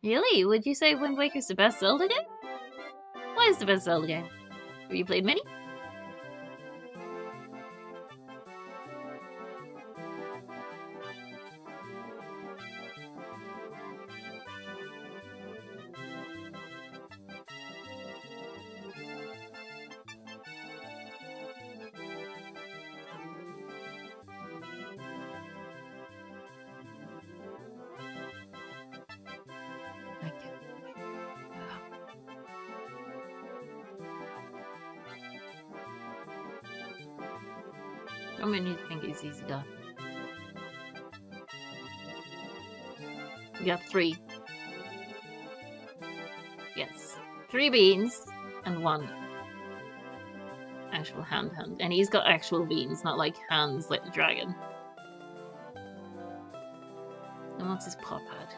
Really? Would you say Wind Waker's the best Zelda game? What is the best Zelda game? Have you played many? How many do you think is easy done? We got 3. Yes. 3 beans and 1 actual hand, and he's got actual veins, not like hands like the dragon. And what's his paw pad?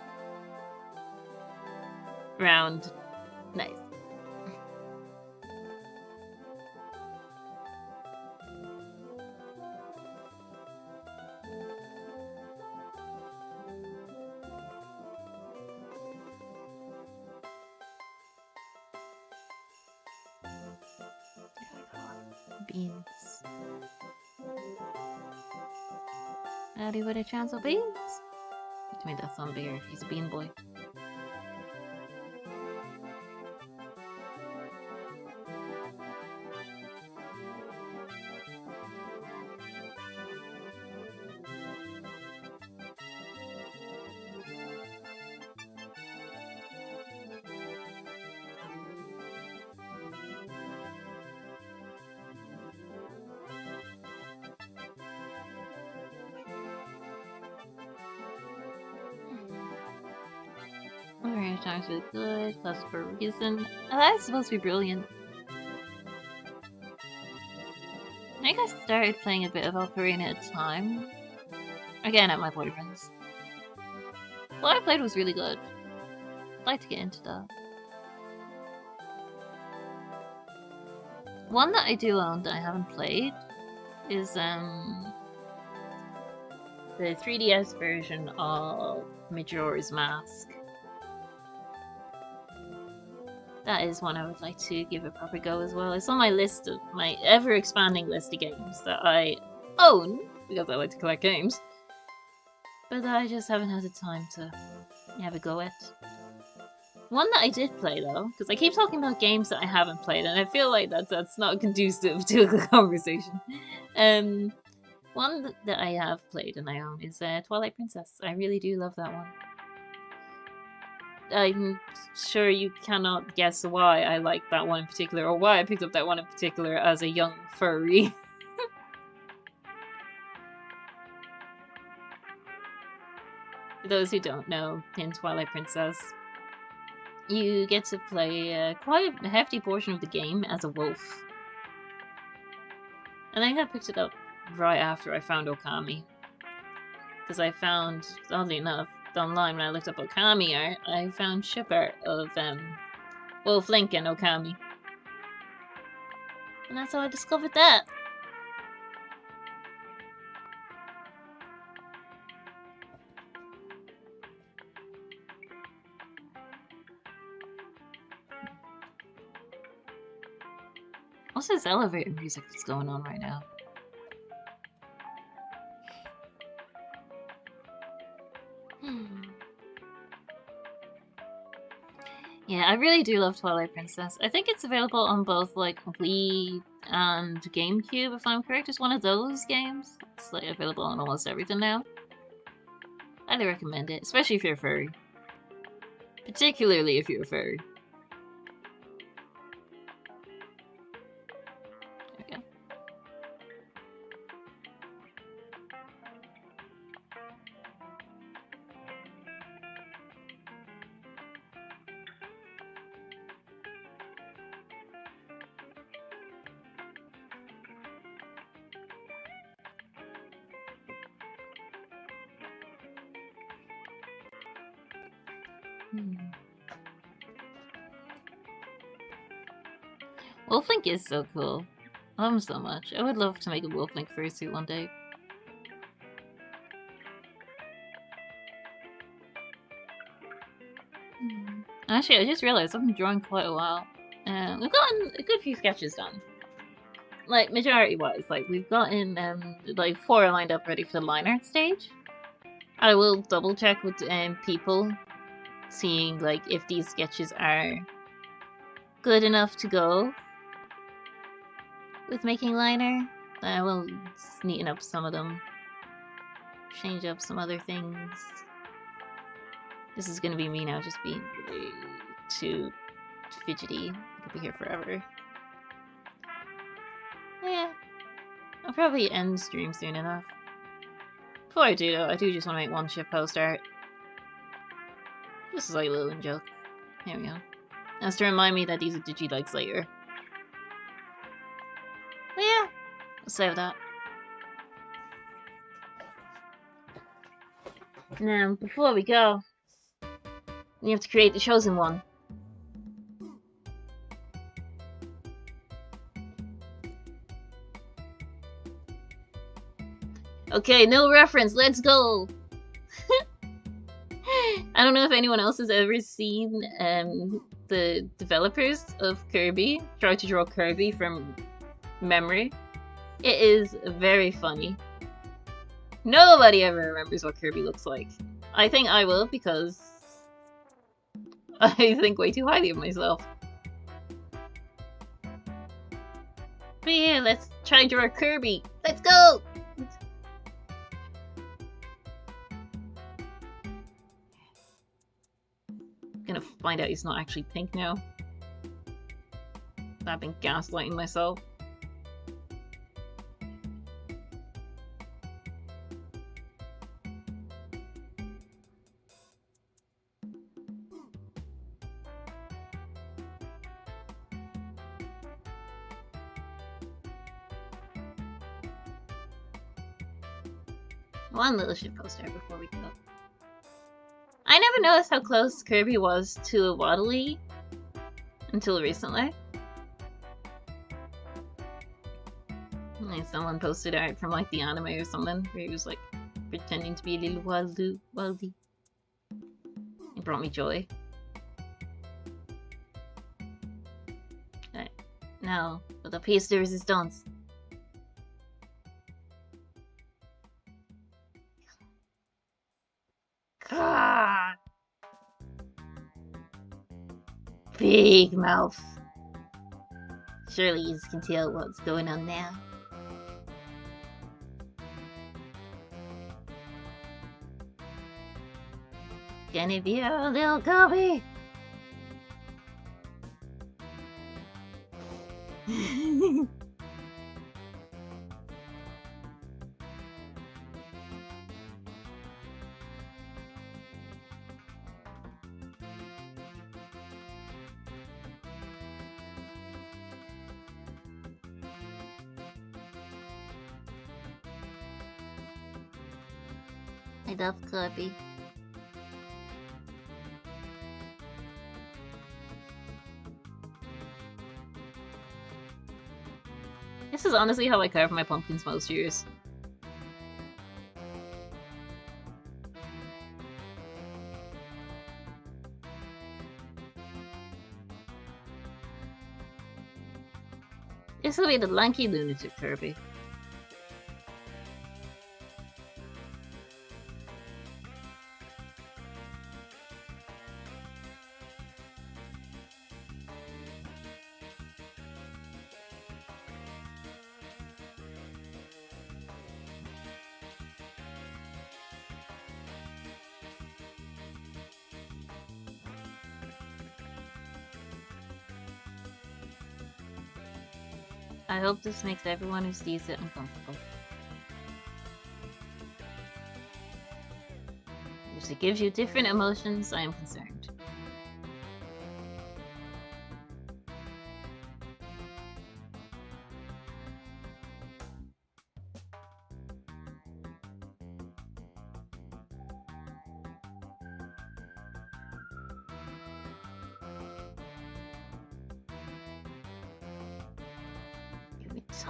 Round. Nice. Beans. Howdy with a chance of beans? To make that sound bigger, he's a bean boy. Alright, time's really good. That's for a reason. Oh, that's supposed to be brilliant. I think I started playing a bit of Ocarina at a time. Again, at my boyfriend's. What I played was really good. I'd like to get into that. One that I do own that I haven't played is the 3DS version of Majora's Mask. That is one I would like to give a proper go as well. It's on my list of my ever-expanding list of games that I own, because I like to collect games, but I just haven't had the time to have a go at. One that I did play though, because I keep talking about games that I haven't played, and I feel like that's not conducive to a conversation. One that I have played and I own is Twilight Princess. I really do love that one. I'm sure you cannot guess why I like that one in particular, or why I picked up that one in particular as a young furry. For those who don't know, in Twilight Princess, you get to play quite a hefty portion of the game as a wolf. And I think I picked it up right after I found Okami. Because I found, oddly enough, online when I looked up Okami art, I found ship art of Wolf Link and Okami. And that's how I discovered that. What's this elevator music that's going on right now? Yeah, I really do love Twilight Princess. I think it's available on both like Wii and GameCube, if I'm correct. It's one of those games. It's like available on almost everything now. Highly recommend it, especially if you're a furry. Particularly if you're a furry. Okay. Wolflink is so cool. I love him so much. I would love to make a Wolflink fursuit one day. Actually, I just realized I've been drawing quite a while. We've gotten a good few sketches done. Like, majority-wise. Like, we've gotten, like, 4 lined up ready for the line art stage. I will double-check with people, seeing, like, if these sketches are good enough to go with making liner. I will neaten up some of them. Change up some other things. This is gonna be me now, just being way too fidgety. I could be here forever. Yeah. I'll probably end stream soon enough. Before I do though, I do just want to make one ship post art. This is like a little joke. Here we go. That's to remind me that these are Digi-likes later. Save that. Now, before we go, we have to create the chosen one. Okay, no reference, let's go! I don't know if anyone else has ever seen the developers of Kirby try to draw Kirby from memory. It is very funny. Nobody ever remembers what Kirby looks like. I think I will because I think way too highly of myself. But yeah, let's try and draw Kirby. Let's go! Gonna find out he's not actually pink now. I've been gaslighting myself. One little shit poster before we go. I never noticed how close Kirby was to a Waddle until recently. Like someone posted art from like the anime or something where he was like pretending to be a little Waddle. It brought me joy. Right. Now, for the piece de resistance. God. Big mouth. Surely you can tell what's going on now. Gonna be a little Kobe. I love Kirby. This is honestly how I carve my pumpkins most years. This will be the lanky lunatic Kirby. I hope this makes everyone who sees it uncomfortable. If it gives you different emotions, I am concerned. So.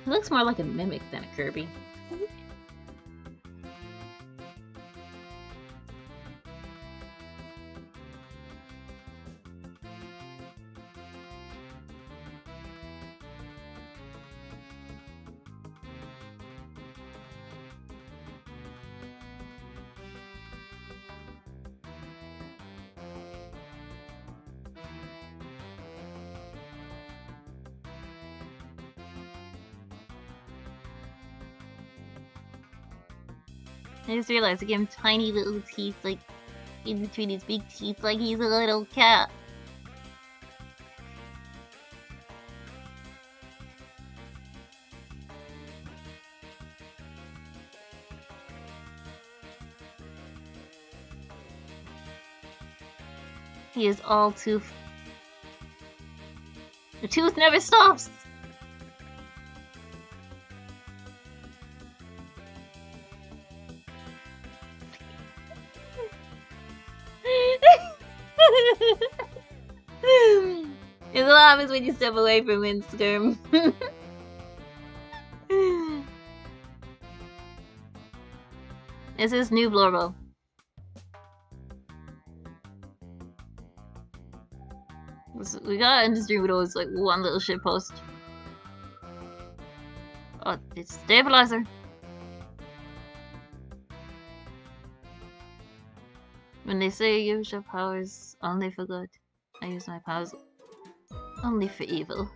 He looks more like a mimic than a Kirby. I just realized I gave him tiny little teeth, like, in between his big teeth, like he's a little cat. He is all tooth. The tooth never stops! It's what happens when you step away from Windstorm. This is new Blorbo. We got industry with always like one little shit post. Oh, it's stabilizer. When they say use your powers only for good, I use my powers only for evil.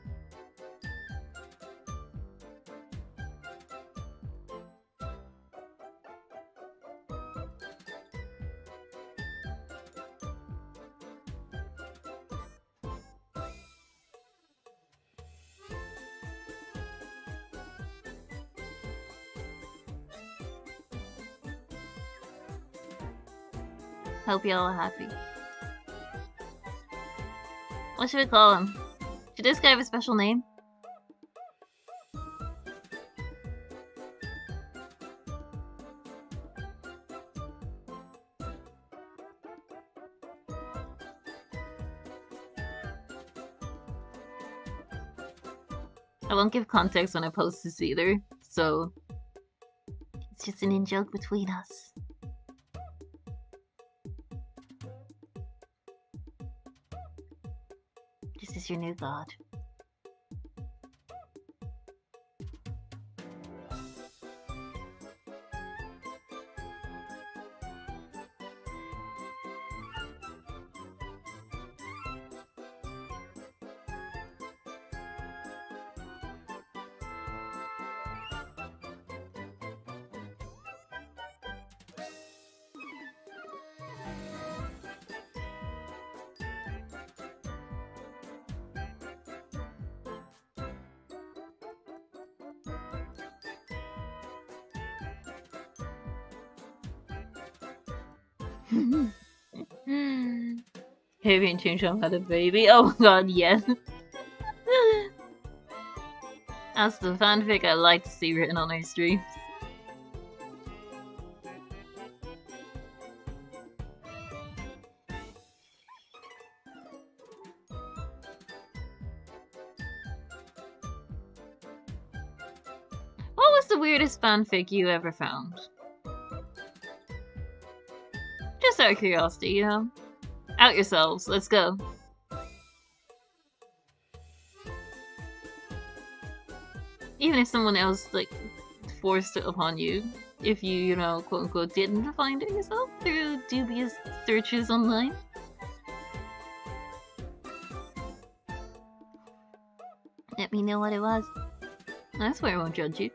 Hope you all are happy. What should we call him? Should this guy have a special name? I won't give context when I post this either, so it's just an in-joke between us. This is your new god. Heavy and change on had a baby. Oh my god, yes. That's the fanfic I like to see written on our streams. What was the weirdest fanfic you ever found? Just out of curiosity, you know? Out yourselves, let's go. Even if someone else, like, forced it upon you, if you, you know, quote unquote, didn't find it yourself through dubious searches online. Let me know what it was. I swear I won't judge you.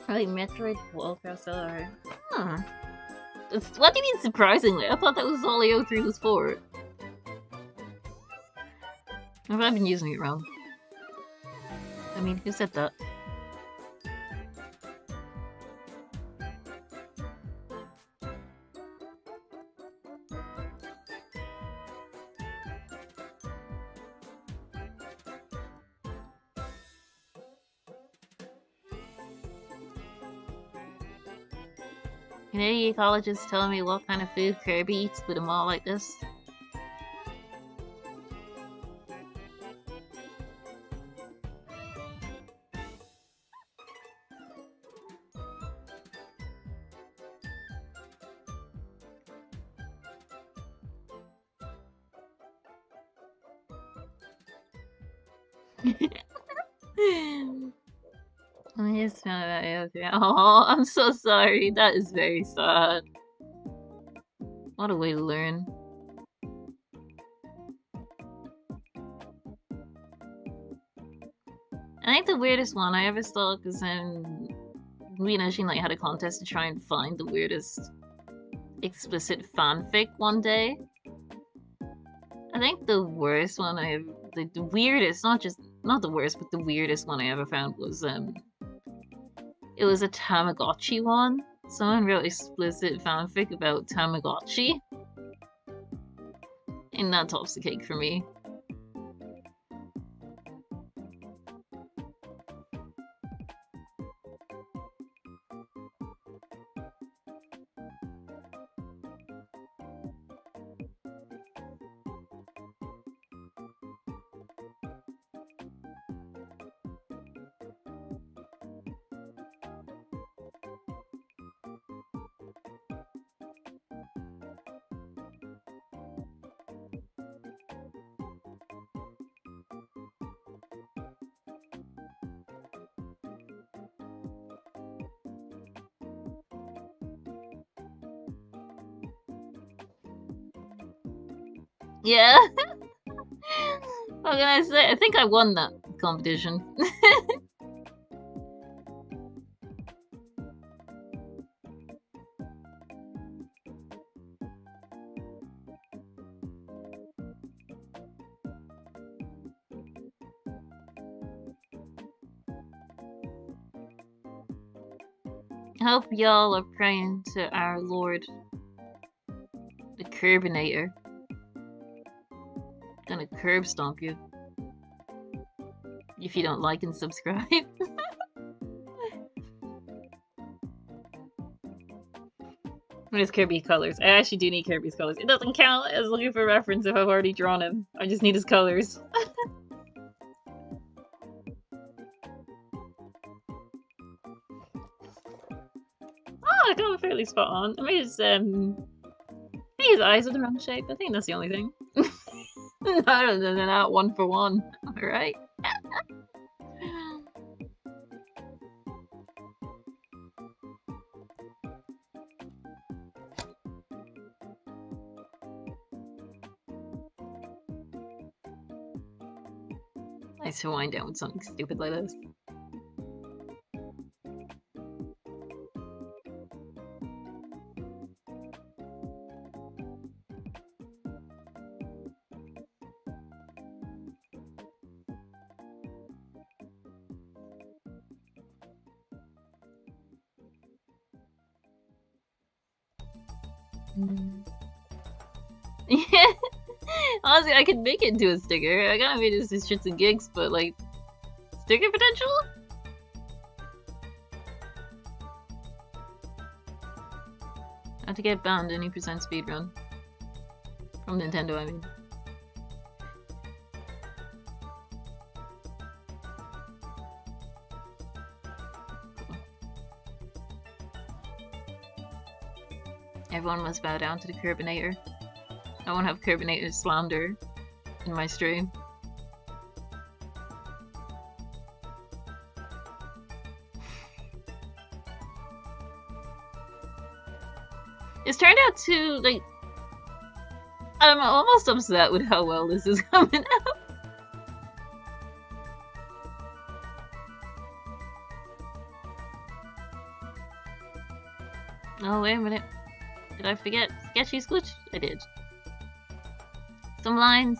Like Metroid Warcraft or huh. What do you mean surprisingly? I thought that was all AO3 was for. I've been using it wrong. I mean, who said that? Canadian ecologists telling me what kind of food Kirby eats with a maw like this. I just found out yesterday. Oh, I'm so sorry. That is very sad. What a way to learn. I think the weirdest one I ever saw, because we and Asheen like had a contest to try and find the weirdest explicit fanfic one day. I think the worst one I ever, the weirdest, not the worst, but the weirdest one I ever found was it was a Tamagotchi one. Someone wrote explicit fanfic about Tamagotchi. And that tops the cake for me. Yeah. What can I say? I think I won that competition. I hope y'all are praying to our Lord, the Curbinator. Gonna curb stomp you if you don't like and subscribe. What is Kirby colors? I actually do need Kirby's colors. It doesn't count as looking for reference if I've already drawn him. I just need his colors. Oh, I got him fairly spot on. I mean, his eyes are the wrong shape. I think that's the only thing. Other than that, 1 for 1. Alright. Nice to wind down with something stupid like this. Yeah, honestly, I could make it into a sticker. I gotta make this as shits and gigs, but like, sticker potential? How to get banned any percent speedrun. From Nintendo, I mean. Everyone must bow down to the Curbinator. I won't have Curbinator slander in my stream. It's turned out to, like, I'm almost upset with how well this is coming out. Oh, wait a minute. Did I forget Sketchy Squitch? I did. Some lines.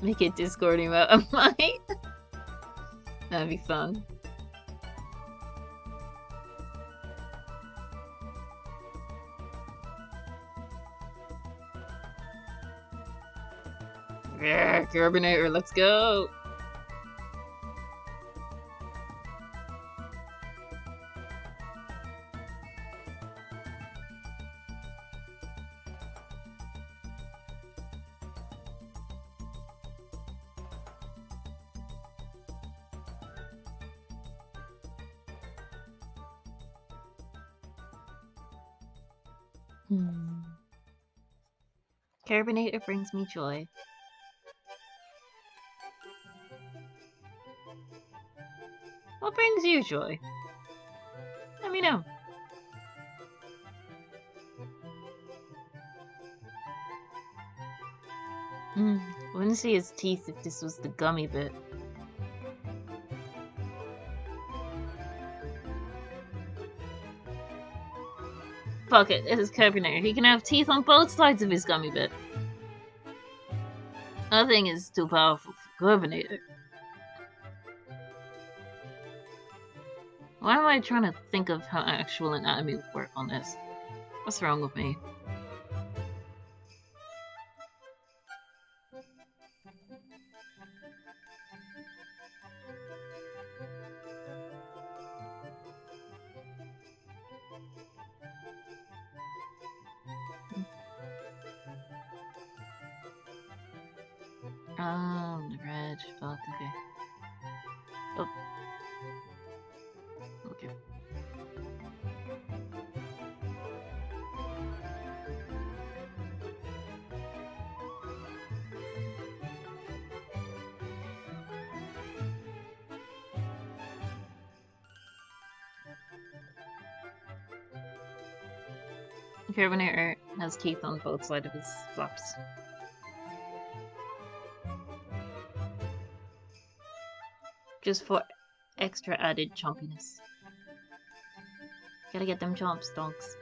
Make it Discord emote. I might. That'd be fun. Yeah, Curbinator, let's go. Carbonator brings me joy. What brings you joy? Let me know. Wouldn't see his teeth if this was the gummy bit. Fuck it, it is Carbonator. He can have teeth on both sides of his gummy bit. Nothing is too powerful for Carbonator. Why am I trying to think of how actual anatomy would work on this? What's wrong with me? Reg, fuck, okay. Oh. Okay. Carbonator has teeth on both sides of his flaps. Just for extra added chompiness. Gotta get them chomp stonks.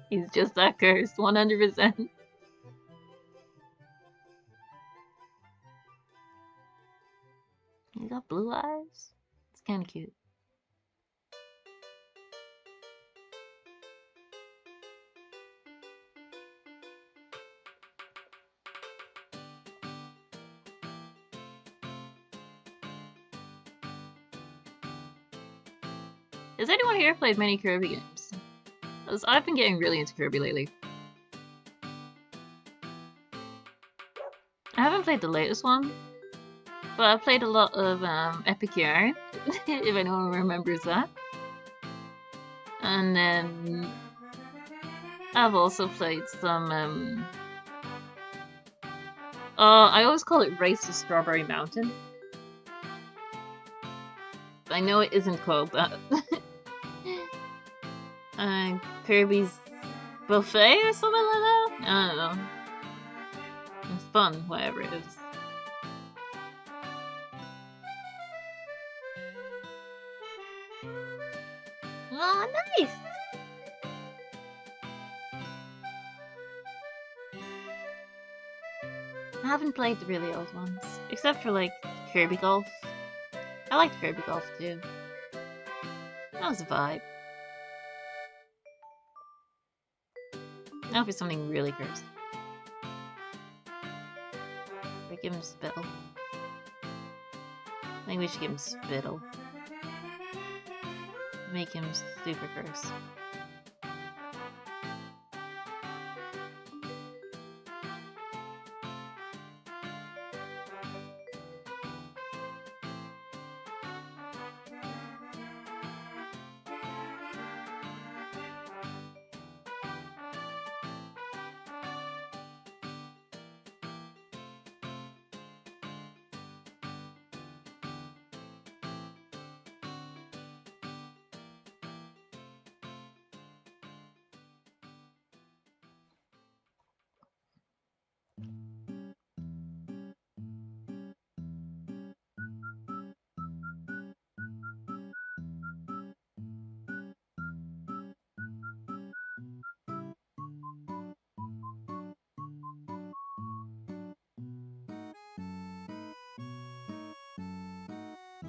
He's just that cursed, 100%. He's got blue eyes. It's kinda cute. Has anyone here played many Kirby games? Because I've been getting really into Kirby lately. I haven't played the latest one, but I've played a lot of Epic Yarn, if anyone remembers that. And then I've also played some I always call it Race to Strawberry Mountain. I know it isn't called that. Kirby's Buffet or something like that? I don't know. It's fun, whatever it is. Oh, nice! I haven't played the really old ones, except for like Kirby Golf. I liked Kirby Golf too. That was a vibe. Now for something really gross. Or give him spittle. I think we should give him spittle. Make him super gross.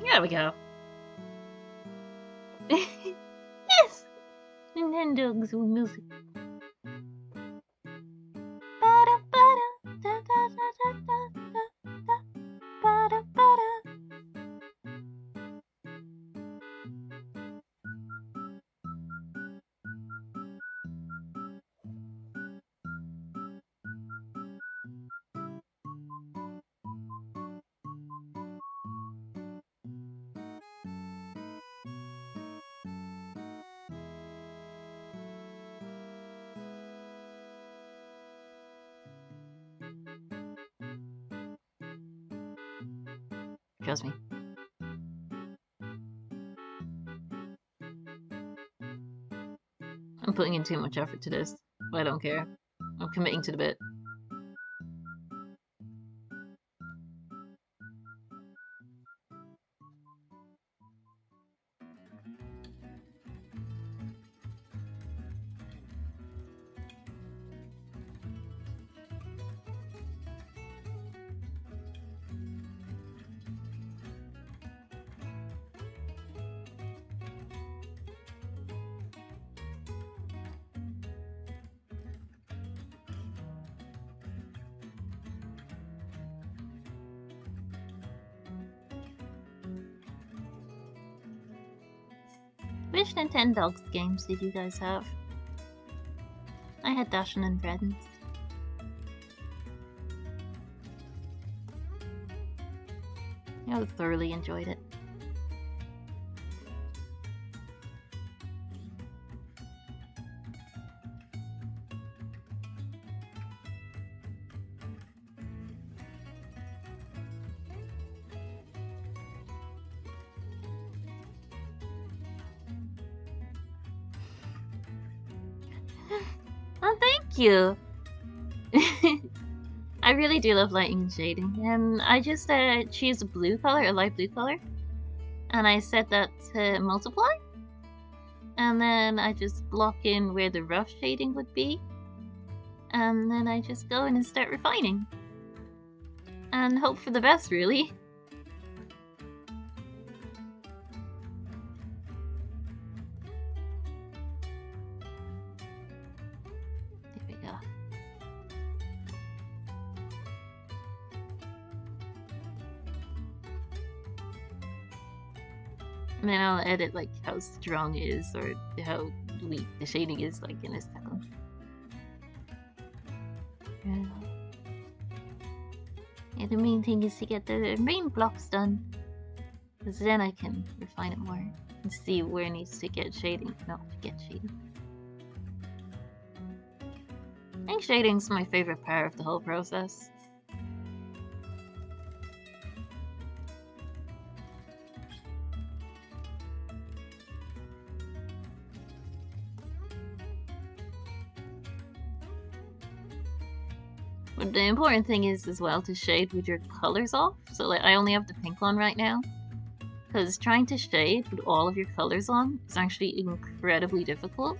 There we go. Yes! Nintendo's music. Trust me. I'm putting in too much effort to this, but I don't care. I'm committing to the bit. Which Nintendogs games did you guys have? I had Dashin' and Friends. I thoroughly enjoyed it. Oh, thank you! I really do love lighting and shading, and I just choose a blue color, a light blue color, and I set that to multiply, and then I just block in where the rough shading would be, and then I just go in and start refining, and hope for the best, really. There we go. And then I'll edit like how strong it is or how weak the shading is like in a second. Yeah, the main thing is to get the main blocks done, because then I can refine it more and see where it needs to get shading. No, to get shading. I think shading's my favorite part of the whole process. But the important thing is as well to shade with your colors off. So like I only have the pink on right now, because trying to shade with all of your colors on is actually incredibly difficult.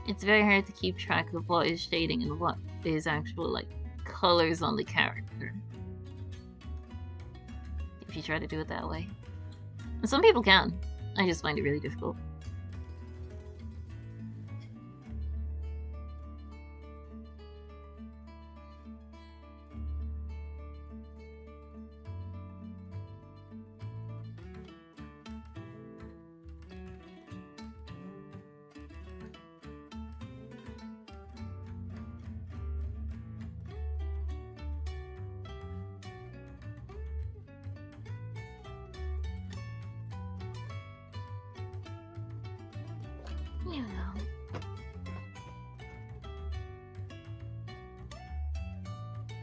It's very hard to keep track of what is shading and what is actual like colors on the character, if you try to do it that way. And some people can. I just find it really difficult.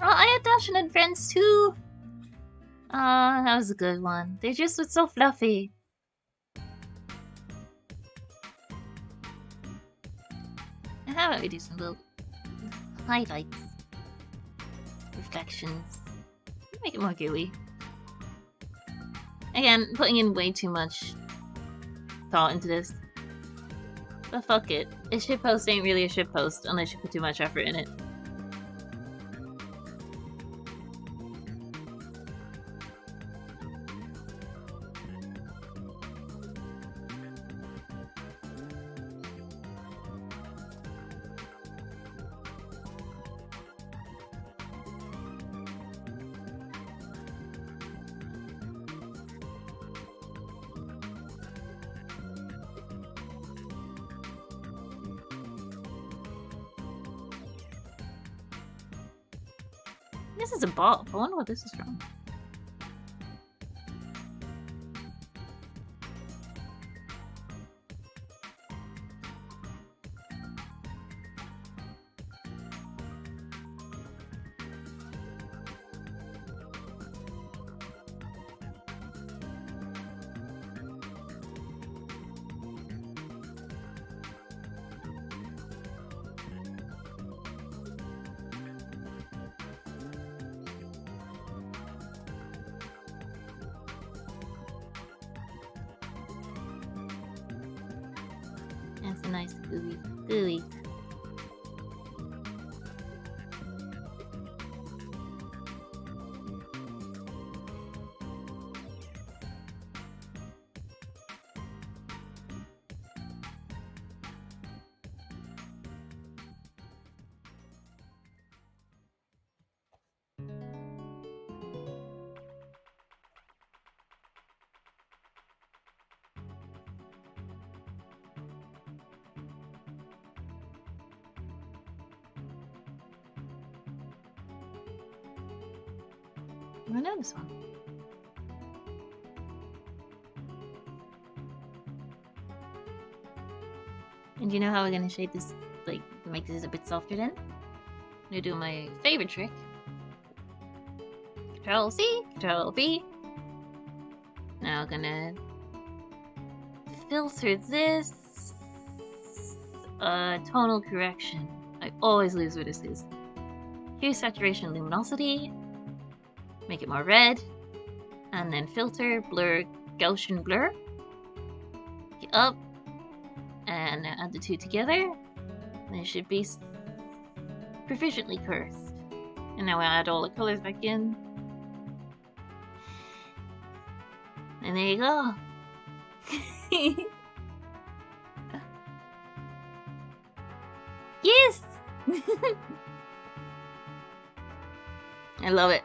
Oh, I had Dashin' and Friends too! That was a good one. They just were so fluffy. And how about we do some little highlights? Reflections. Make it more gooey. Again, putting in way too much thought into this. But fuck it. A shitpost ain't really a shitpost unless you put too much effort in it. This is a ball. I wonder what this is from. nice gooey. Gooey. I know this one. And you know how we're gonna shade this, like, make this a bit softer then? I'm gonna do my favorite trick. Control C, Control V. Now I'm gonna filter this. Tonal correction. I always lose what this is. Hue, saturation, luminosity. Make it more red. And then filter, blur, Gaussian blur. Get up. And now add the two together. And it should be proficiently cursed. And now I add all the colors back in. And there you go. Yes! I love it.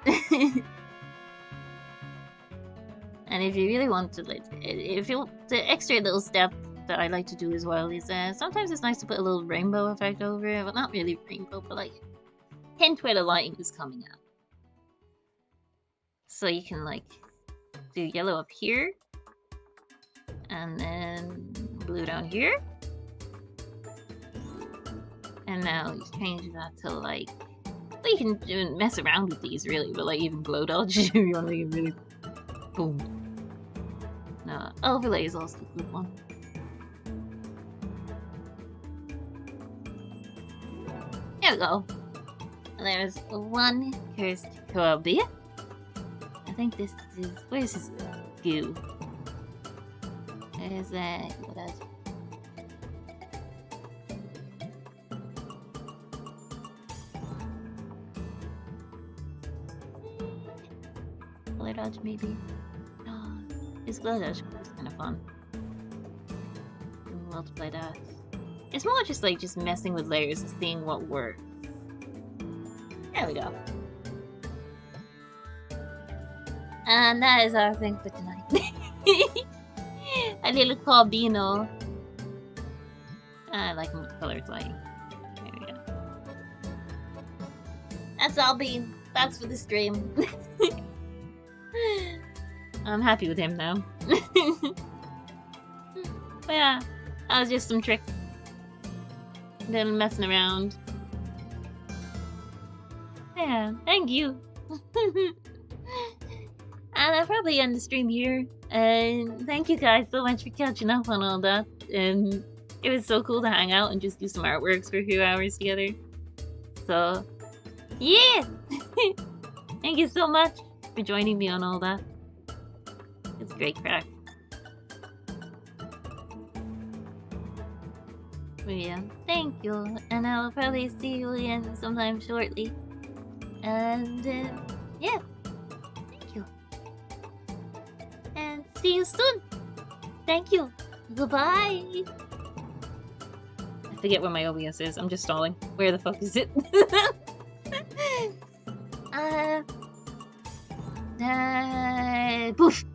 And if you really want to, like, if you want the extra little step that I like to do as well is sometimes it's nice to put a little rainbow effect over it. Well, not really rainbow, but like hint where the lighting is coming out. So you can like do yellow up here, and then blue down here, and now you change that to like. Well, you can mess around with these really, but like even glow dodge if you want to make it really boom. No, overlay is also a good one. There we go. And there's one cursed Kobe. I think this is. Where's his goo? There's what else? Color dodge, maybe? Oh, his color dodge is kind of fun. We'll multiply that. It's more just like messing with layers and seeing what works. There we go. And that is our thing for tonight. A little Corbino. I like him with color lighting. There we go. That's all being. That's for the stream. I'm happy with him now. But yeah, that was just some tricks. Little messing around. Yeah, thank you. And I'll probably end the stream here. And thank you guys so much for catching up on all that. And it was so cool to hang out and just do some artworks for a few hours together. So, yeah! Thank you so much for joining me on all that. It's great crack. But yeah, thank you. And I'll probably see you again sometime shortly. And yeah, thank you. And see you soon. Thank you. Goodbye. I forget where my OBS is. I'm just stalling. Where the fuck is it? Poof.